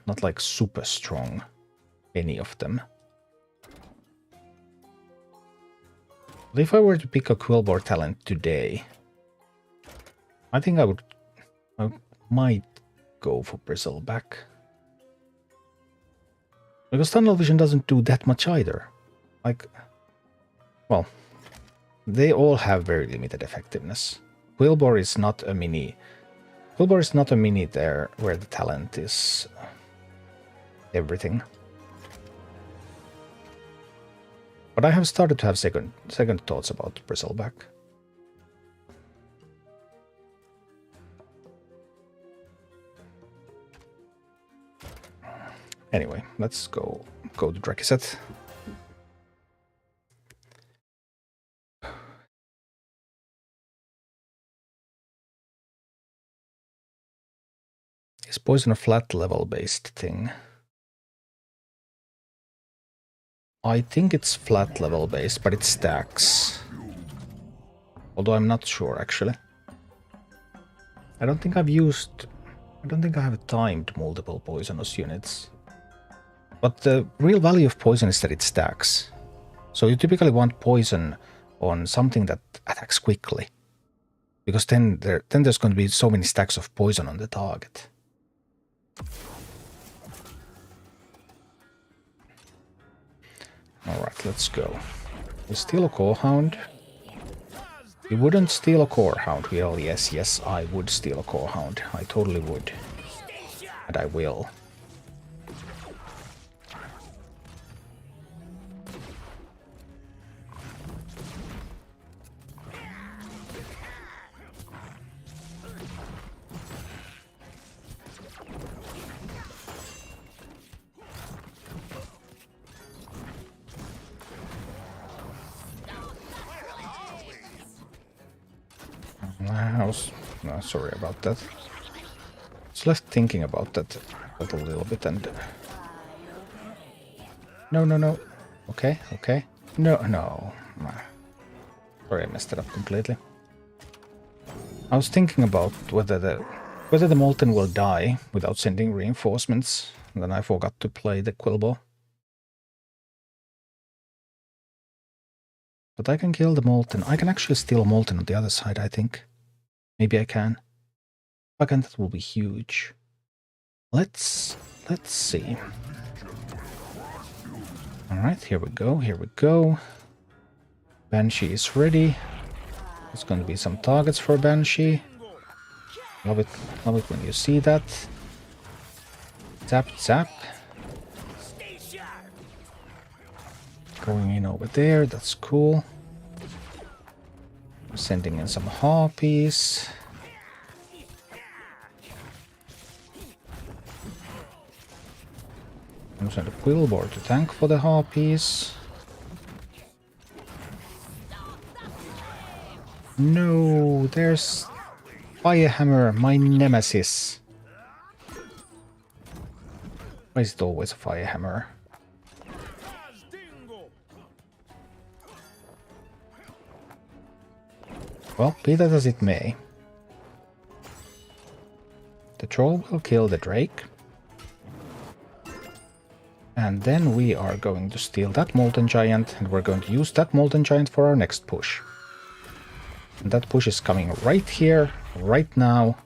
not like super strong, any of them. But if I were to pick a Quillbore talent today, I think I might go for Bristleback. Because Tunnel Vision doesn't do that much either. Like, well, they all have very limited effectiveness. Quillbore is not a mini. Quillbore is not a mini there where the talent is everything. But I have started to have second thoughts about Bristleback. Anyway, let's go to Drakiset. Is poison a flat level based thing? I think it's flat level based, but it stacks. Although I'm not sure actually. I don't think I have timed multiple poisonous units. But the real value of poison is that it stacks. So you typically want poison on something that attacks quickly. Because then there's going to be so many stacks of poison on the target. Alright, let's go. We steal a Core Hound. You wouldn't steal a Core Hound. Well, yes, I would steal a Core Hound. I totally would. And I will. No, sorry about that. Just left thinking about that a little bit and... No. Okay. No. Sorry, I messed it up completely. I was thinking about whether the Molten will die without sending reinforcements, and then I forgot to play the Quillbow. But I can kill the Molten. I can actually steal a Molten on the other side, I think. Maybe I can. If I can, that will be huge. Let's see. Alright, here we go. Banshee is ready. There's going to be some targets for Banshee. Love it when you see that. Zap. Going in over there, that's cool. Sending in some Harpies. I'm send a Quillboar to tank for the harpies. No, there's Firehammer, my nemesis. Why is it always a Firehammer? Well, be that as it may. The troll will kill the drake. And then we are going to steal that Molten Giant, and we're going to use that Molten Giant for our next push. And that push is coming right here, right now,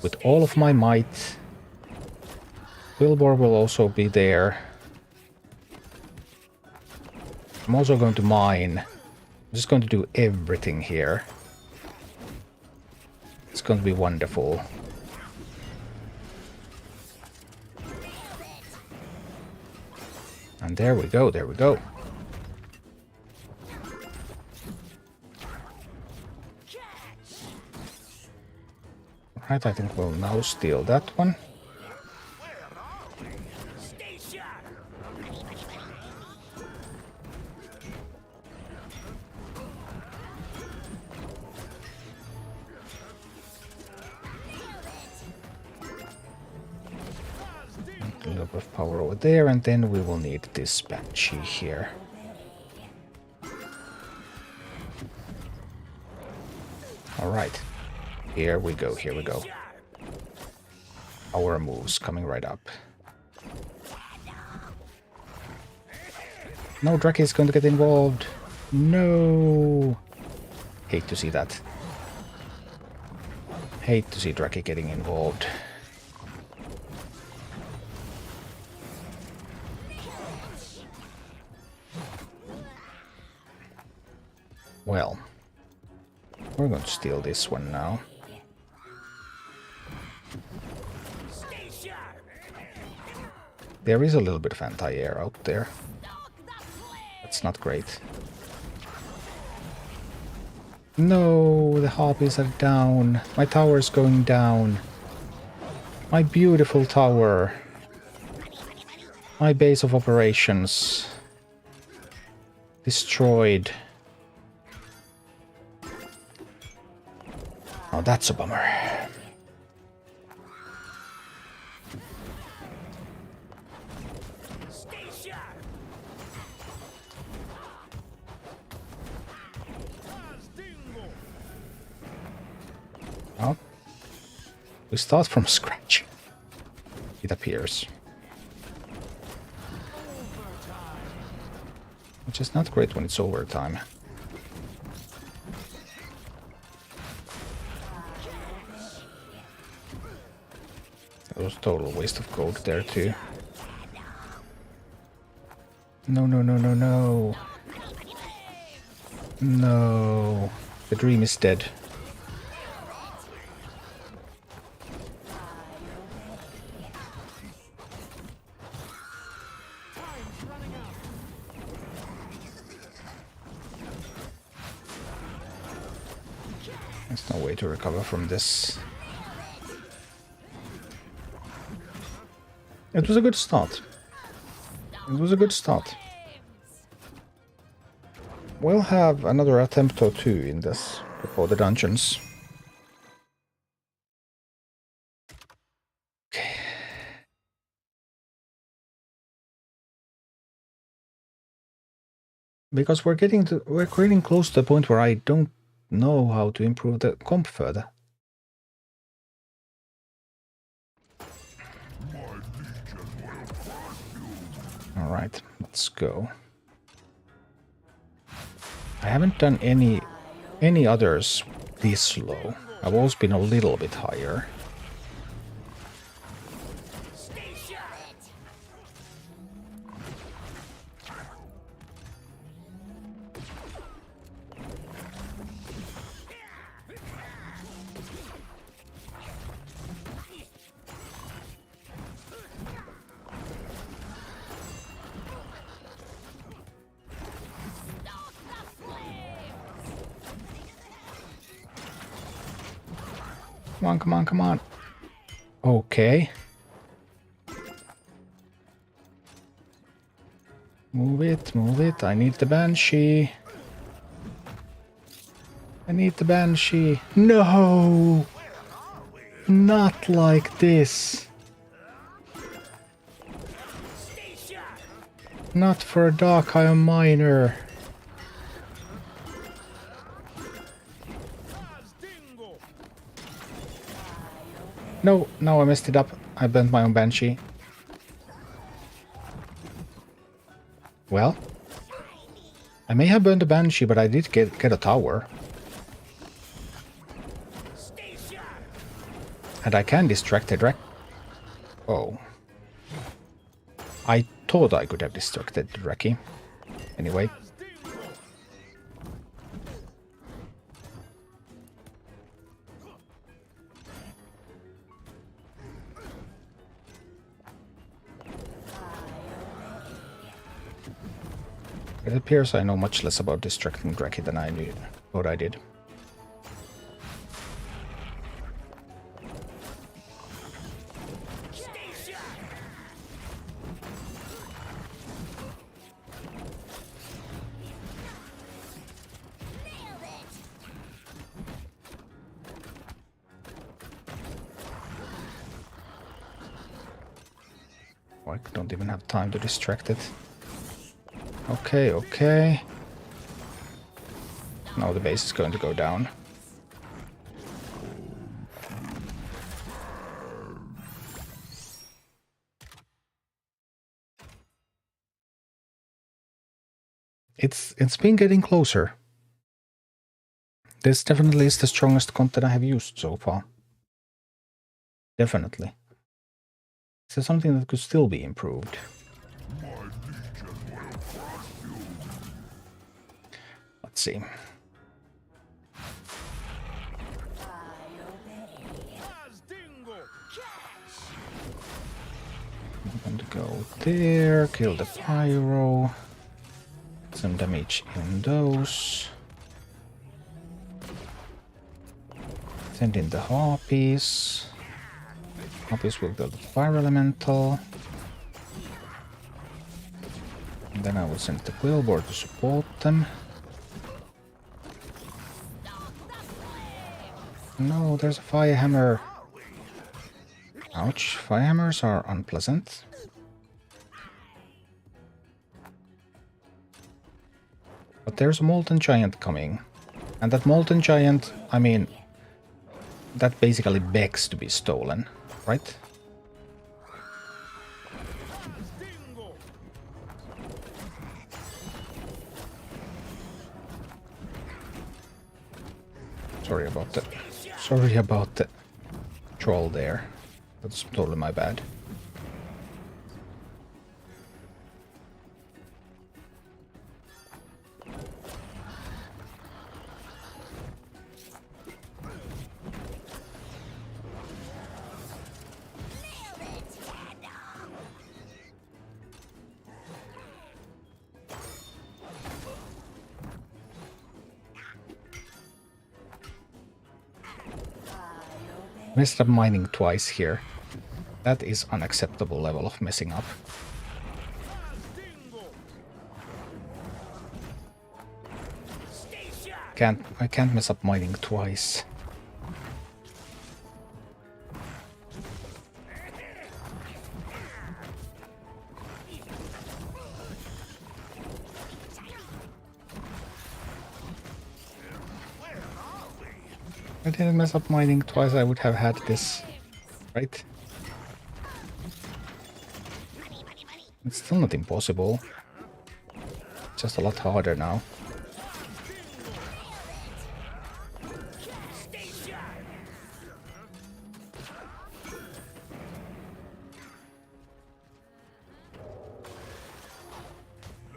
with all of my might. Quillboar will also be there. I'm also going to mine. I'm just going to do everything here. It's going to be wonderful. And there we go, there we go. Right, I think we'll now steal that one. A little bit of power over there, and then we will need this Banshee here. Alright. Here we go, here we go. Our moves coming right up. No, Drake is going to get involved. No. Hate to see that. Hate to see Drake getting involved. Well, we're going to steal this one now. There is a little bit of anti-air out there. That's not great. No, the harpies are down. My tower is going down. My beautiful tower. My base of operations. Destroyed. Oh, that's a bummer. Oh. We start from scratch. It appears. Which is not great when it's overtime. That was a total waste of gold there too. No, no, no, no, no. No. The dream is dead. There's no way to recover from this. It was a good start. It was a good start. We'll have another attempt or two in this before the dungeons. Okay. Because we're getting close to the point where I don't know how to improve the comp further. All right, let's go. I haven't done any others this low. I've always been a little bit higher. Come on, come on, come on. Okay. Move it, move it. I need the Banshee. I need the Banshee. No! Not like this. Not for a Dark Iron Miner. No, no, I messed it up. I burnt my own Banshee. Well, I may have burned the Banshee, but I did get a tower. And I can distract the Drek. Oh. I thought I could have distracted the Dreki. Anyway. It appears I know much less about distracting Dreki than I thought I did. Oh, I don't even have time to distract it. Okay, okay. Now the base is going to go down. It's been getting closer. This definitely is the strongest content I have used so far. Definitely. Is there something that could still be improved? Let's see. I'm going to go there, kill the pyro. Some damage in those. Send in the harpies. Harpies will build the fire elemental. And then I will send the Quillboard to support them. No, there's a firehammer. Ouch, firehammers are unpleasant. But there's a Molten Giant coming. And that Molten Giant, I mean, that basically begs to be stolen, right? Sorry about the troll there. That's totally my bad. Messed up mining twice here. That is unacceptable level of messing up. I can't mess up mining twice. If I didn't mess up mining twice, I would have had this, right? It's still not impossible. Just a lot harder now.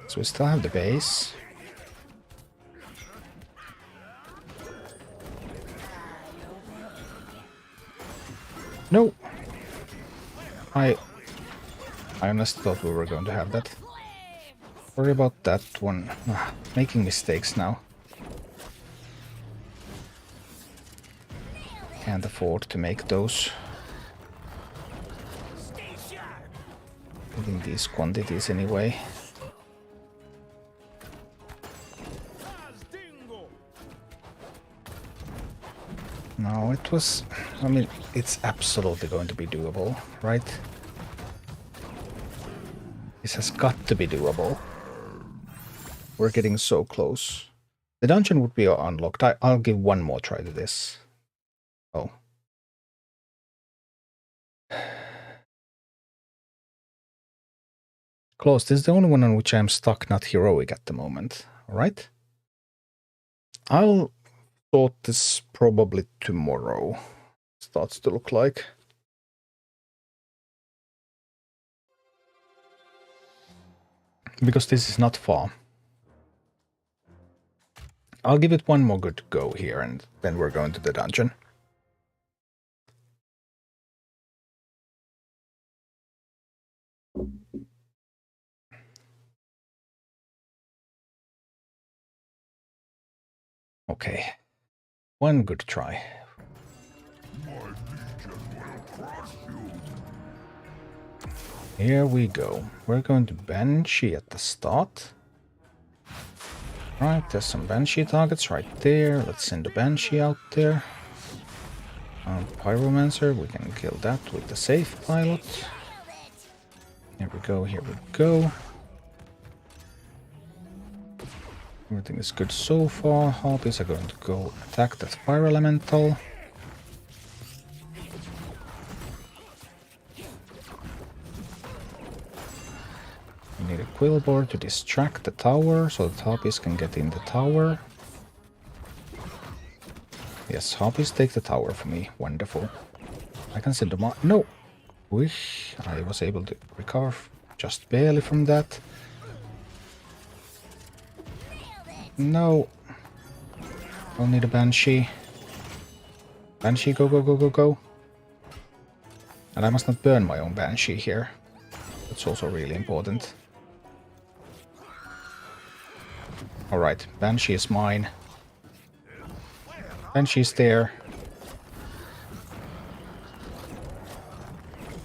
So we still have the base. No! I honestly thought we were going to have that. Sorry about that one. Making mistakes now. Can't afford to make those. Getting these quantities anyway. No, it was... I mean, it's absolutely going to be doable, right? This has got to be doable. We're getting so close. The dungeon would be unlocked. I'll give one more try to this. Oh. Close. This is the only one on which I'm stuck, not heroic at the moment. Alright? I'll sort this probably tomorrow. Starts to look like. Because this is not far. I'll give it one more good go here, and then we're going to the dungeon. Okay. One good try. Here we go. We're going to Banshee at the start. Right, there's some Banshee targets right there. Let's send the Banshee out there. Pyromancer, we can kill that with the safe pilot. Here we go, here we go. Everything is good so far. Harpies are going to go attack that fire elemental. We need a quillboard to distract the tower so that Harpies can get in the tower. Yes, Harpies take the tower for me. Wonderful. I can send them out. No! Wish I was able to recover just barely from that. No. I'll need a Banshee. Banshee, go, go, go, go, go. And I must not burn my own Banshee here. That's also really important. Alright, Banshee is mine. Banshee's there.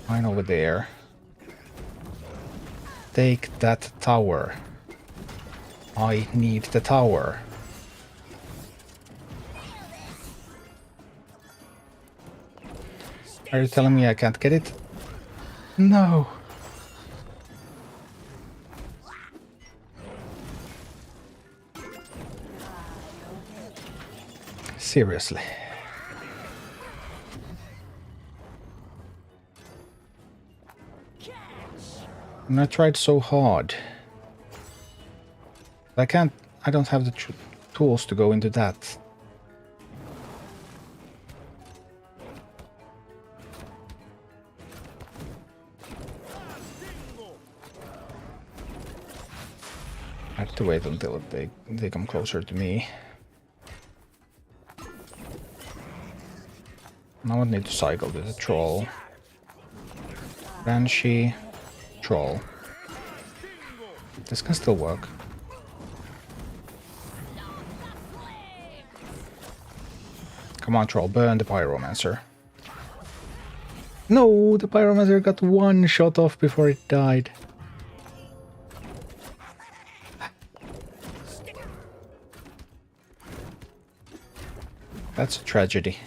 Mine over there. Take that tower. I need the tower. Are you telling me I can't get it? No. Seriously. And I tried so hard. I can't, I don't have the tools to go into that. I have to wait until they come closer to me. Now I need to cycle with the troll. Banshee, troll. This can still work. Come on, troll, burn the pyromancer. No, the pyromancer got one shot off before it died. That's a tragedy.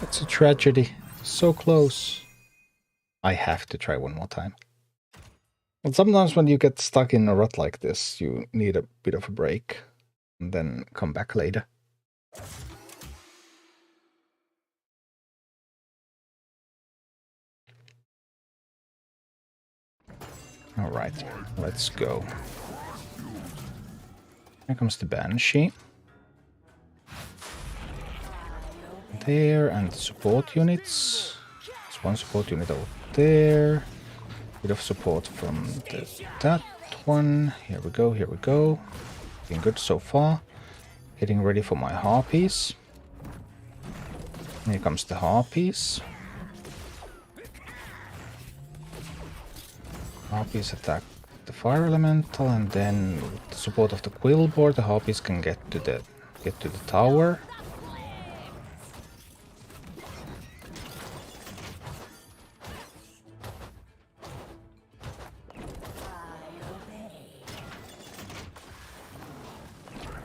That's a tragedy. So close. I have to try one more time. And sometimes when you get stuck in a rut like this, you need a bit of a break and then come back later. All right, let's go. Here comes the Banshee. There, and support units. There's one support unit over there. Bit of support from that one. Here we go, here we go. Looking good so far. Getting ready for my Harpies. Here comes the Harpies. Harpies attack the fire elemental, and then with the support of the quillboard, the Harpies can get to the tower.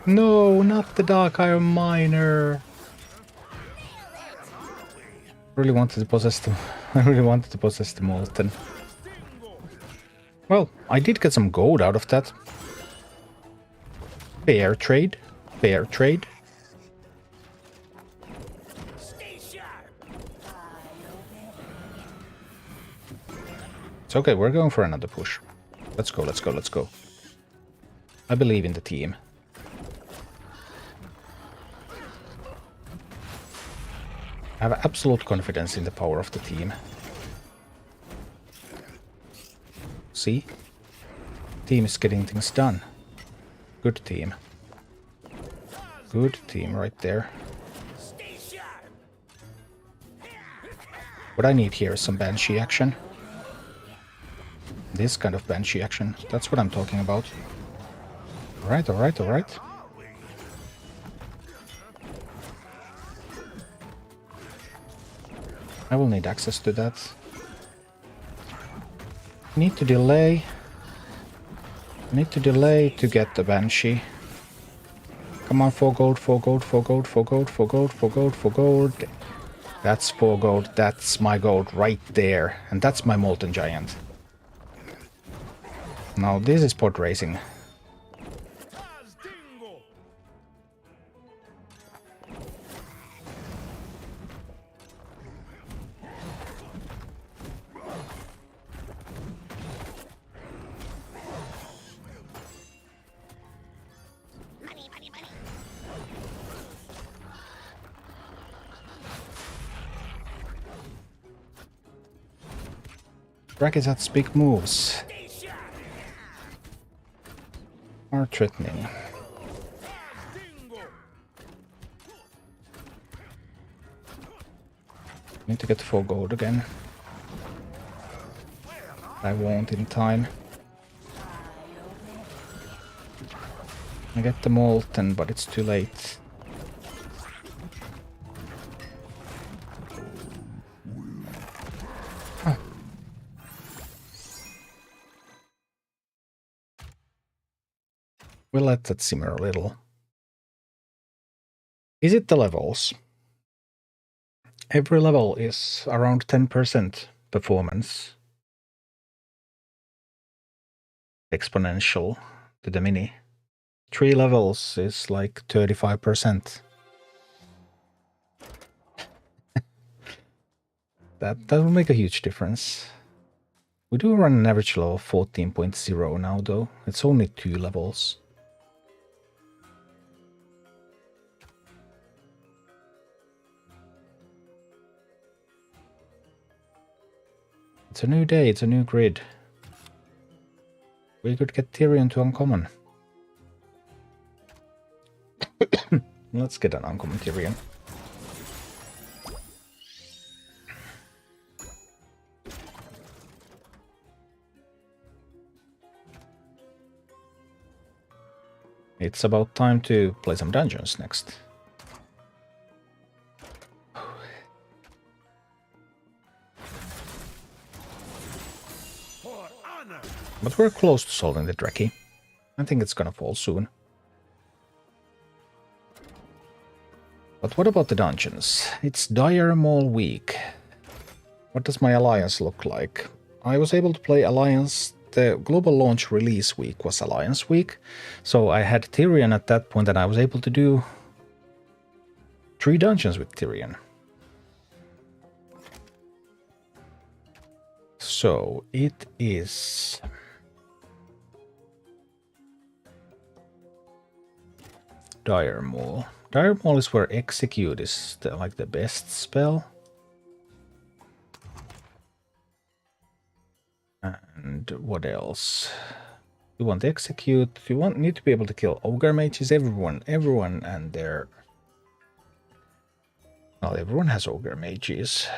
No, not the Dark Iron Miner. I really wanted to possess them. I really wanted to possess the Molten. Well, I did get some gold out of that. Fair trade. Fair trade. It's okay, we're going for another push. Let's go, let's go, let's go. I believe in the team. I have absolute confidence in the power of the team. See? Team is getting things done. Good team. Good team right there. What I need here is some Banshee action. This kind of Banshee action. That's what I'm talking about. Alright, alright, alright. I will need access to that. Need to delay. Need to delay to get the Banshee. Come on, 4 gold, 4 gold, 4 gold, 4 gold, 4 gold, 4 gold, 4 gold. That's 4 gold. That's my gold right there. And that's my Molten Giant. Now this is pod racing. Brackets has big moves. Are threatening. Need to get 4 gold again. I won't in time. I get the Molten, but it's too late. Huh. We'll let that simmer a little. Is it the levels? Every level is around 10% performance. Exponential to the mini. 3 levels is like 35%. That will make a huge difference. We do run an average level of 14.0 now though. It's only 2 levels. It's a new day, it's a new grid. We could get Tyrion to uncommon. Let's get an uncommon Tyrion. It's about time to play some dungeons next. But we're close to solving the Dreki. I think it's gonna fall soon. But what about the dungeons? It's Dire Maul week. What does my alliance look like? I was able to play alliance. The global launch release week was alliance week. So I had Tyrion at that point and I was able to do 3 dungeons with Tyrion. So it is... Dire Maul. Dire Maul is where Execute is like the best spell. And what else? You want Execute. You need to be able to kill Ogre Mages. Everyone and their... Well, everyone has Ogre Mages.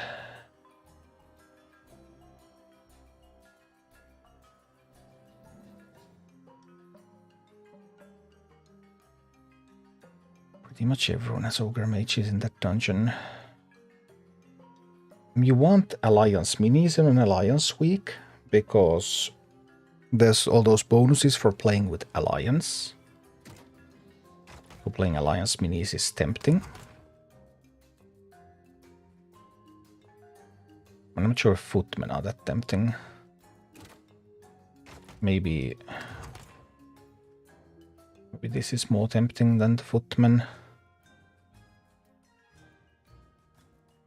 Pretty much everyone has Ogre Mages in that dungeon. You want Alliance Minis in an Alliance week, because there's all those bonuses for playing with Alliance. So playing Alliance Minis is tempting. I'm not sure if footmen are that tempting. Maybe this is more tempting than the footmen.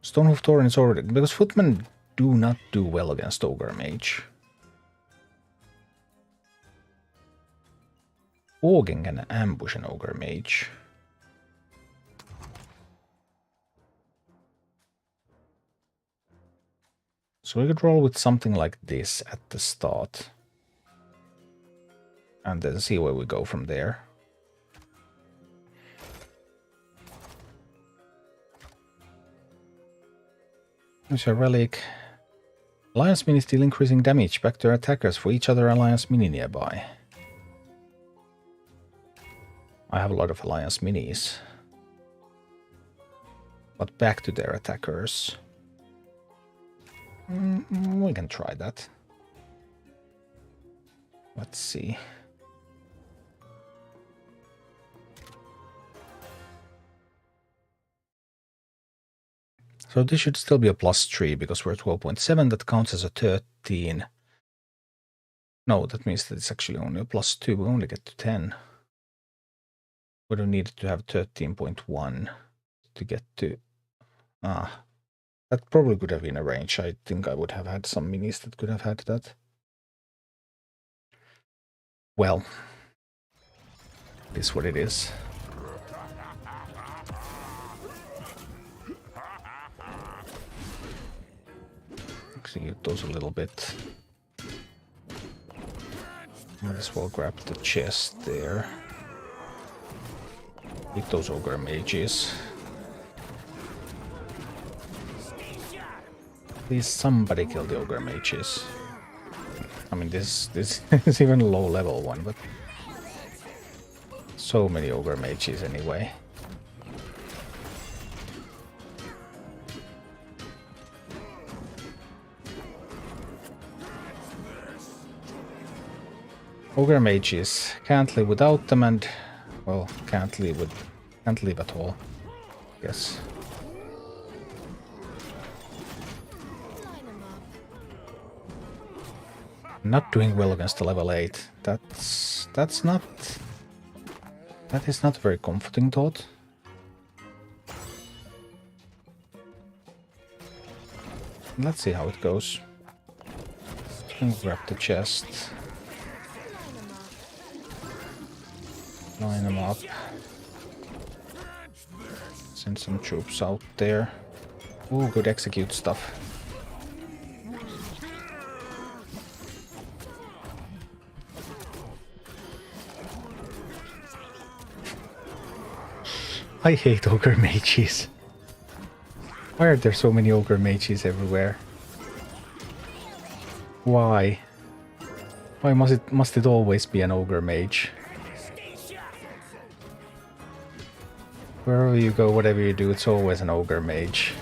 Stonehoof Tauren is already... because footmen do not do well against Ogre Mage. Organ can ambush an Ogre Mage. So we could roll with something like this at the start. And then see where we go from there. There's a relic. Alliance Mini still increasing damage back to their attackers for each other Alliance Mini nearby. I have a lot of Alliance Minis. But back to their attackers. We can try that. Let's see. So this should still be a +3 because we're 12.7. That counts as a 13. No, that means that it's actually only a +2. We only get to 10. We don't need to have 13.1 to get to... that probably could have been a range. I think I would have had some minis that could have had that. Well, it is what it is. Execute those a little bit. Might as well grab the chest there. Hit those Ogre Mages. Please somebody kill the Ogre Mages. I mean, this is even a low level one, but so many Ogre Mages anyway. Ogre Mages, can't live without them, and well, can't live at all. Yes. Not doing well against a level 8. That is not a very comforting thought. Let's see how it goes. Grab the chest. Line them up. Send some troops out there. Ooh, good execute stuff. I hate Ogre Mages. Why are there so many Ogre Mages everywhere? Why? Why must it always be an Ogre Mage? Wherever you go, whatever you do, it's always an Ogre Mage.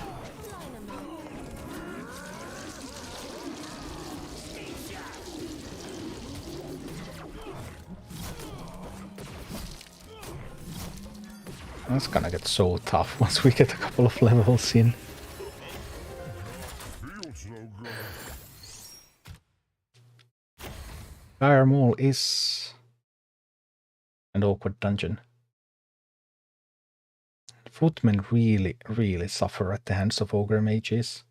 That's gonna get so tough once we get a couple of levels in. Dire Maul is an awkward dungeon. Footmen really suffer at the hands of Ogre Mages.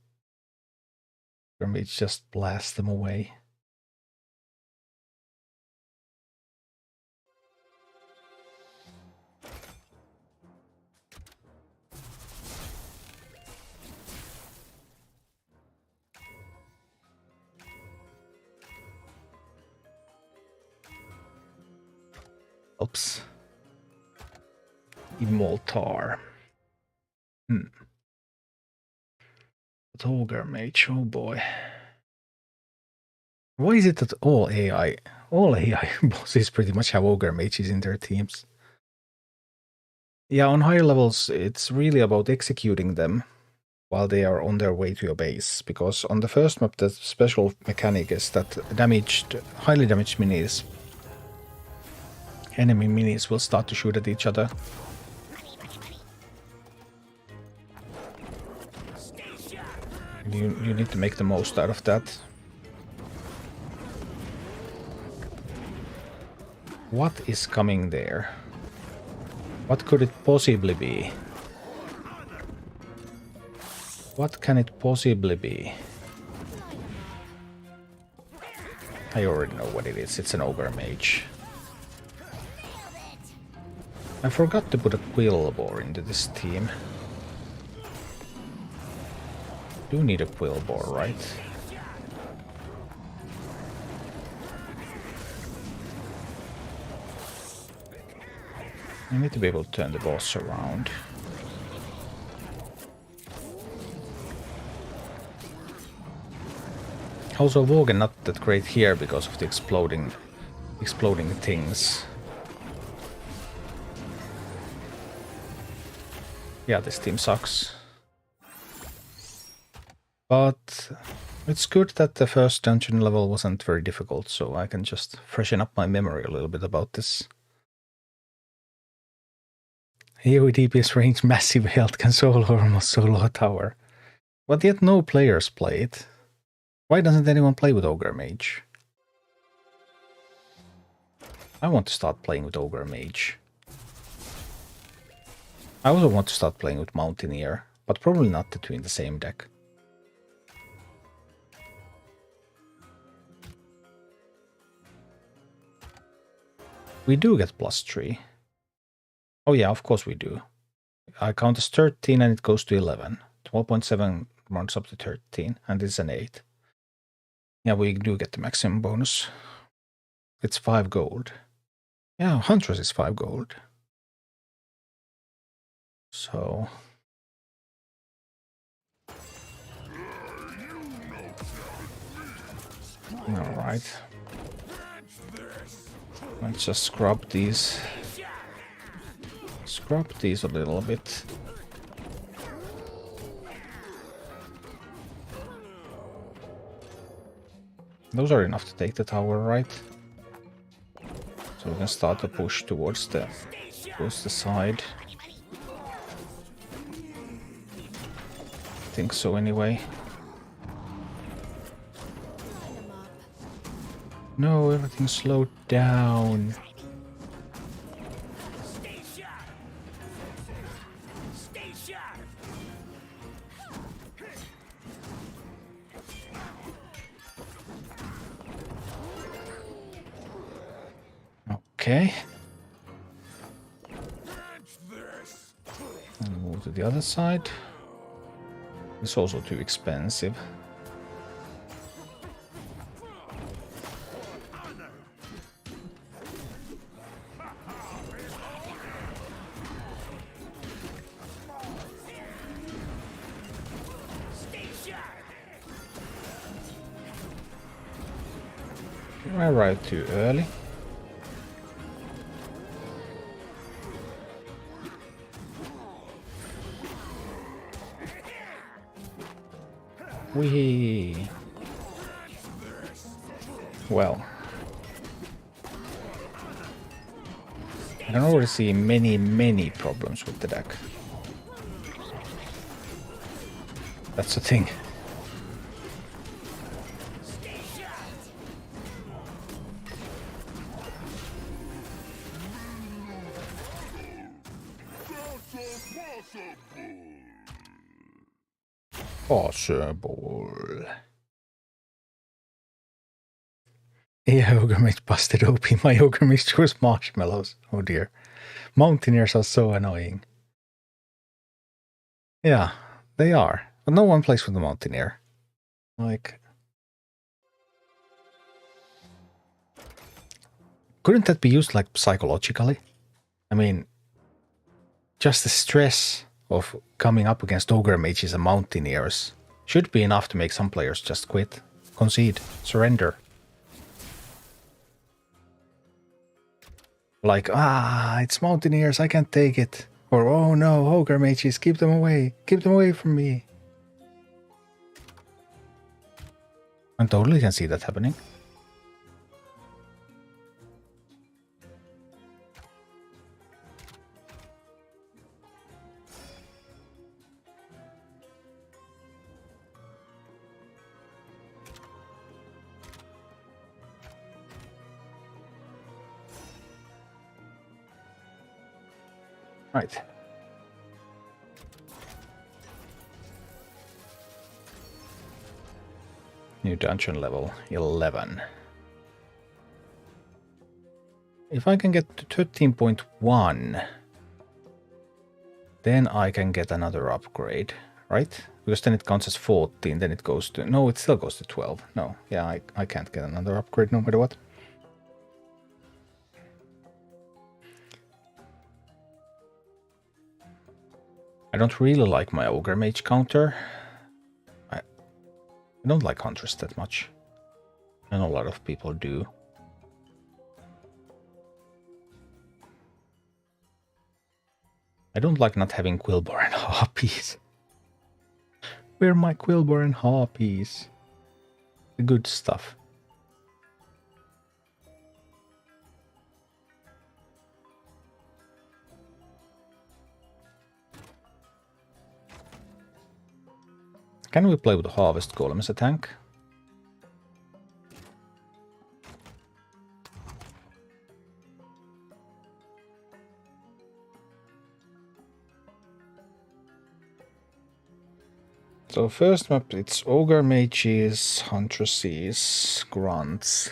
Ogre Mages just blast them away. Oops. Immoltar. But Ogre Mage, oh boy. Why is it that all AI bosses pretty much have Ogre Mages in their teams? Yeah, on higher levels, it's really about executing them while they are on their way to your base. Because on the first map, the special mechanic is that highly damaged minis, enemy minis will start to shoot at each other. You need to make the most out of that. What is coming there? What could it possibly be? What can it possibly be? I already know what it is. It's an ogre mage. I forgot to put a quill boar into this team. Do need a quill boar, right? I need to be able to turn the boss around. Also, Wogen not that great here because of the exploding things. Yeah, this team sucks. But it's good that the first dungeon level wasn't very difficult, so I can just freshen up my memory a little bit about this. AoE DPS range massive health can solo almost solo a tower. But yet no players play it. Why doesn't anyone play with Ogre Mage? I want to start playing with Ogre Mage. I also want to start playing with Mountaineer, but probably not the two in the same deck. We do get +3. Oh yeah, of course we do. I count as 13 and it goes to 11. 12.7 runs up to 13 and it's an 8. Yeah, we do get the maximum bonus. It's 5 gold. Yeah, Huntress is 5 gold. So... Alright. Let's just scrub these. Scrub these a little bit. Those are enough to take the tower, right? So we can start to push towards the side. I think so anyway. No, everything slowed down. Okay. And move to the other side. It's also too expensive. I arrived too early. Wee. Well, I can already see many problems with the deck. That's the thing. Possible. Yeah, Ogre Mage busted OP. My Ogre Mage chose marshmallows. Oh dear. Mountaineers are so annoying. Yeah, they are. But no one plays with the Mountaineer. Like... Couldn't that be used like psychologically? I mean... Just the stress of coming up against Ogre Mages and Mountaineers should be enough to make some players just quit, concede, surrender. Like, it's Mountaineers, I can't take it. Or, oh no, Ogre Mages, keep them away from me. I totally can see that happening. Right. New dungeon level 11. If I can get to 13.1, then I can get another upgrade, right? Because then it counts as 14, then it goes to... No, it still goes to 12. No, yeah, I can't get another upgrade no matter what. I don't really like my Ogre Mage counter. I don't like Huntress that much. And a lot of people do. I don't like not having Quillbor and Harpies. Where are my Quillbor and Harpies? The good stuff. Can we play with the Harvest Golem as a tank? So first map, it's Ogre Mages, Huntresses, Grunts.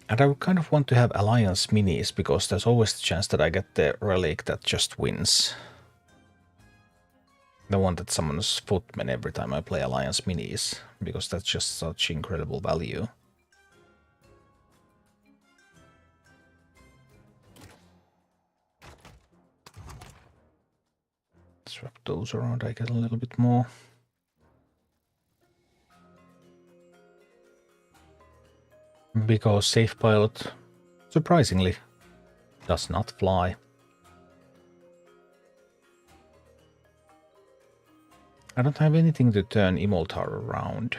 And I would kind of want to have Alliance Minis, because there's always the chance that I get the relic that just wins. The one that summons Footmen every time I play Alliance Minis, because that's just such incredible value. Swap those around, I get a little bit more. Because Safe Pilot, surprisingly, does not fly. I don't have anything to turn Imoltar around.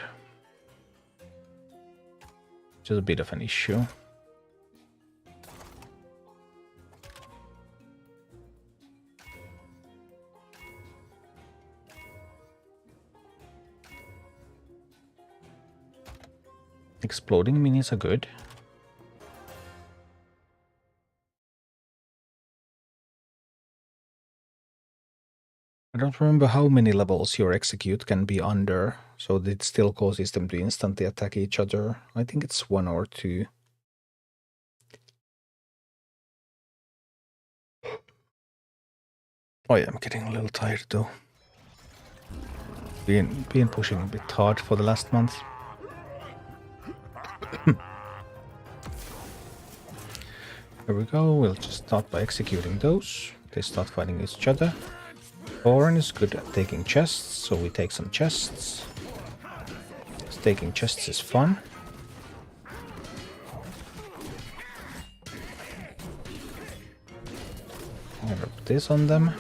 Which is a bit of an issue. Exploding minis are good. I don't remember how many levels your execute can be under, so it still causes them to instantly attack each other. I think it's 1 or 2. Oh yeah, I'm getting a little tired though. Been pushing a bit hard for the last month. Here we go, we'll just start by executing those. They start fighting each other. Thorin is good at taking chests, so we take some chests. Taking chests is fun. I'm gonna put this on them.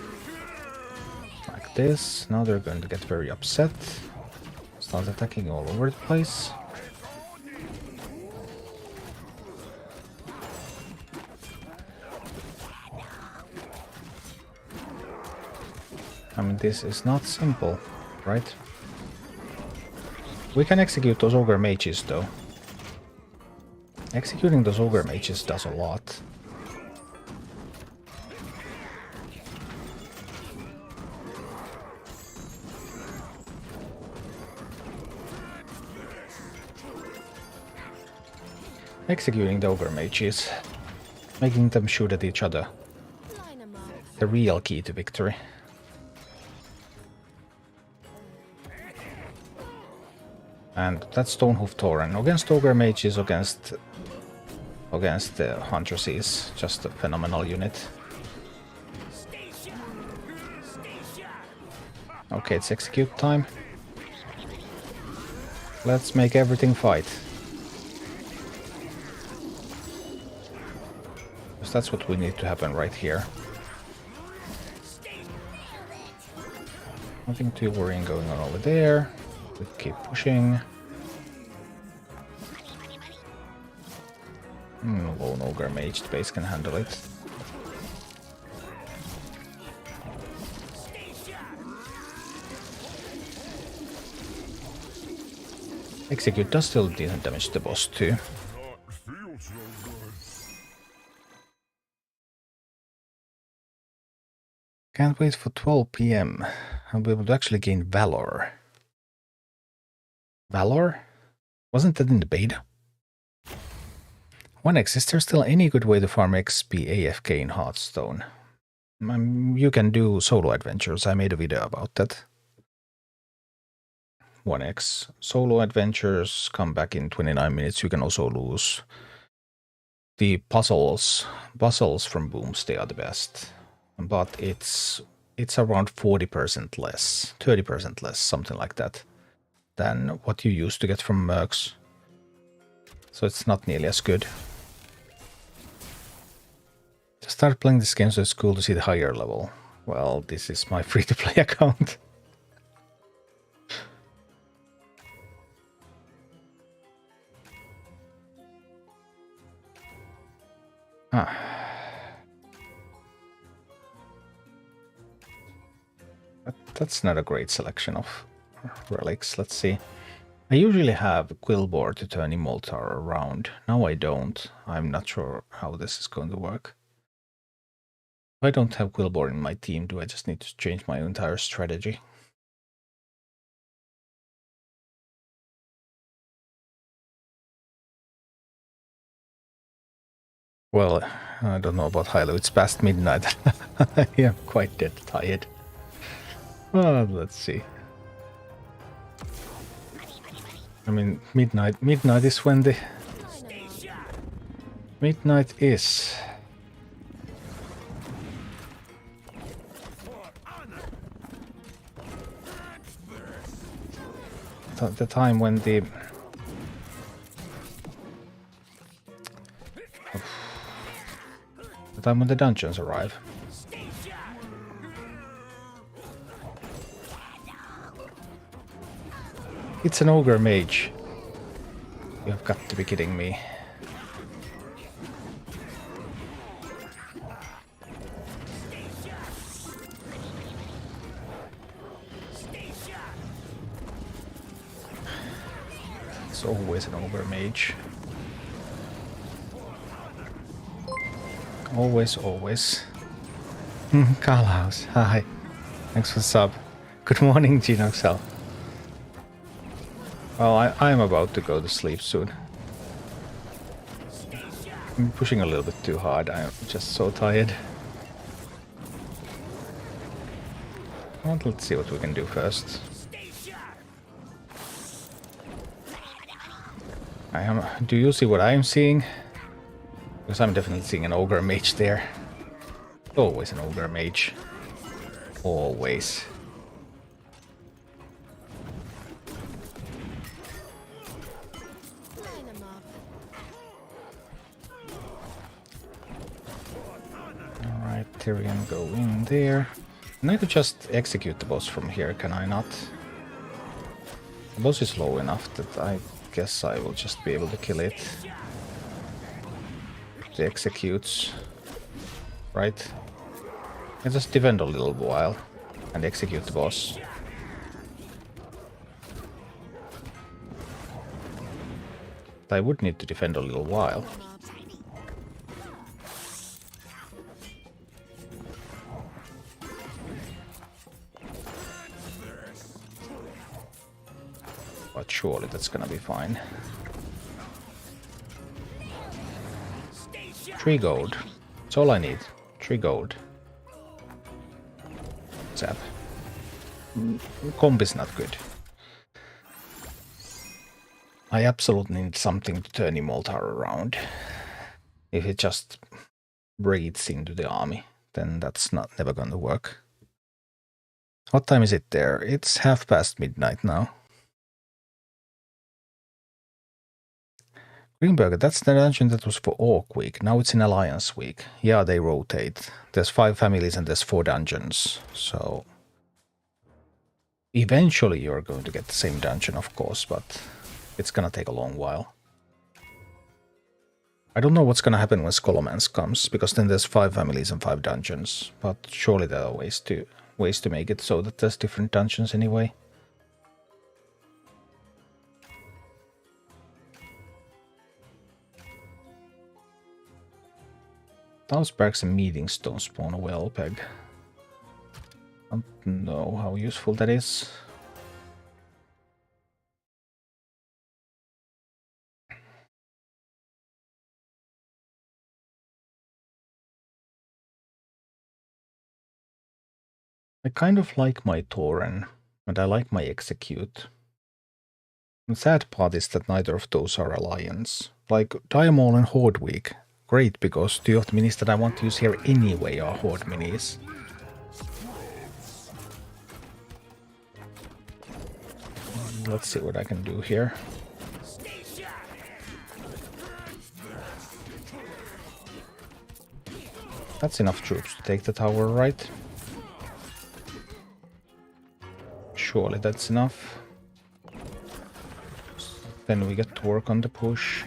Like this. Now they're going to get very upset. Start attacking all over the place. I mean, this is not simple, right? We can execute those Ogre Mages, though. Executing those Ogre Mages does a lot. Executing the Ogre Mages, making them shoot at each other. The real key to victory. And that's Stonehoof Thorin. Against Ogre Mages, against the Huntresses. Just a phenomenal unit. Okay, it's execute time. Let's make everything fight. Because that's what we need to happen right here. Nothing too worrying going on over there. We keep pushing. Lone Ogre Mage base can handle it. Execute does still decent damage to the boss too. Can't wait for 12 PM. I'll be able to actually gain Valor. Valor? Wasn't that in the beta? 1x, is there still any good way to farm XP AFK in Hearthstone? You can do solo adventures. I made a video about that. 1x. Solo adventures come back in 29 minutes. You can also lose. The puzzles from booms, they are the best. But it's around 40% less, 30% less, something like that, than what you used to get from mercs. So it's not nearly as good. Just start playing this game so it's cool to see the higher level. Well, this is my free-to-play account. That's not a great selection of relics. Let's see. I usually have Quillbore to turn Immoltar around. Now I don't. I'm not sure how this is going to work. If I don't have Quillbore in my team, do I just need to change my entire strategy? Well, I don't know about Hilo. It's past midnight. I am quite dead tired. Well, let's see. I mean, midnight is when the... Midnight is... the time when the... The time when the dungeons arrive. It's an ogre mage. You have got to be kidding me. It's always an ogre mage. Always. Carlhouse, hi. Thanks for the sub. Good morning, Genoxel. Well, I'm about to go to sleep soon. I'm pushing a little bit too hard. I'm just so tired. Well, let's see what we can do first. Do you see what I'm seeing? Because I'm definitely seeing an ogre mage there. Always an ogre mage. Always. Alright, Tyrion, go in there. And I could just execute the boss from here, can I not? The boss is low enough that I guess I will just be able to kill it. It executes. Right? I just defend a little while and execute the boss. I would need to defend a little while. But surely that's gonna be fine. 3 gold. That's all I need. 3 gold. Zap. Comp is not good. I absolutely need something to turn Immoltar around. If it just breathes into the army, then that's never gonna work. What time is it there? It's midnight now. Greenberger, that's the dungeon that was for Orc Week. Now it's in Alliance Week. Yeah, they rotate. There's 5 families and there's 4 dungeons. So eventually you're going to get the same dungeon, of course, but it's gonna take a long while. I don't know what's gonna happen when Scholomance comes, because then there's 5 families and 5 dungeons. But surely there are ways to make it so that there's different dungeons anyway. House barracks and meeting stone spawn a well peg. I don't know how useful that is. I kind of like my Tauren, and I like my Execute. The sad part is that neither of those are Alliance. Like, Diamond and Horde Week. Great, because two of the minis that I want to use here anyway are Horde minis. Let's see what I can do here. That's enough troops to take the tower, right? Surely that's enough. Then we get to work on the push.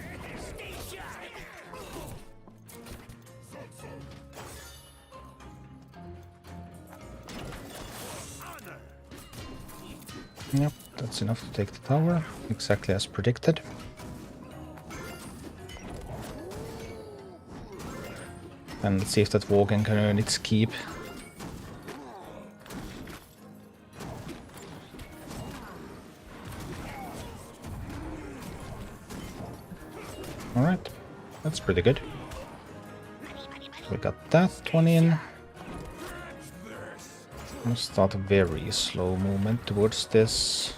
Yep, that's enough to take the tower, exactly as predicted. And let's see if that Worgen can earn its keep. Alright, that's pretty good. We got that one in. I'll start a very slow movement towards this.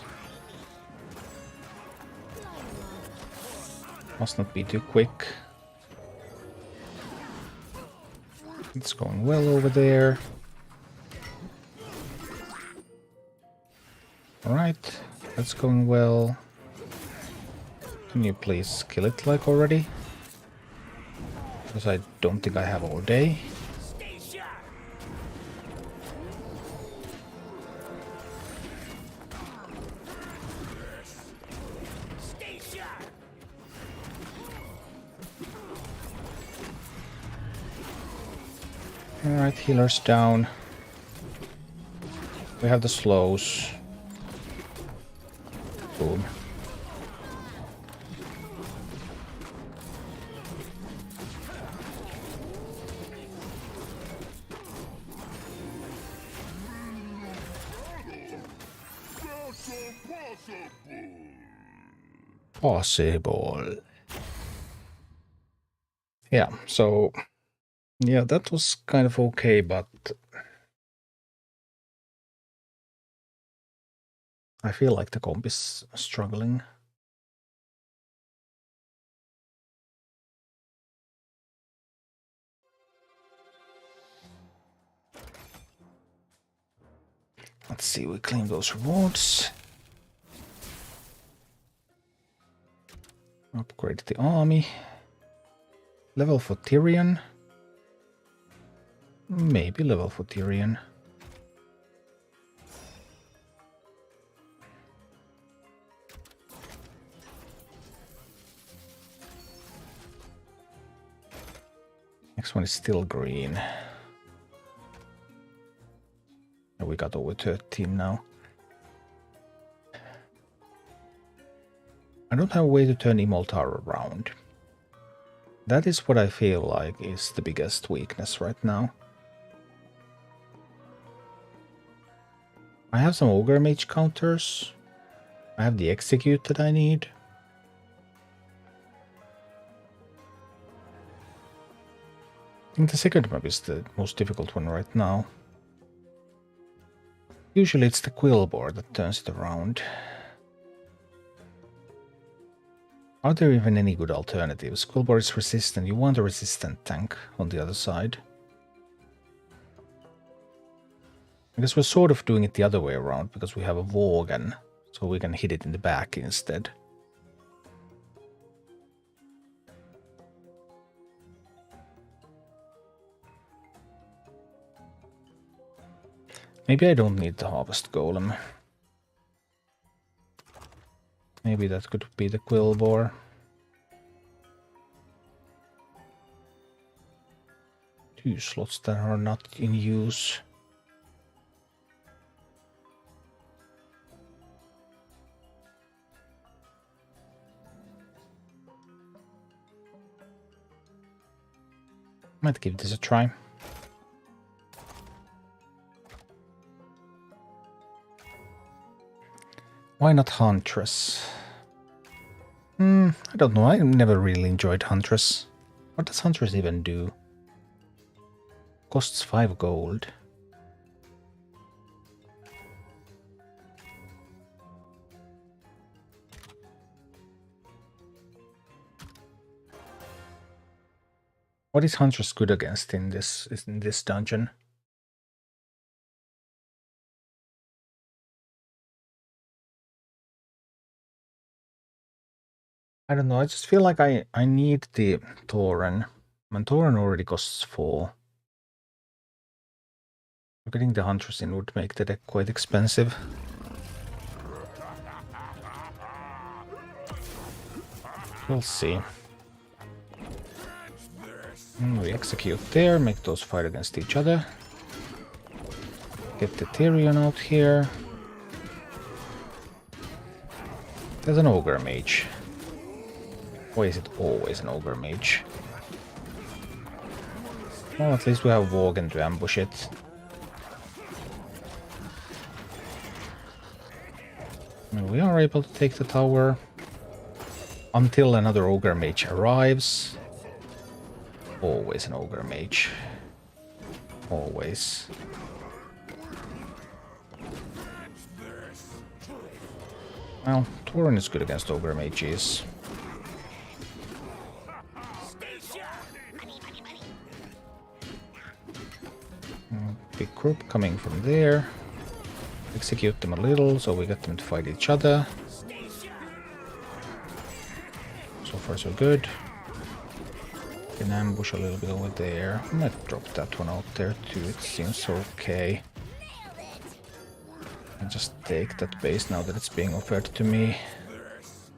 Must not be too quick. It's going well over there. Alright, that's going well. Can you please kill it like already? Because I don't think I have all day. Alright, healers down. We have the slows. Boom. Possible. Yeah, so yeah, that was kind of okay, but I feel like the comp is struggling. Let's see, we claim those rewards. Upgrade the army. Level for Tyrion. Maybe level for Tyrion. Next one is still green. And we got over 13 now. I don't have a way to turn Imoltar around. That is what I feel like is the biggest weakness right now. I have some Ogre Mage counters. I have the Execute that I need. I think the second map is the most difficult one right now. Usually it's the Quillboar that turns it around. Are there even any good alternatives? Quillboar is resistant. You want a resistant tank on the other side. I guess we're sort of doing it the other way around because we have a Worgen, so we can hit it in the back instead. Maybe I don't need the Harvest Golem. Maybe that could be the Quillboar. Two slots that are not in use. Might give this a try. Why not Huntress? I don't know, I never really enjoyed Huntress. What does Huntress even do? Costs 5 gold. What is Huntress good against in this dungeon? I don't know, I just feel like I need the Tauren. And Tauren already costs 4. Getting the Huntress in would make the deck quite expensive. We'll see. We execute there, make those fight against each other. Get the Tyrion out here. There's an Ogre Mage. Why is it always an Ogre Mage? Well, at least we have Worgen to ambush it. And we are able to take the tower until another Ogre Mage arrives. Always an Ogre Mage. Always. Well, Tauren is good against Ogre Mages. Big group coming from there. Execute them a little, so we get them to fight each other. So far so good. Can ambush a little bit over there. I might drop that one out there too, it seems okay. I'll just take that base now that it's being offered to me.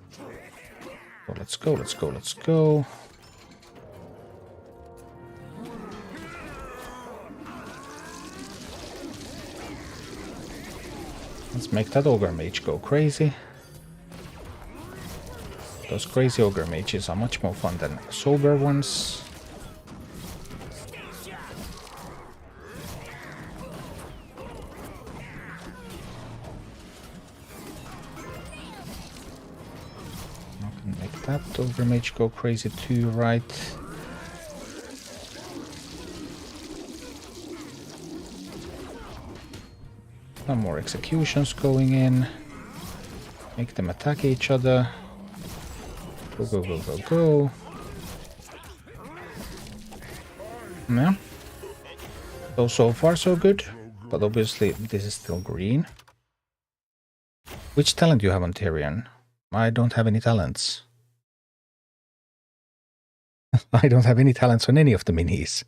So let's go, let's go, let's go. Let's make that Ogre Mage go crazy. Those crazy Ogre Mages are much more fun than sober ones. I can make that Ogre Mage go crazy too, right? Some more executions going in. Make them attack each other. Go, go, go, go, go. Yeah. So far so good. But obviously this is still green. Which talent do you have on Tyrion? I don't have any talents. I don't have any talents on any of the minis.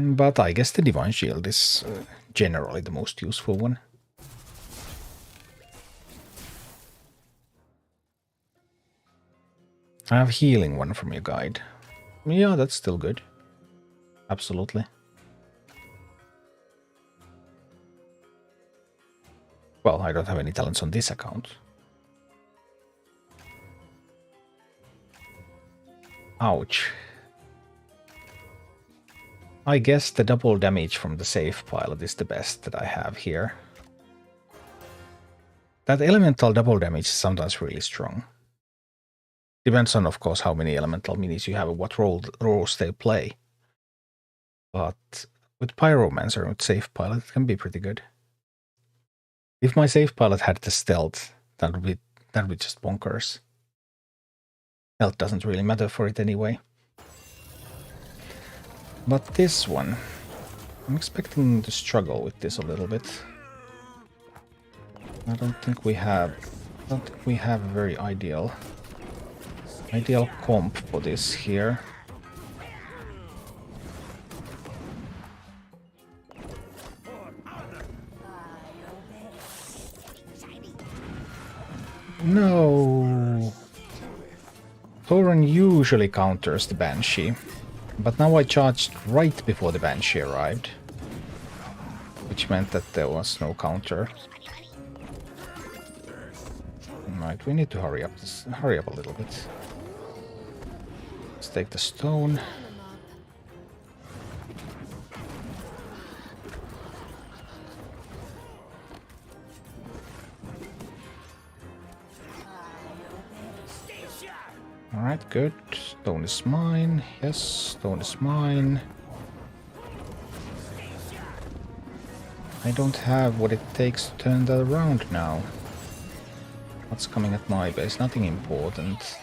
But I guess the Divine Shield is generally the most useful one. I have Healing one from your guide. Yeah, that's still good. Absolutely. Well, I don't have any talents on this account. Ouch. I guess the double damage from the safe pilot is the best that I have here. That elemental double damage is sometimes really strong. Depends on, of course, how many elemental minis you have and what roles they play. But with Pyromancer and with safe pilot, it can be pretty good. If my safe pilot had the stealth, that would be just bonkers. Stealth doesn't really matter for it anyway. But this one, I'm expecting to struggle with this a little bit. I don't think we have a very ideal comp for this here. No. Tauren usually counters the Banshee. But now I charged right before the Banshee arrived. which meant that there was no counter. Right, we need to hurry up a little bit. Let's take the stone. Alright, good. Stone is mine. Yes, stone is mine. I don't have what it takes to turn that around now. What's coming at my base? Nothing important.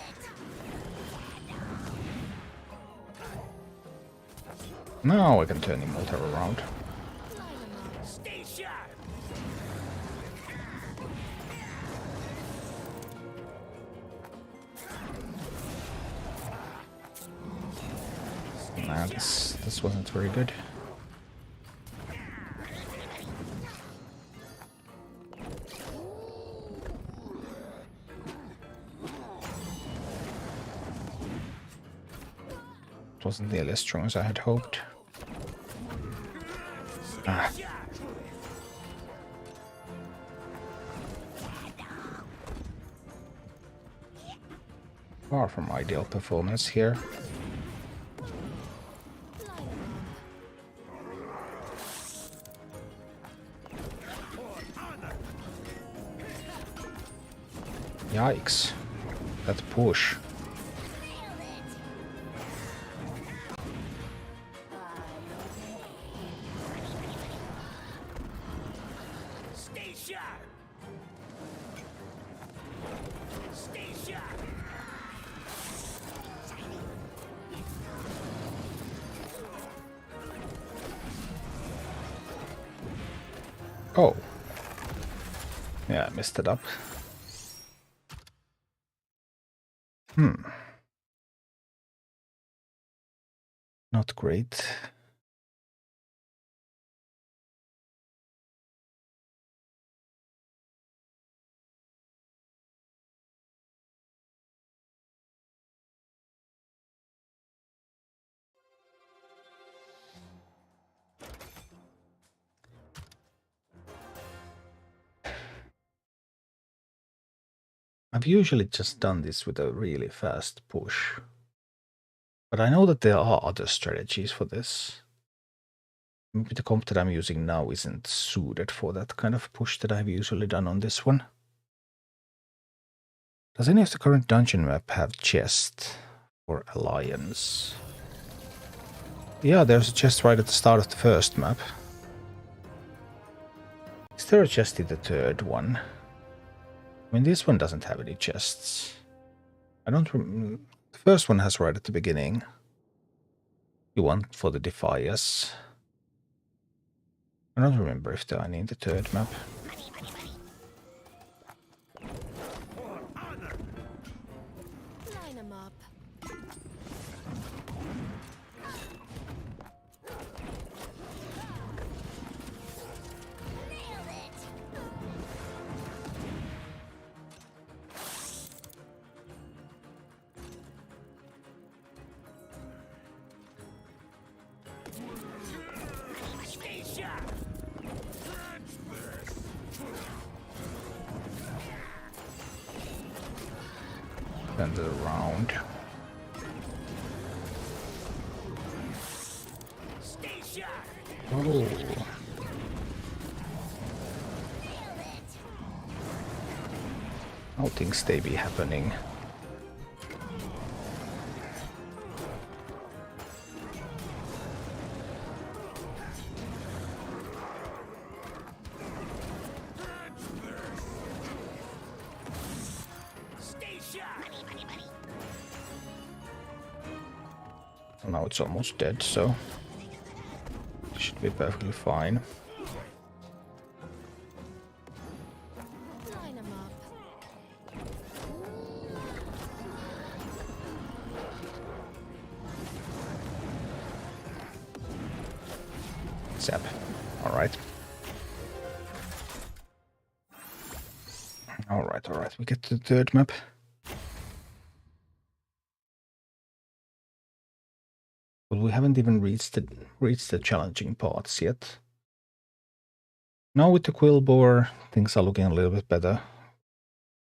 Now I can turn Immortal around. Nah, this wasn't very good. It wasn't nearly as strong as I had hoped. Ah. Far from ideal performance here. Yikes. That push. Oh. Yeah, I messed it up. Not great. I've usually just done this with a really fast push. But I know that there are other strategies for this. Maybe the comp that I'm using now isn't suited for that kind of push that I've usually done on this one. Does any of the current dungeon map have chest or alliance? Yeah, there's a chest right at the start of the first map. Is there a chest in the third one? I mean, this one doesn't have any chests. I don't remember. The first one has right at the beginning. You want for the Defias. I don't remember if there are any in the third map. Line 'em up. Turn it around. Oh. How things they be happening. Now it's almost dead, so it should be perfectly fine. Line 'em up. Zap. Alright. Alright. We get to the third map. But we haven't even reached the challenging parts yet. Now with the Quillbore, things are looking a little bit better.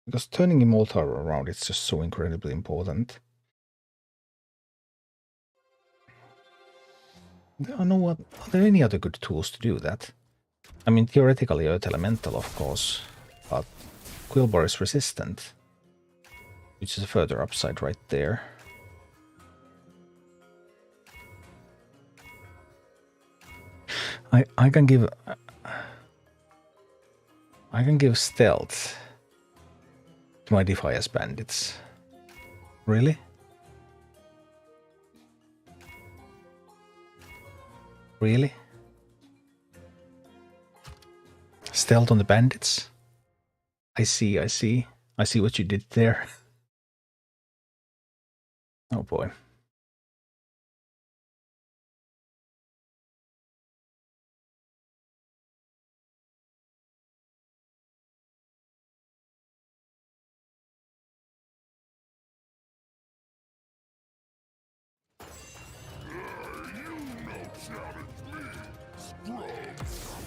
Because turning Immortal around is just so incredibly important. Are there any other good tools to do that? I mean, theoretically Earth Elemental, of course, but Quillbore is resistant, which is a further upside right there. I can give stealth to my Defias bandits. Really? Really? Stealth on the bandits? I see. I see what you did there. Oh boy.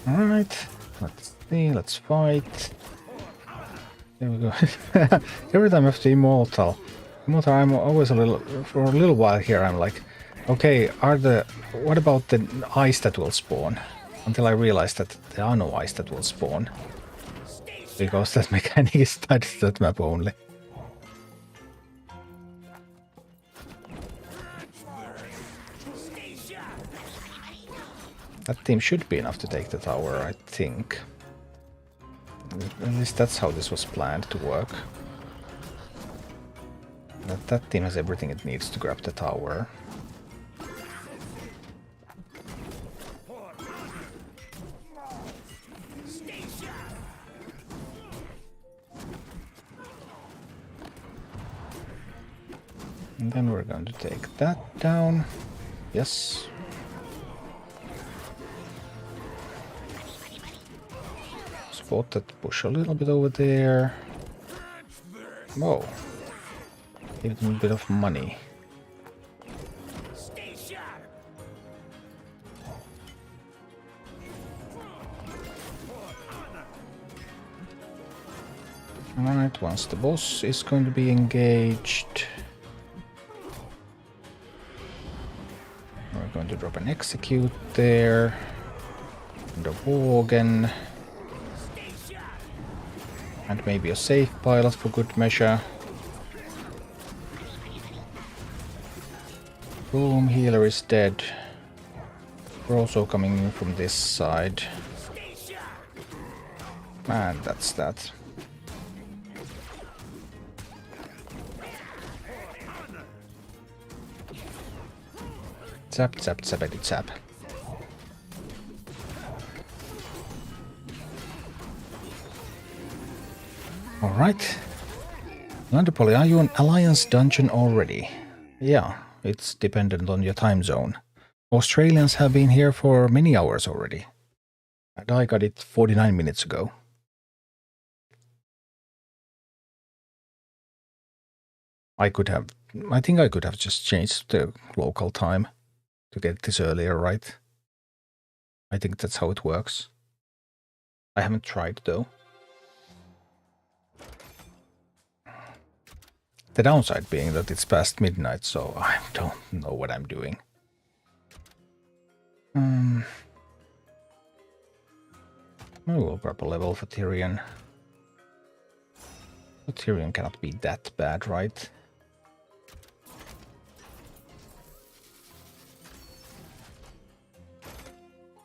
Alright, let's see, let's fight. There we go. Every time after Immortal, I'm always for a little while here, I'm like, okay, what about the ice that will spawn? Until I realized that there are no ice that will spawn. Because that mechanic is tied to that map only. That team should be enough to take the tower, I think. At least that's how this was planned to work. That team has everything it needs to grab the tower. And then we're going to take that down. Yes. Spot that push a little bit over there. Whoa. Give them a bit of money. Alright, once the boss is going to be engaged, we're going to drop an execute there. And a Worgen. And maybe a safe pilot for good measure. Boom, healer is dead. We're also coming in from this side. And that's that. Zap, zap, zappity zap. Alright. Landerpoly, are you an Alliance dungeon already? Yeah, it's dependent on your time zone. Australians have been here for many hours already. And I got it 49 minutes ago. I think I could have just changed the local time to get this earlier, right? I think that's how it works. I haven't tried though. The downside being that it's past midnight, so I don't know what I'm doing. I will grab a level for Tyrion. But Tyrion cannot be that bad, right?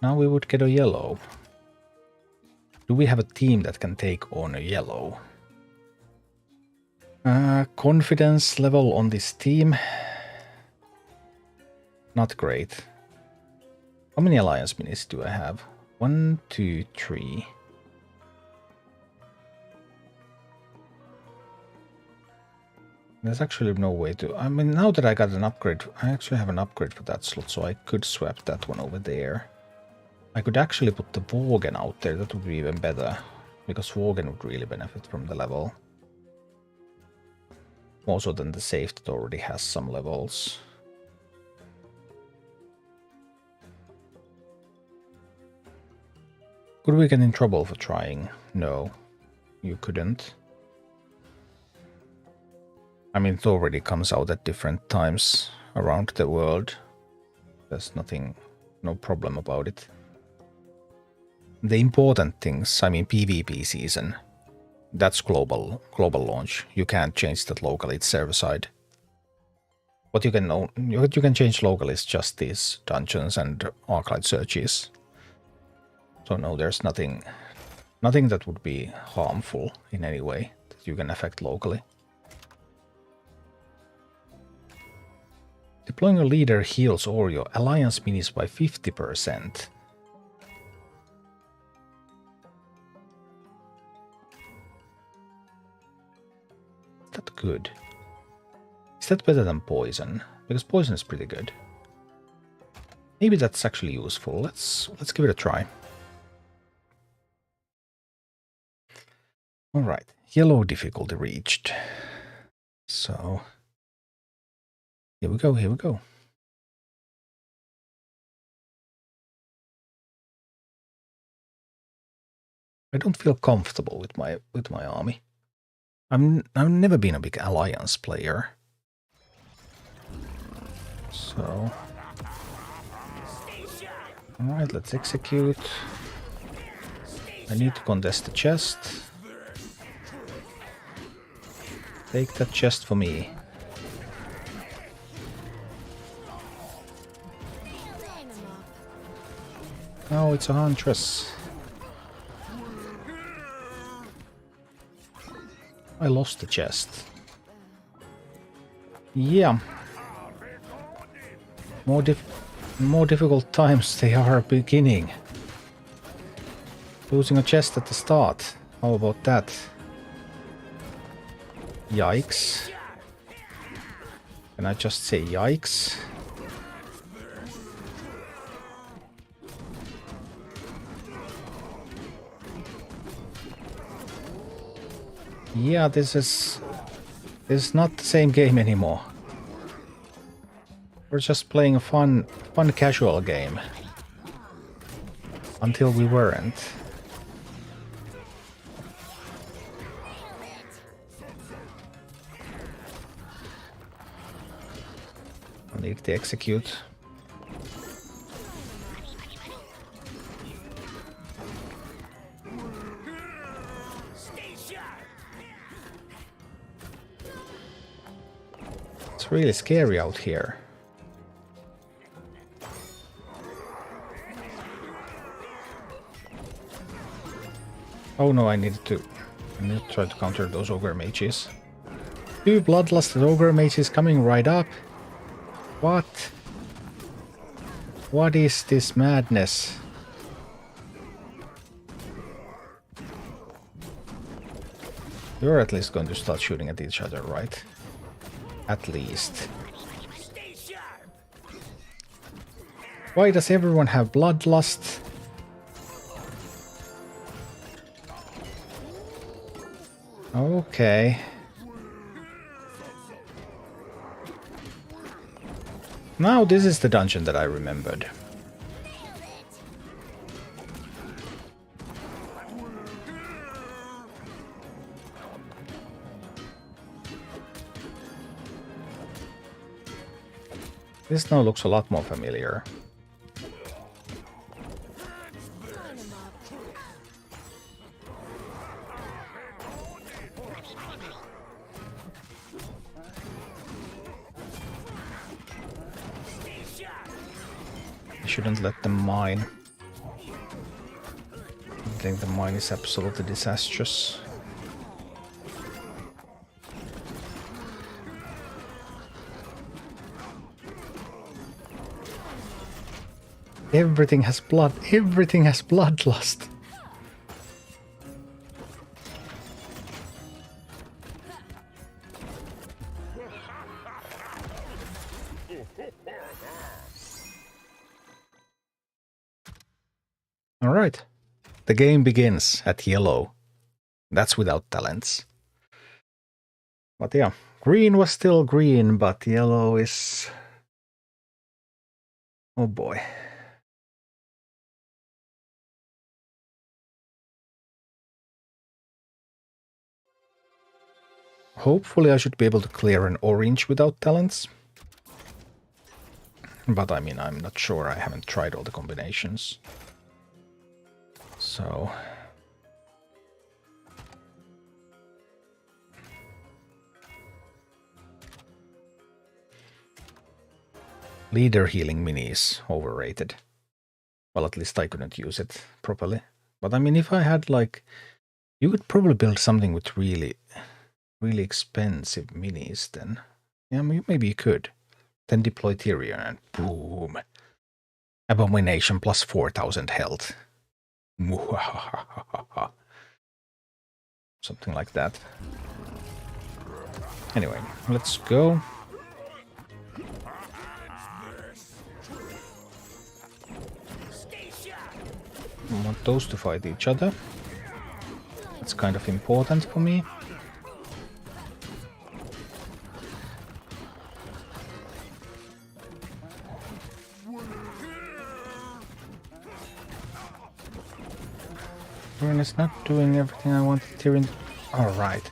Now we would get a yellow. Do we have a team that can take on a yellow? Confidence level on this team. Not great. How many alliance minis do I have? 1, 2, 3. There's actually no way to... I mean, now that I got an upgrade, I actually have an upgrade for that slot, so I could swap that one over there. I could actually put the Worgen out there, that would be even better. Because Worgen would really benefit from the level. More so than the safe that already has some levels. Could we get in trouble for trying? No, you couldn't. I mean, it already comes out at different times around the world. There's nothing, no problem about it. The important things, I mean, PvP season, that's global launch. You can't change that locally, it's server-side. What you can change locally is just these dungeons and archive searches. So no, there's nothing that would be harmful in any way that you can affect locally. Deploying a leader heals all your alliance minis by 50%. Is that good? Is that better than poison? Because poison is pretty good. Maybe that's actually useful. Let's give it a try. All right, yellow difficulty reached. So here we go. Here we go. I don't feel comfortable with my army. I've never been a big alliance player. So, all right, let's execute. I need to contest the chest. Take that chest for me. Oh, it's a huntress. I lost the chest. Yeah. More difficult times they are beginning. Losing a chest at the start. How about that? Yikes. Can I just say yikes? Yeah, this is not the same game anymore. We're just playing a fun casual game. Until we weren't. I need to execute. It's really scary out here. Oh no, I need to try to counter those ogre mages. Two bloodlusted ogre mages coming right up. What? What is this madness? You're at least going to start shooting at each other, right? At least. Why does everyone have bloodlust? Okay. Now this is the dungeon that I remembered. This now looks a lot more familiar. I shouldn't let them mine. I think the mine is absolutely disastrous. Everything has blood. Everything has bloodlust. All right. The game begins at yellow. That's without talents. But yeah, green was still green, but yellow is... Oh boy. Hopefully I should be able to clear an orange without talents. But I mean, I'm not sure. I haven't tried all the combinations. So... Leader healing mini is overrated. Well, at least I couldn't use it properly. But I mean, if I had like... You could probably build something with really expensive minis then. Yeah, maybe you could. Then deploy Tyrion and boom. Abomination plus 4,000 health. Something like that. Anyway, let's go. I want those to fight each other. That's kind of important for me. Tyrion is not doing everything I want Tyrion. Alright.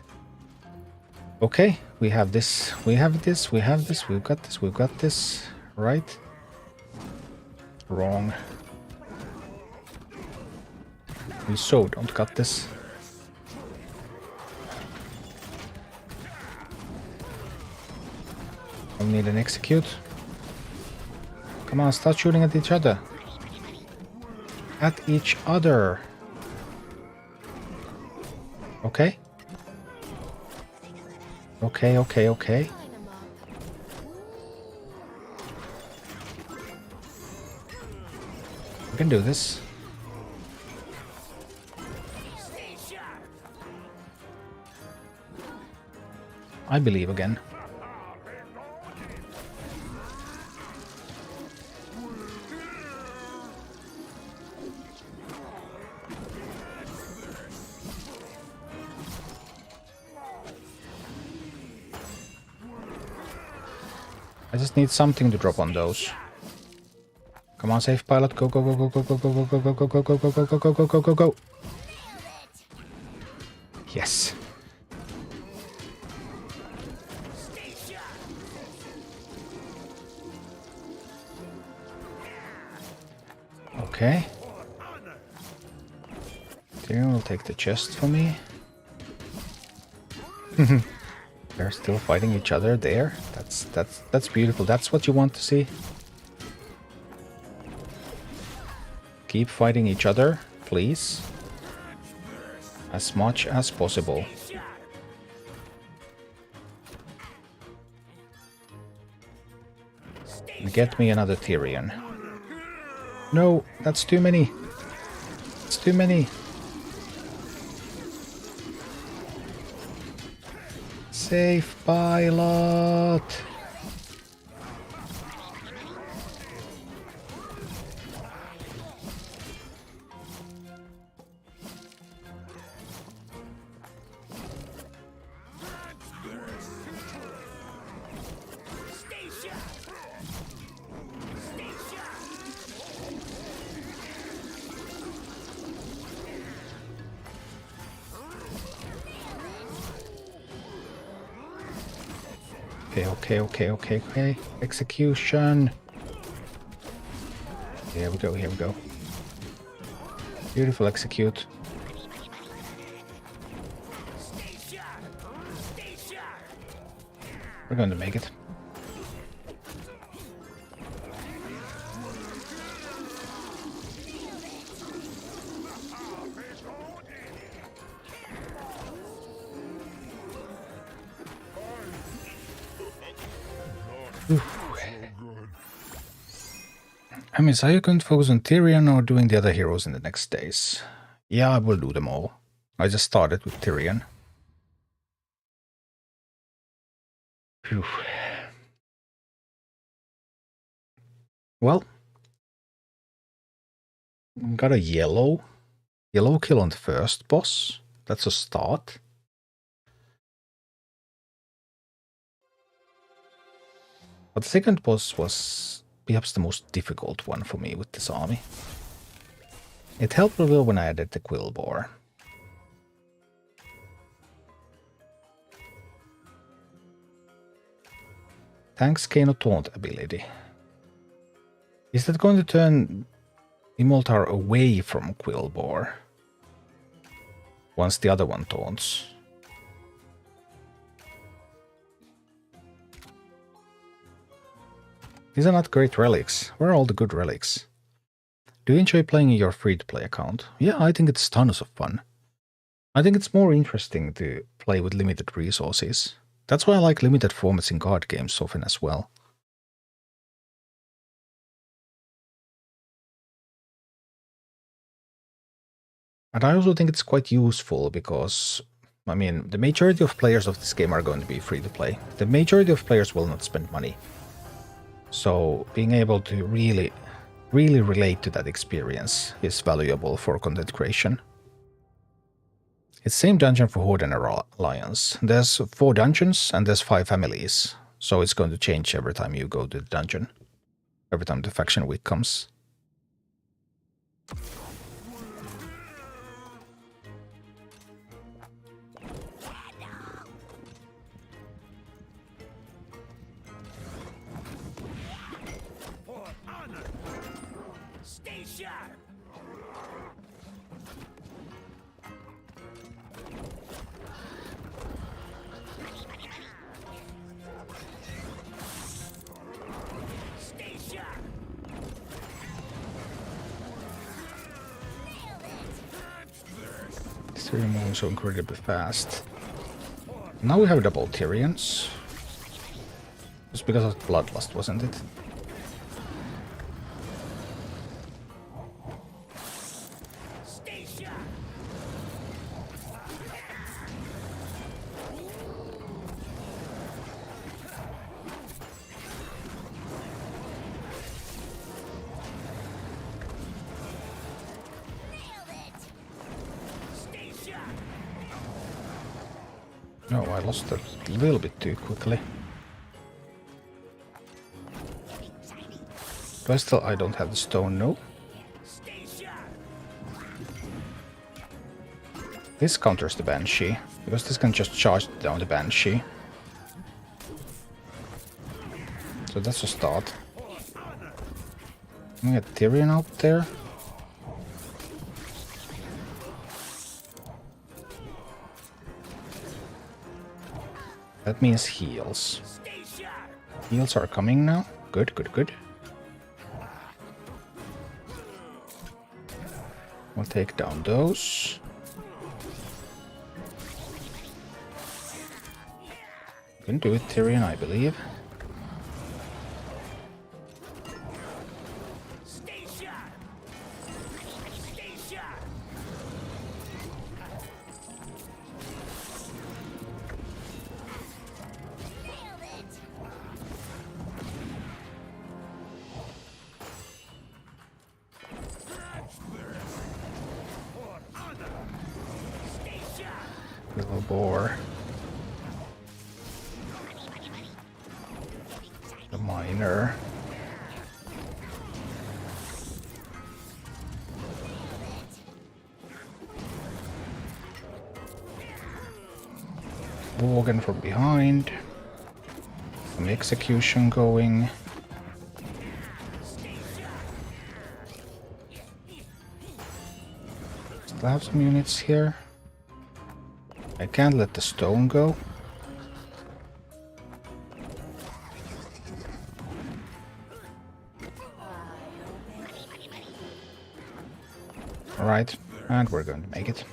Okay, we have this, we have this, we have this, we've got this, we've got this. Right? Wrong. We so don't got this. I need an execute. Come on, start shooting at each other. At each other. Okay. Okay, okay, okay. We can do this. I believe again. I just need something to drop on those. Come on, safe pilot. Go, go, go, go, go, go, go, go, go, go, go, go, go, go, go, go, go, go, go, go. Yes. Okay. Tyrion will take the chest for me. They're still fighting each other there. That's beautiful. That's what you want to see. Keep fighting each other, please. As much as possible. Get me another Tyrion. No, that's too many. It's too many. Safe pilot. Okay. Execution. Here we go, here we go. Beautiful execute. We're going to make it. I mean, so you can focus on Tyrion or doing the other heroes in the next days? Yeah, I will do them all. I just started with Tyrion. Phew. Well, got a yellow kill on the first boss. That's a start. But the second boss was perhaps the most difficult one for me with this army. It helped a little when I added the Quillbore. Thanks Kano Taunt ability. Is that going to turn Imoltar away from Quillbore once the other one taunts? These are not great relics. Where are all the good relics? Do you enjoy playing in your free-to-play account? Yeah, I think it's tons of fun. I think it's more interesting to play with limited resources. That's why I like limited formats in card games often as well. And I also think it's quite useful because, I mean, the majority of players of this game are going to be free to play. The majority of players will not spend money. So being able to really relate to that experience is valuable for content creation. It's same dungeon for Horde and Alliance. There's 4 dungeons and there's 5 families. So it's going to change every time you go to the dungeon. Every time the faction week comes. They're moving so incredibly fast. Now we have double Tyrians. Just because of Bloodlust, wasn't it? No, I lost a little bit too quickly. Do I still... I don't have the stone, no. This counters the Banshee, because this can just charge down the Banshee. So that's a start. We get Tyrion out there. That means heals. Heals are coming now. Good, good, good. We'll take down those. You can do it, Tyrion, I believe. Little boar. The miner. Worgen from behind. Some execution going. Still have some units here. I can't let the stone go. Alright, and we're going to make it.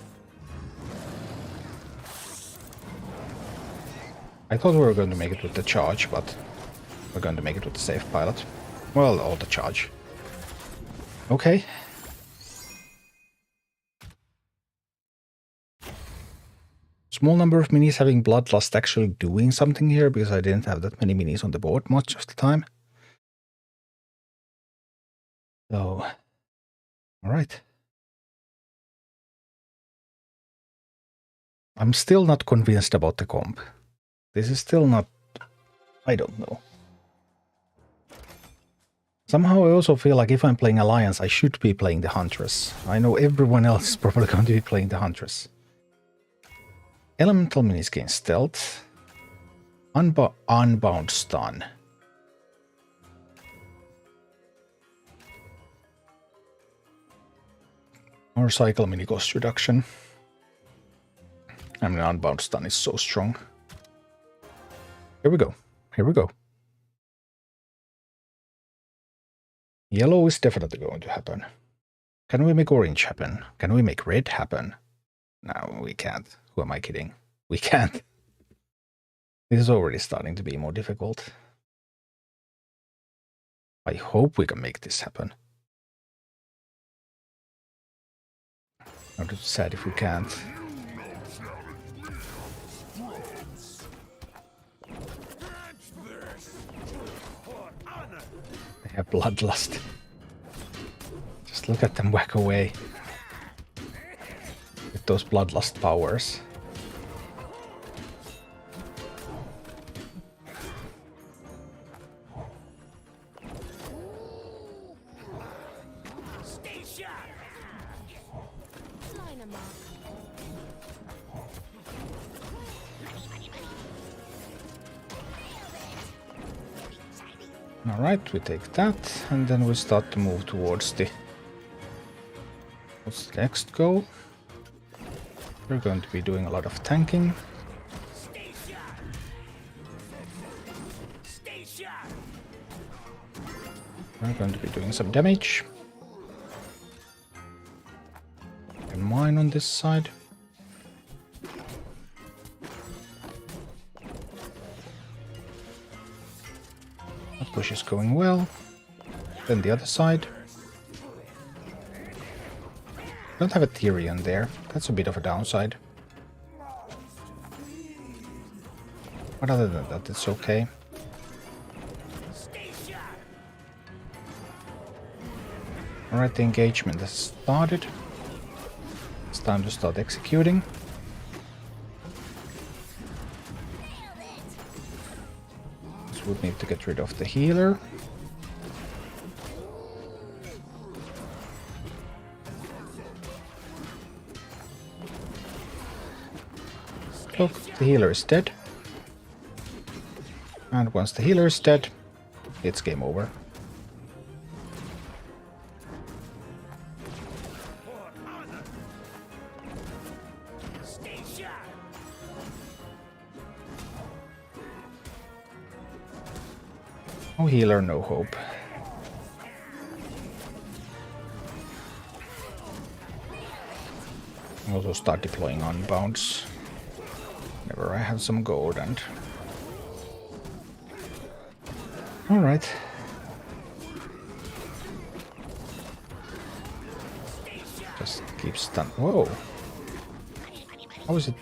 I thought we were going to make it with the charge, but we're going to make it with the safe pilot. Well, all the charge. Okay. Small number of minis having Bloodlust actually doing something here, because I didn't have that many minis on the board much of the time. So, alright. I'm still not convinced about the comp. This is still not... I don't know. Somehow I also feel like if I'm playing Alliance, I should be playing the Huntress. I know everyone else is probably going to be playing the Huntress. Elemental minis gain stealth. Unbound stun. Or cycle mini cost reduction. I mean, unbound stun is so strong. Here we go. Here we go. Yellow is definitely going to happen. Can we make orange happen? Can we make red happen? No, we can't. Who am I kidding? We can't. This is already starting to be more difficult. I hope we can make this happen. I'm just sad if we can't. They have bloodlust. Just look at them whack away. With those bloodlust powers. Alright, we take that, and then we start to move towards the... What's the next goal? We're going to be doing a lot of tanking. We're going to be doing some damage. And mine on this side. That push is going well. Then the other side. Don't have a Tyrion there. That's a bit of a downside. But other than that, it's okay. Alright, the engagement has started. It's time to start executing. This would need to get rid of the healer. Look, the healer is dead. And once the healer is dead, it's game over. No healer, no hope. Also start deploying unbounds. Whenever I have some gold and... Alright. Just keep stun. Whoa! How is it...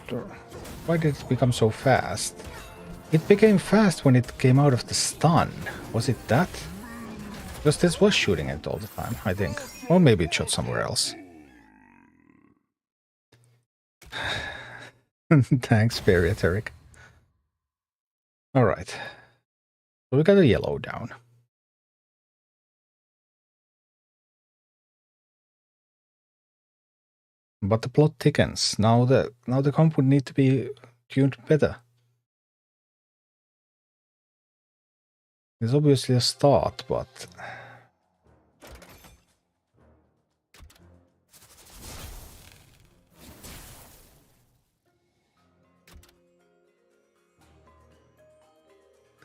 Why did it become so fast? It became fast when it came out of the stun. Was it that? Because this was shooting it all the time, I think. Or maybe it shot somewhere else. Thanks, Periateric. Alright. So we got a yellow down. But the plot thickens. Now the comp would need to be tuned better. It's obviously a start, but...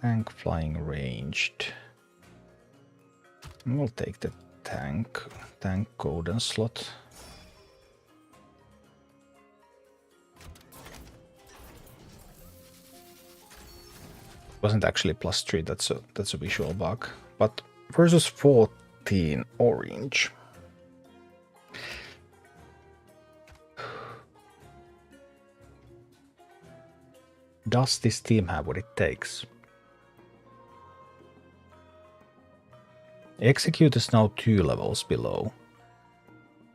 Tank flying ranged. We'll take the tank golden slot. Wasn't actually +3, that's a visual bug. But versus 14 orange. Does this team have what it takes? Execute is now 2 levels below.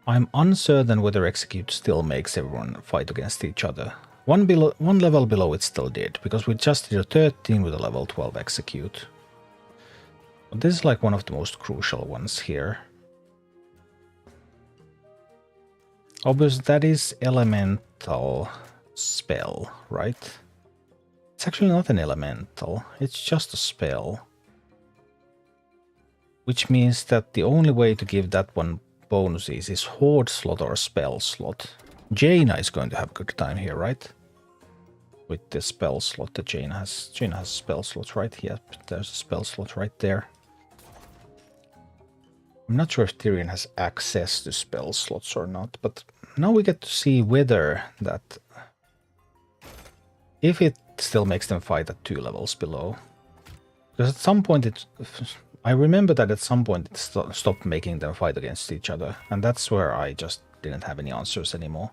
I'm uncertain whether Execute still makes everyone fight against each other. One level below it still did, because we just did a 13 with a level 12 Execute. But this is like one of the most crucial ones here. Obviously that is elemental spell, right? It's actually not an elemental, it's just a spell. Which means that the only way to give that one bonuses is Horde slot or Spell slot. Jaina is going to have a good time here, right? With the spell slot that Jaina has. Jaina has a spell slot, right? Yep, there's a spell slot right there. I'm not sure if Tyrion has access to spell slots or not, but now we get to see whether that... if it still makes them fight at 2 levels below. Because at some point I remember that at some point it stopped making them fight against each other, and that's where I just didn't have any answers anymore.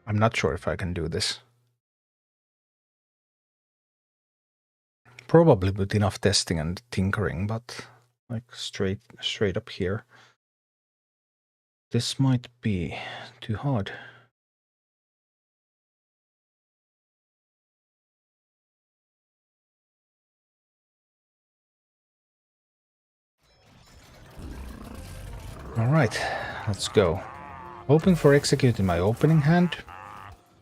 I'm not sure if I can do this. Probably with enough testing and tinkering, but like straight up here. This might be too hard. Alright, let's go. Hoping for execute in my opening hand.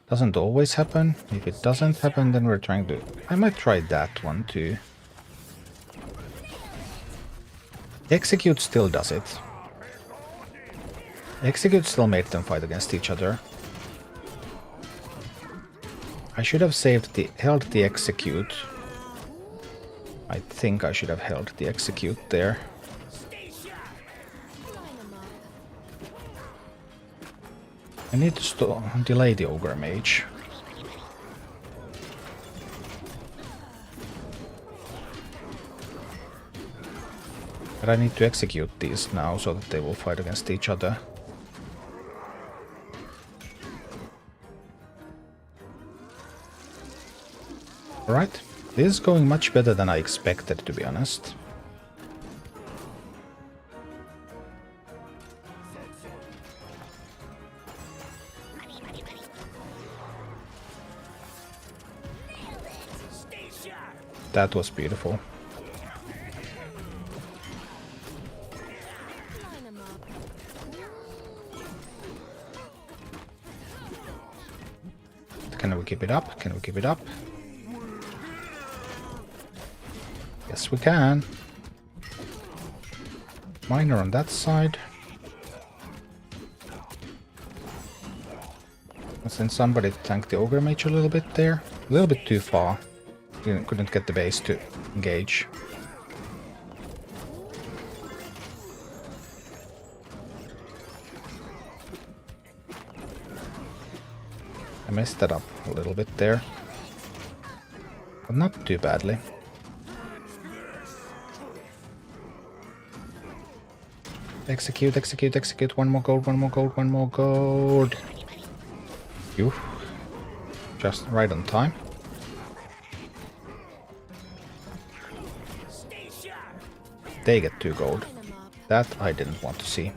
Doesn't always happen. If it doesn't happen, then we're trying to... I might try that one too. Execute still does it. Execute still made them fight against each other. I should have held the execute. I think I should have held the execute there. I need to delay the Ogre Mage. But I need to execute these now so that they will fight against each other. Alright, this is going much better than I expected, to be honest. That was beautiful. Can we keep it up? Can we keep it up? Yes, we can. Miner on that side. I'll send somebody to tank the Ogre Mage a little bit there. A little bit too far. Couldn't get the base to engage. I messed that up a little bit there. But not too badly. Execute, execute, execute. One more gold, one more gold, one more gold. Phew. Just right on time. They get 2 gold. That I didn't want to see.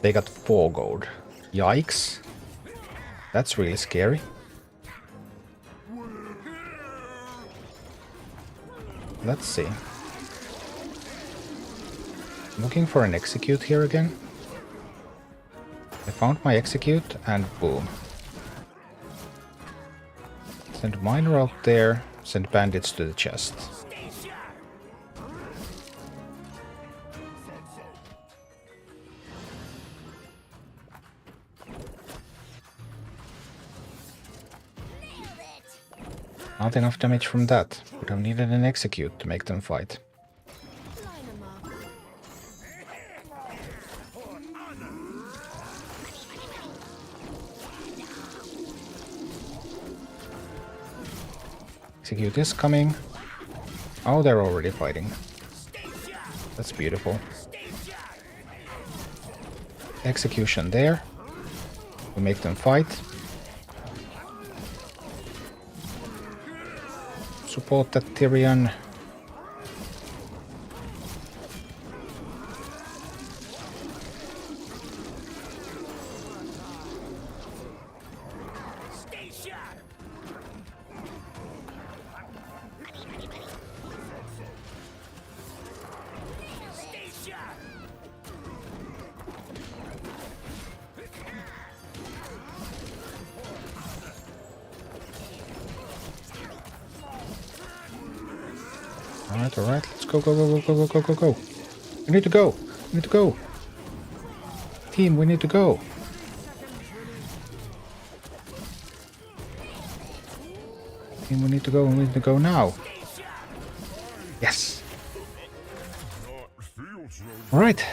They got 4 gold. Yikes. That's really scary. Let's see. Looking for an execute here again. I found my execute and boom. Send miner out there, send bandits to the chest. Not enough damage from that. Would have needed an execute to make them fight. Execute is coming. Oh, they're already fighting. That's beautiful. Execution there. We make them fight. Support that Tyrion. alright. Let's go, go, go, go, go, go, go, go. We need to go. We need to go. Team, we need to go. Team, we need to go, and we need to go now. Yes. Alright.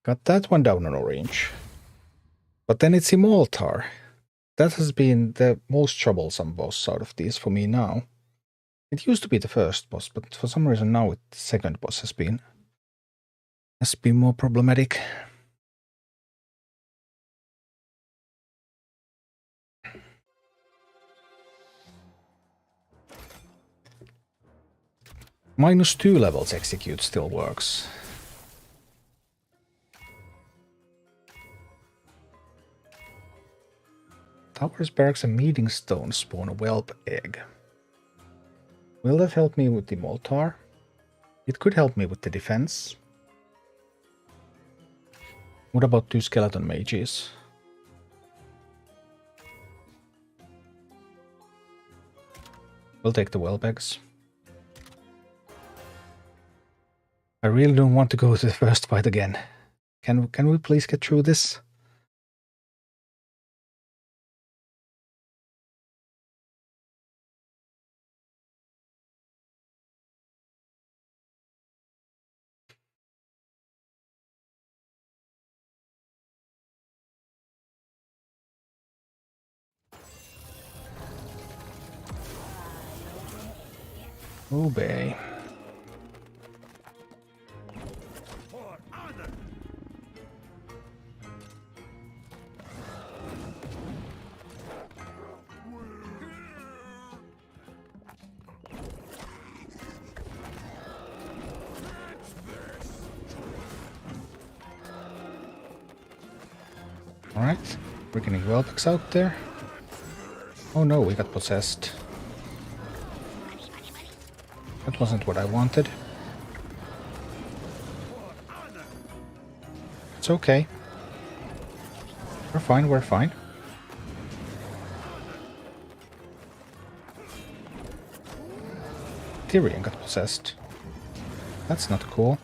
Got that one down on orange. But then it's Immoltar. That has been the most troublesome boss out of these for me now. It used to be the first boss, but for some reason now the second boss has been more problematic. -2 levels execute still works. Towers, Barracks, and Meeting Stone spawn a whelp egg. Will that help me with the Moltar? It could help me with the defense. What about 2 skeleton mages? We'll take the whelp eggs. I really don't want to go to the first fight again. Can we please get through this? Obey. Alright, we're getting whelpix out there. Oh no, we got possessed. That wasn't what I wanted. It's okay. We're fine, we're fine. Tyrion got possessed. That's not cool.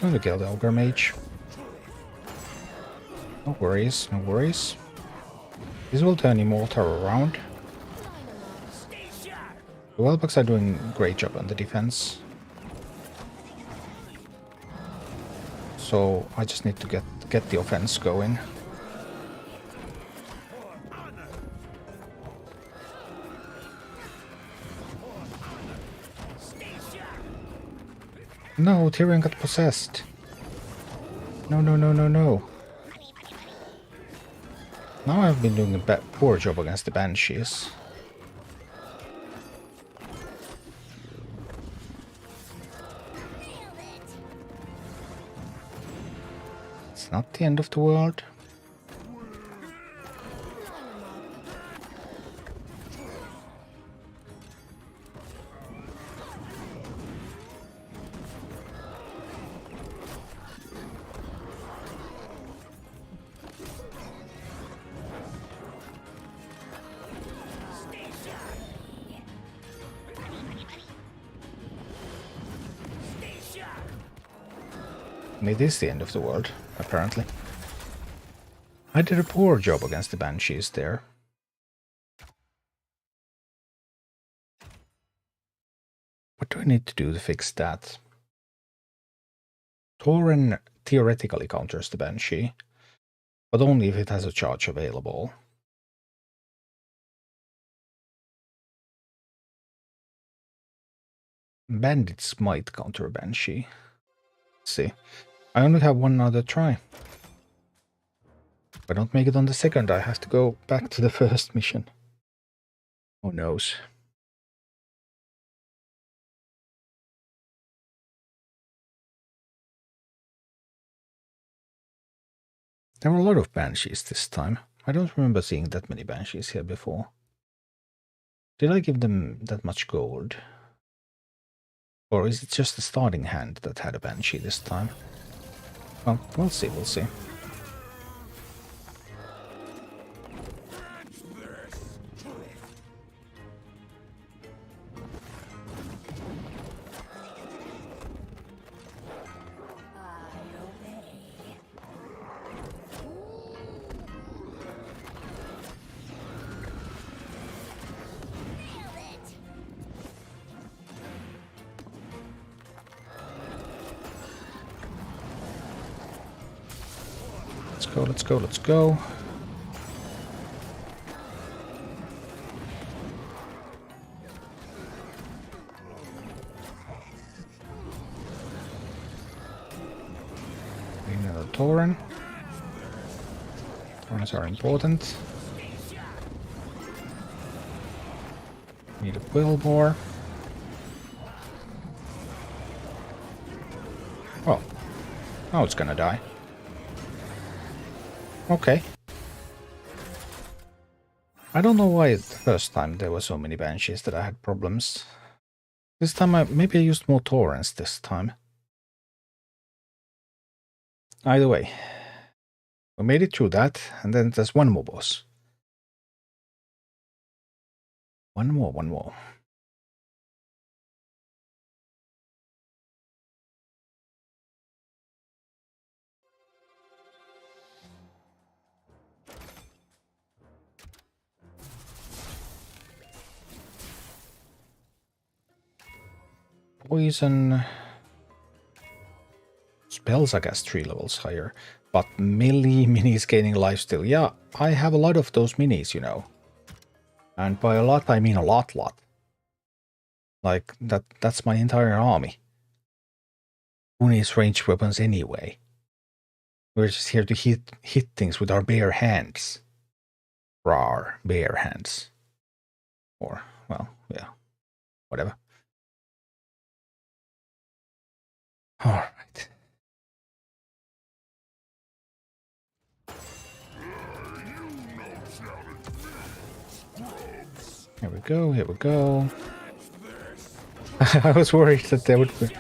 I'm gonna kill the Ogre Mage. No worries, no worries. This will turn Immoltar around. The Whelpix are doing a great job on the defense. So I just need to get the offense going. No, Tyrion got possessed. No, no, no, no, no. Now I've been doing a poor job against the Banshees. It's not the end of the world. It is the end of the world, apparently. I did a poor job against the Banshees there. What do I need to do to fix that? Tauren theoretically counters the Banshee, but only if it has a charge available. Bandits might counter a Banshee. Let's see. I only have one other try. If I don't make it on the second, I have to go back to the first mission. Who knows? There were a lot of Banshees this time. I don't remember seeing that many Banshees here before. Did I give them that much gold? Or is it just the starting hand that had a Banshee this time? Well, we'll see, we'll see. Let's go, let's go. Another Tauren. Taurens are important. Need a quill more. Oh. Oh, it's gonna die. Okay. I don't know why the first time there were so many Banshees that I had problems. This time maybe I used more Taurens this time. Either way. We made it through that, and then there's one more boss. One more. Poison. Spells, I guess, 3 levels higher. But melee minis gaining lifesteal. Yeah, I have a lot of those minis, you know. And by a lot, I mean a lot. Like, that's my entire army. Who needs ranged weapons anyway? We're just here to hit things with our bare hands. Rawr, bare hands. Or, well, yeah, whatever. Alright. Here we go, here we go. I was worried that there would be...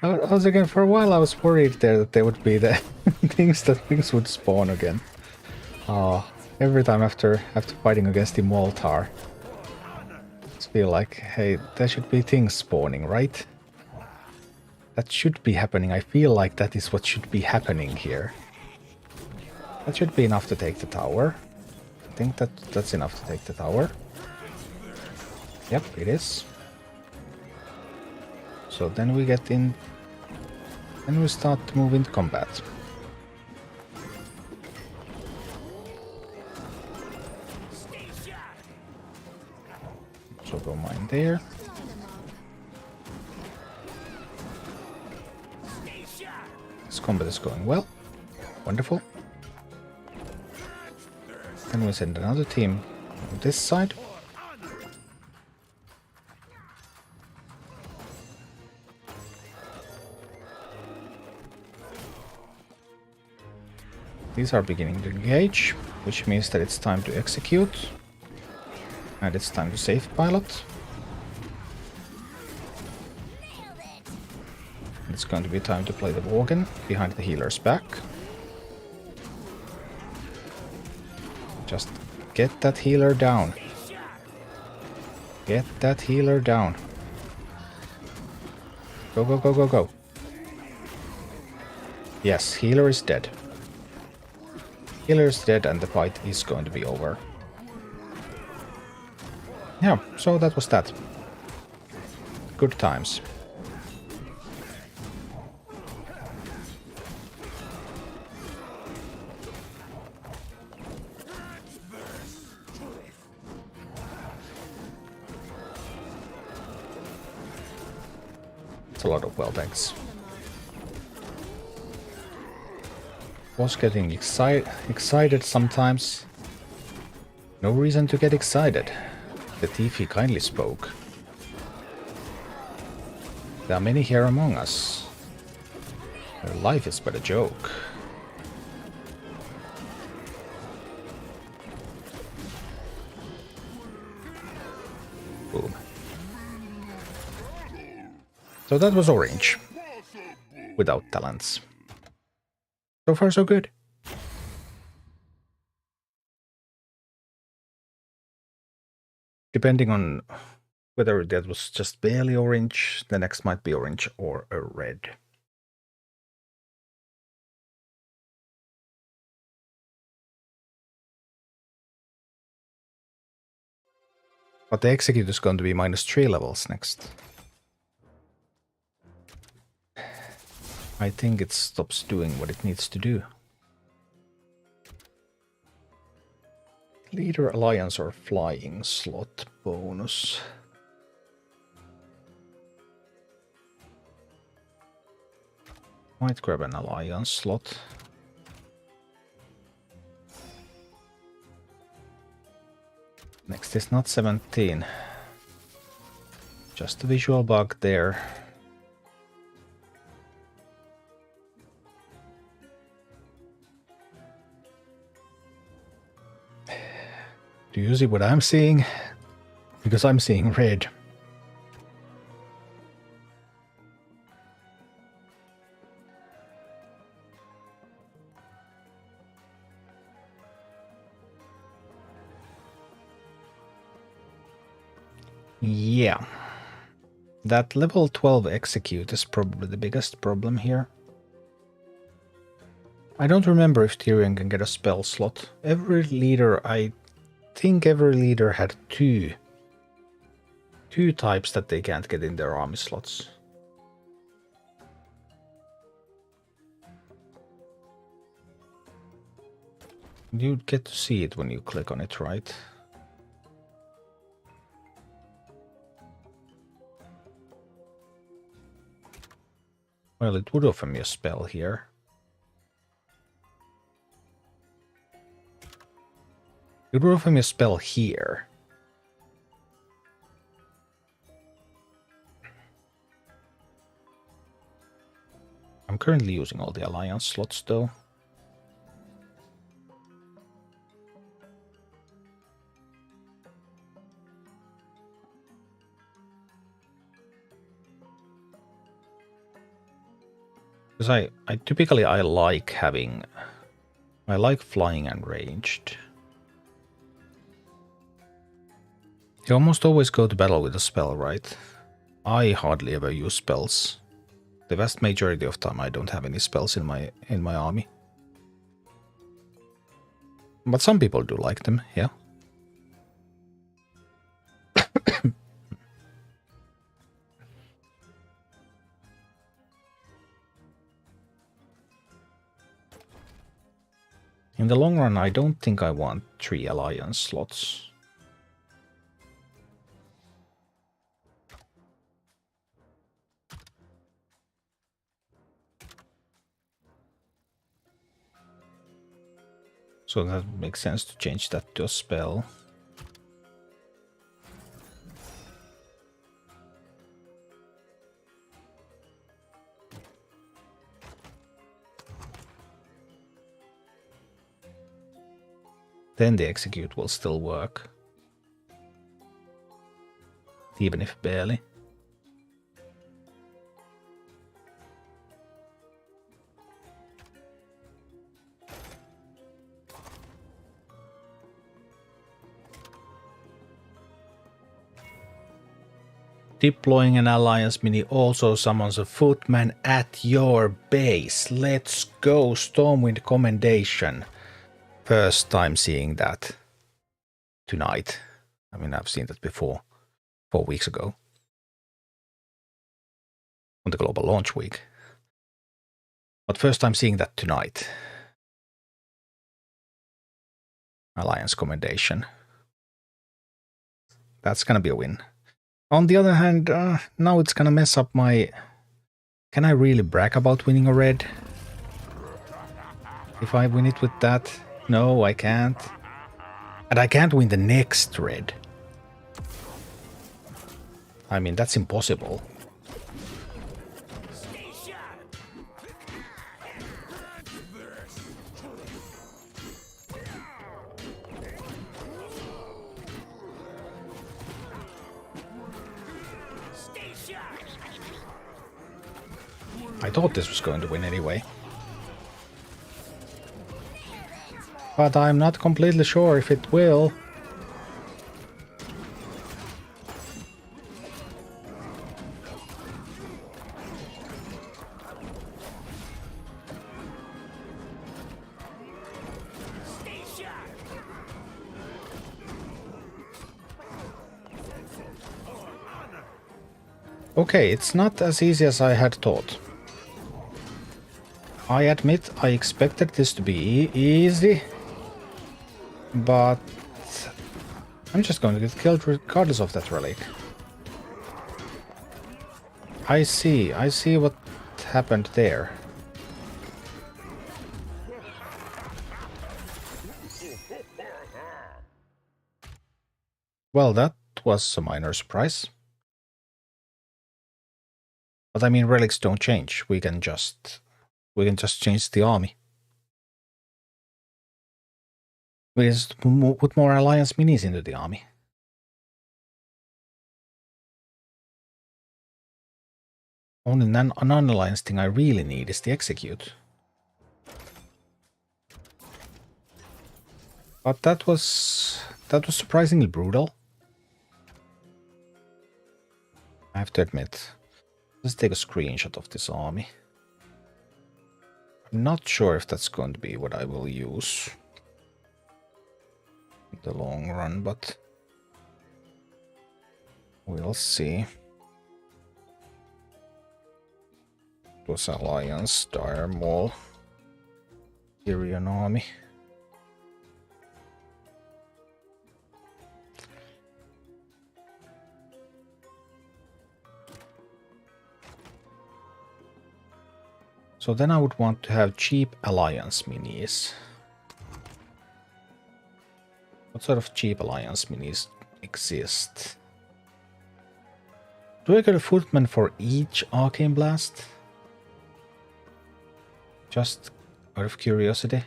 I was again, for a while I was worried there that there would be the things would spawn again. Every time after fighting against the Moltar. I just feel like, hey, there should be things spawning, right? That should be happening. I feel like that is what should be happening here. That should be enough to take the tower. I think that's enough to take the tower. Yep, it is. So then we get in, and we start to move into combat. So go mine there. This combat is going well. Wonderful. Then we send another team on this side. These are beginning to engage, which means that it's time to execute. And it's time to save pilot. It's going to be time to play the Worgen behind the healer's back. Just get that healer down. Get that healer down. Go, go, go, go, go. Yes, healer is dead. Healer is dead and the fight is going to be over. Yeah, so that was that. Good times. It's a lot of well tanks. Was getting excited sometimes. No reason to get excited. The thief he kindly spoke. There are many here among us. Their life is but a joke. Boom. So that was orange. Without talents. So far so good. Depending on whether that was just barely orange, the next might be orange or a red. But the execute is going to be -3 levels next. I think it stops doing what it needs to do. Leader, alliance, or flying slot bonus. Might grab an alliance slot. Next is not 17. Just a visual bug there. Do you see what I'm seeing? Because I'm seeing red. Yeah. That level 12 execute is probably the biggest problem here. I don't remember if Tyrion can get a spell slot. Every leader, I think every leader had two types that they can't get in their army slots. You get to see it when you click on it, right? Well, it would offer me a spell here. It would offer me a spell here. I'm currently using all the alliance slots though. Because I typically like having... I like flying and ranged. You almost always go to battle with a spell, right? I hardly ever use spells. The vast majority of time I don't have any spells in my army. But some people do like them, yeah. In the long run, I don't think I want 3 alliance slots. So that makes sense to change that to a spell. Then the execute will still work. Even if barely. Deploying an alliance mini also summons a footman at your base. Let's go, Stormwind Commendation. First time seeing that tonight. I mean, I've seen that before, 4 weeks ago. On the global launch week. But first time seeing that tonight. Alliance Commendation. That's gonna be a win. On the other hand, now it's gonna mess up my... Can I really brag about winning a red? If I win it with that? No, I can't. And I can't win the next red. I mean, that's impossible. I thought this was going to win anyway. But I'm not completely sure if it will. Okay, it's not as easy as I had thought. I admit I expected this to be easy, but I'm just going to get killed regardless of that relic. I see what happened there. Well, that was a minor surprise. But I mean, relics don't change. We can just change the army. We just put more alliance minis into the army. Only non-alliance thing I really need is the execute. But that was surprisingly brutal. I have to admit. Let's take a screenshot of this army. I'm not sure if that's going to be what I will use in the long run, but we'll see. It was Alliance, Dire Maul, Tyrion army. So then I would want to have cheap alliance minis. What sort of cheap alliance minis exist? Do I get a footman for each arcane blast? Just out of curiosity. I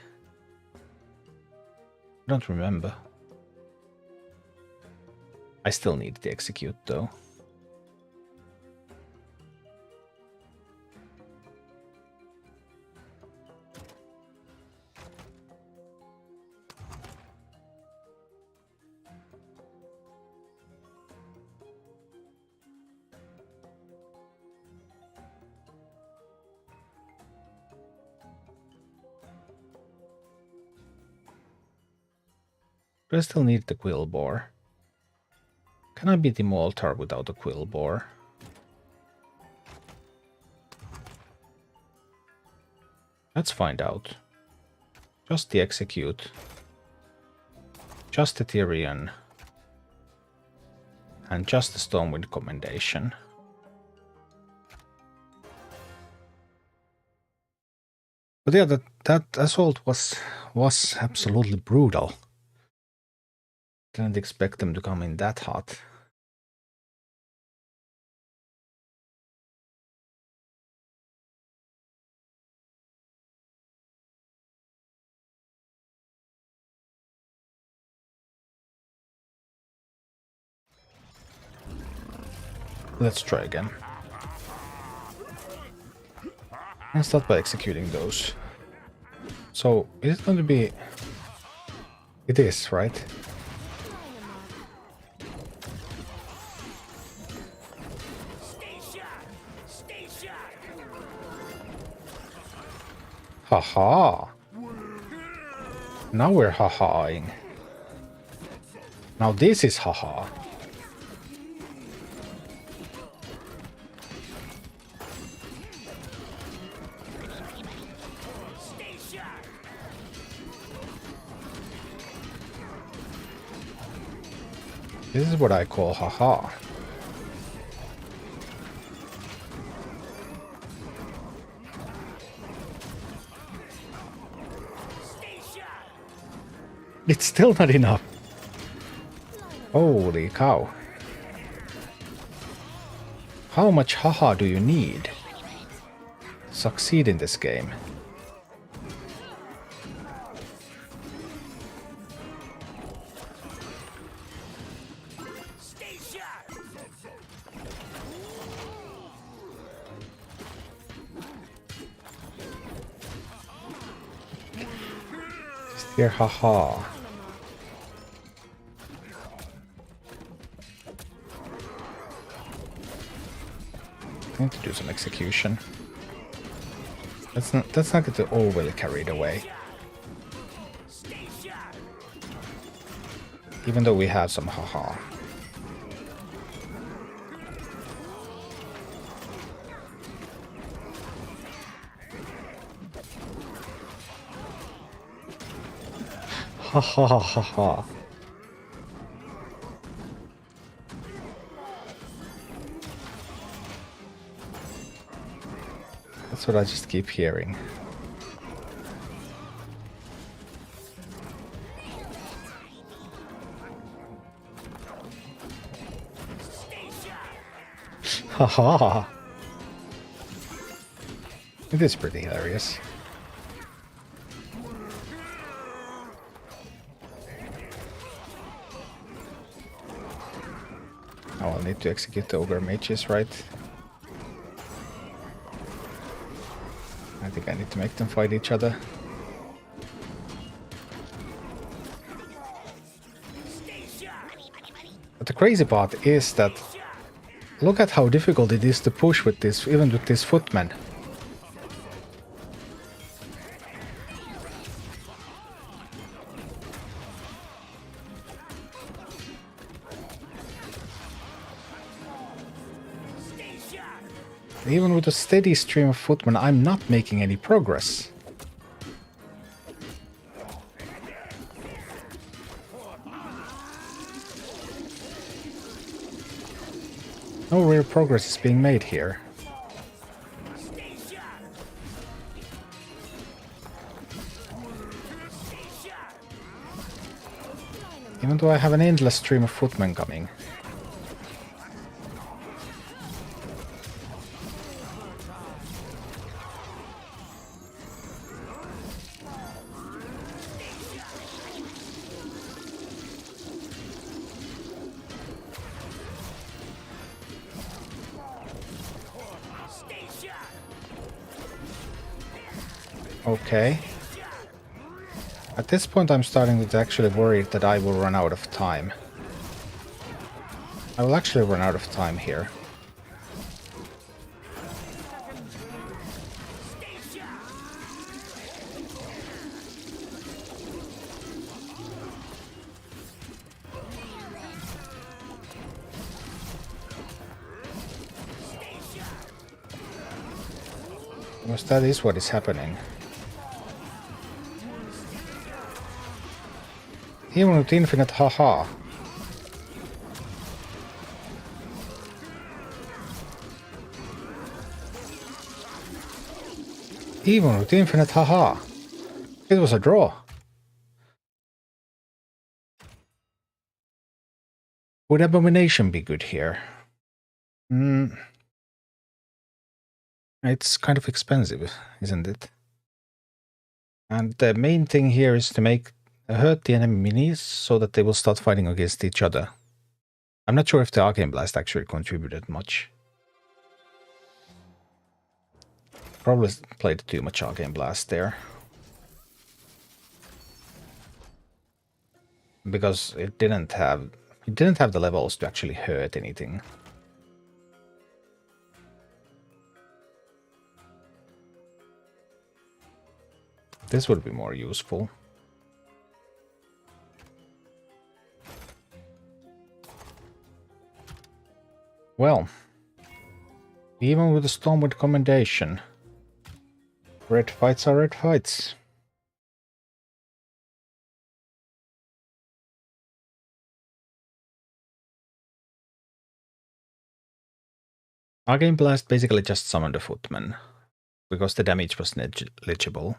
don't remember. I still need the execute though. But I still need the quill bore. Can I beat the Moltar without a quill bore? Let's find out. Just the execute. Just the Tyrion. And just the Stormwind commendation. But yeah, that assault was absolutely brutal. Didn't expect them to come in that hot. Let's try again. Let's start by executing those. So, is it going to be... It is, right? Haha! Now we're ha-haing. Now this is haha. This is what I call haha. It's still not enough. Holy cow. How much haha do you need to succeed in this game? Here, haha. I need to do some execution. Let's not get overly carried away. Even though we have some haha. Ha ha ha ha ha. That's what I just keep hearing. Ha ha. It is pretty hilarious. Oh, I'll need to execute the ogre mages, right? I think I need to make them fight each other. But the crazy part is that look at how difficult it is to push with this, even with these footmen. Even with a steady stream of footmen, I'm not making any progress. No real progress is being made here. Even though I have an endless stream of footmen coming. Okay. At this point I'm starting to actually worry that I will run out of time. I will actually run out of time here. Because that is what is happening. Even with infinite haha. Even with infinite haha. It was a draw. Would Abomination be good here? It's kind of expensive, isn't it? And the main thing here is to hurt the enemy minis so that they will start fighting against each other. I'm not sure if the Arcane Blast actually contributed much. Probably played too much Arcane Blast there. Because it didn't have the levels to actually hurt anything. This would be more useful. Well, even with the Stormwind commendation, red fights are red fights. Arcane Blast basically just summoned a footman, because the damage was negligible.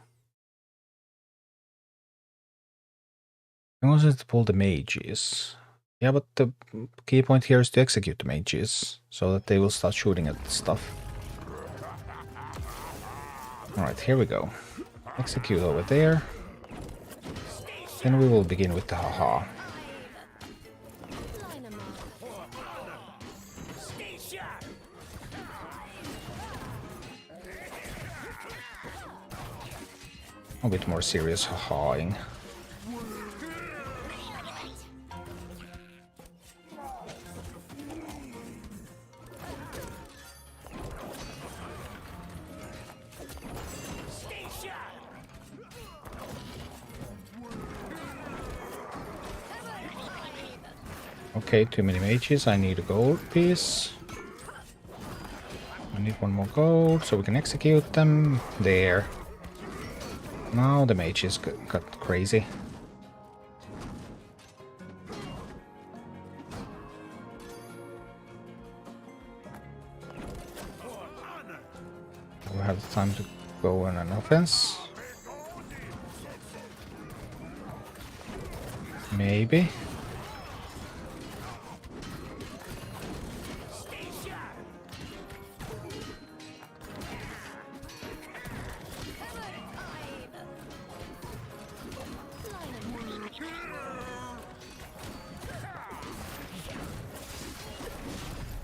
I also have to pull the mages. Yeah, but the key point here is to execute the mages, so that they will start shooting at stuff. Alright, here we go. Execute over there. Then we will begin with the haha. A bit more serious ha-haing. Okay, too many mages. I need a gold piece. I need one more gold so we can execute them. There. Now the mages got crazy. We have time to go on an offense. Maybe.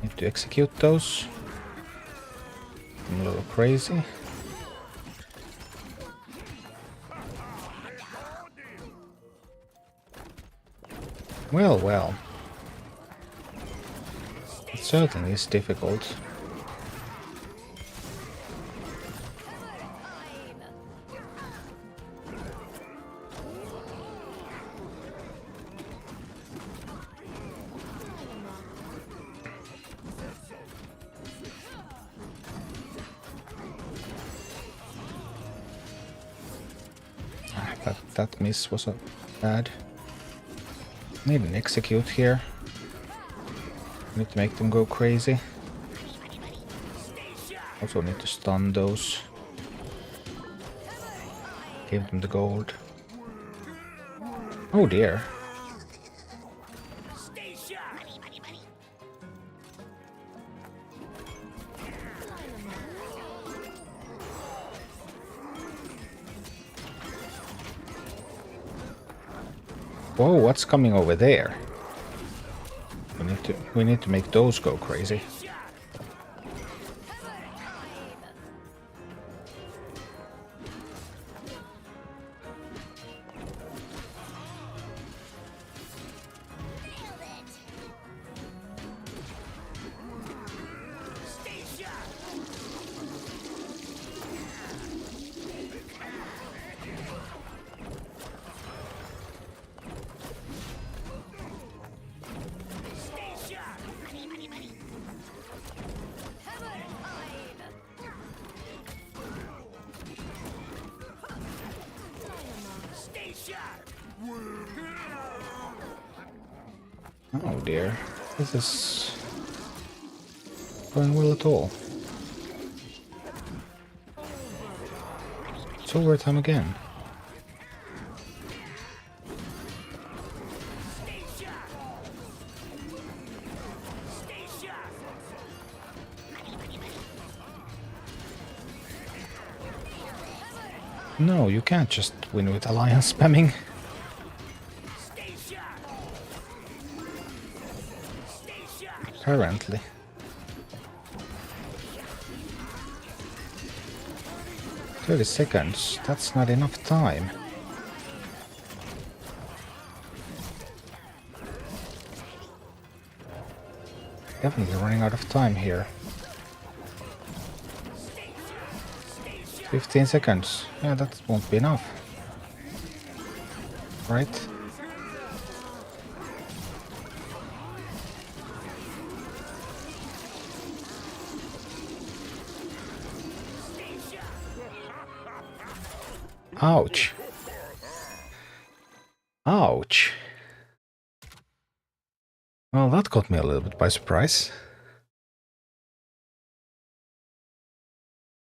Need to execute those. I'm a little crazy. Well, well. It certainly is difficult. That miss was bad. Need an execute here. Need to make them go crazy. Also need to stun those. Give them the gold. Oh dear. Whoa, what's coming over there? We need to make those go crazy. Oh dear, this is going well at all. It's overtime again. No, you can't just win with alliance spamming. Apparently. "30 seconds, that's not enough time." Definitely running out of time here. 15 seconds. Yeah, that won't be enough. Right? Ouch. Ouch. Well, that caught me a little bit by surprise.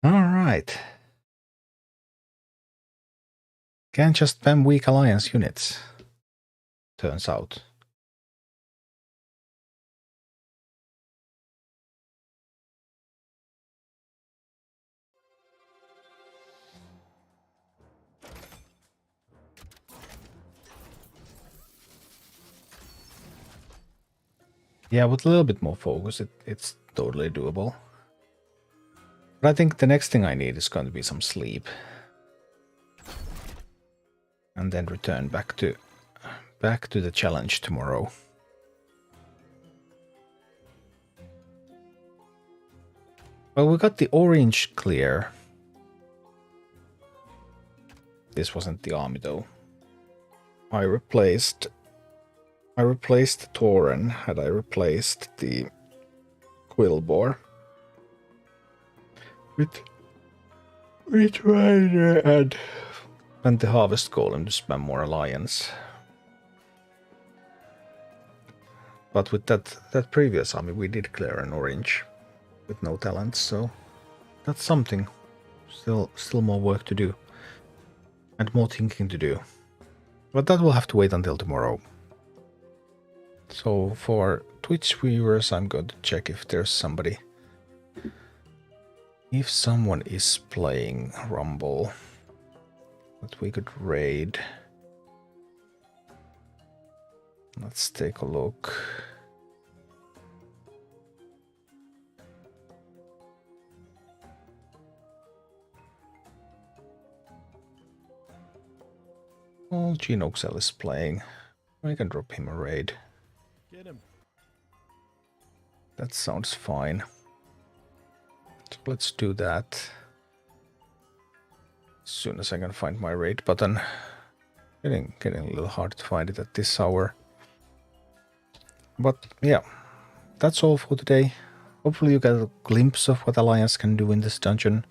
Alright. Can't just spam weak alliance units, turns out. Yeah, with a little bit more focus, it's totally doable. But I think the next thing I need is going to be some sleep. And then return back to the challenge tomorrow. Well, we got the orange clear. This wasn't the army though. I replaced I replaced the Tauren had I replaced the Quillbore with Rider and the Harvest Golem to spam more Alliance. But with that previous army, we did clear an orange with no talents, so that's something. Still more work to do. And more thinking to do. But that will have to wait until tomorrow. So for Twitch viewers, I'm going to check if there's somebody. If someone is playing Rumble that we could raid. Let's take a look. Well, Genoxel is playing. I can drop him a raid. Get him. That sounds fine. So let's do that. As soon as I can find my raid button. Getting a little hard to find it at this hour. But yeah, that's all for today. Hopefully you get a glimpse of what Alliance can do in this dungeon.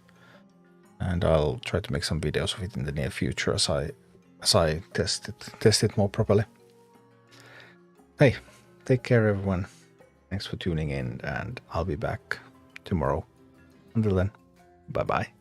And I'll try to make some videos of it in the near future as I test it more properly. Hey, take care everyone. Thanks for tuning in, and I'll be back tomorrow. Until then, bye bye.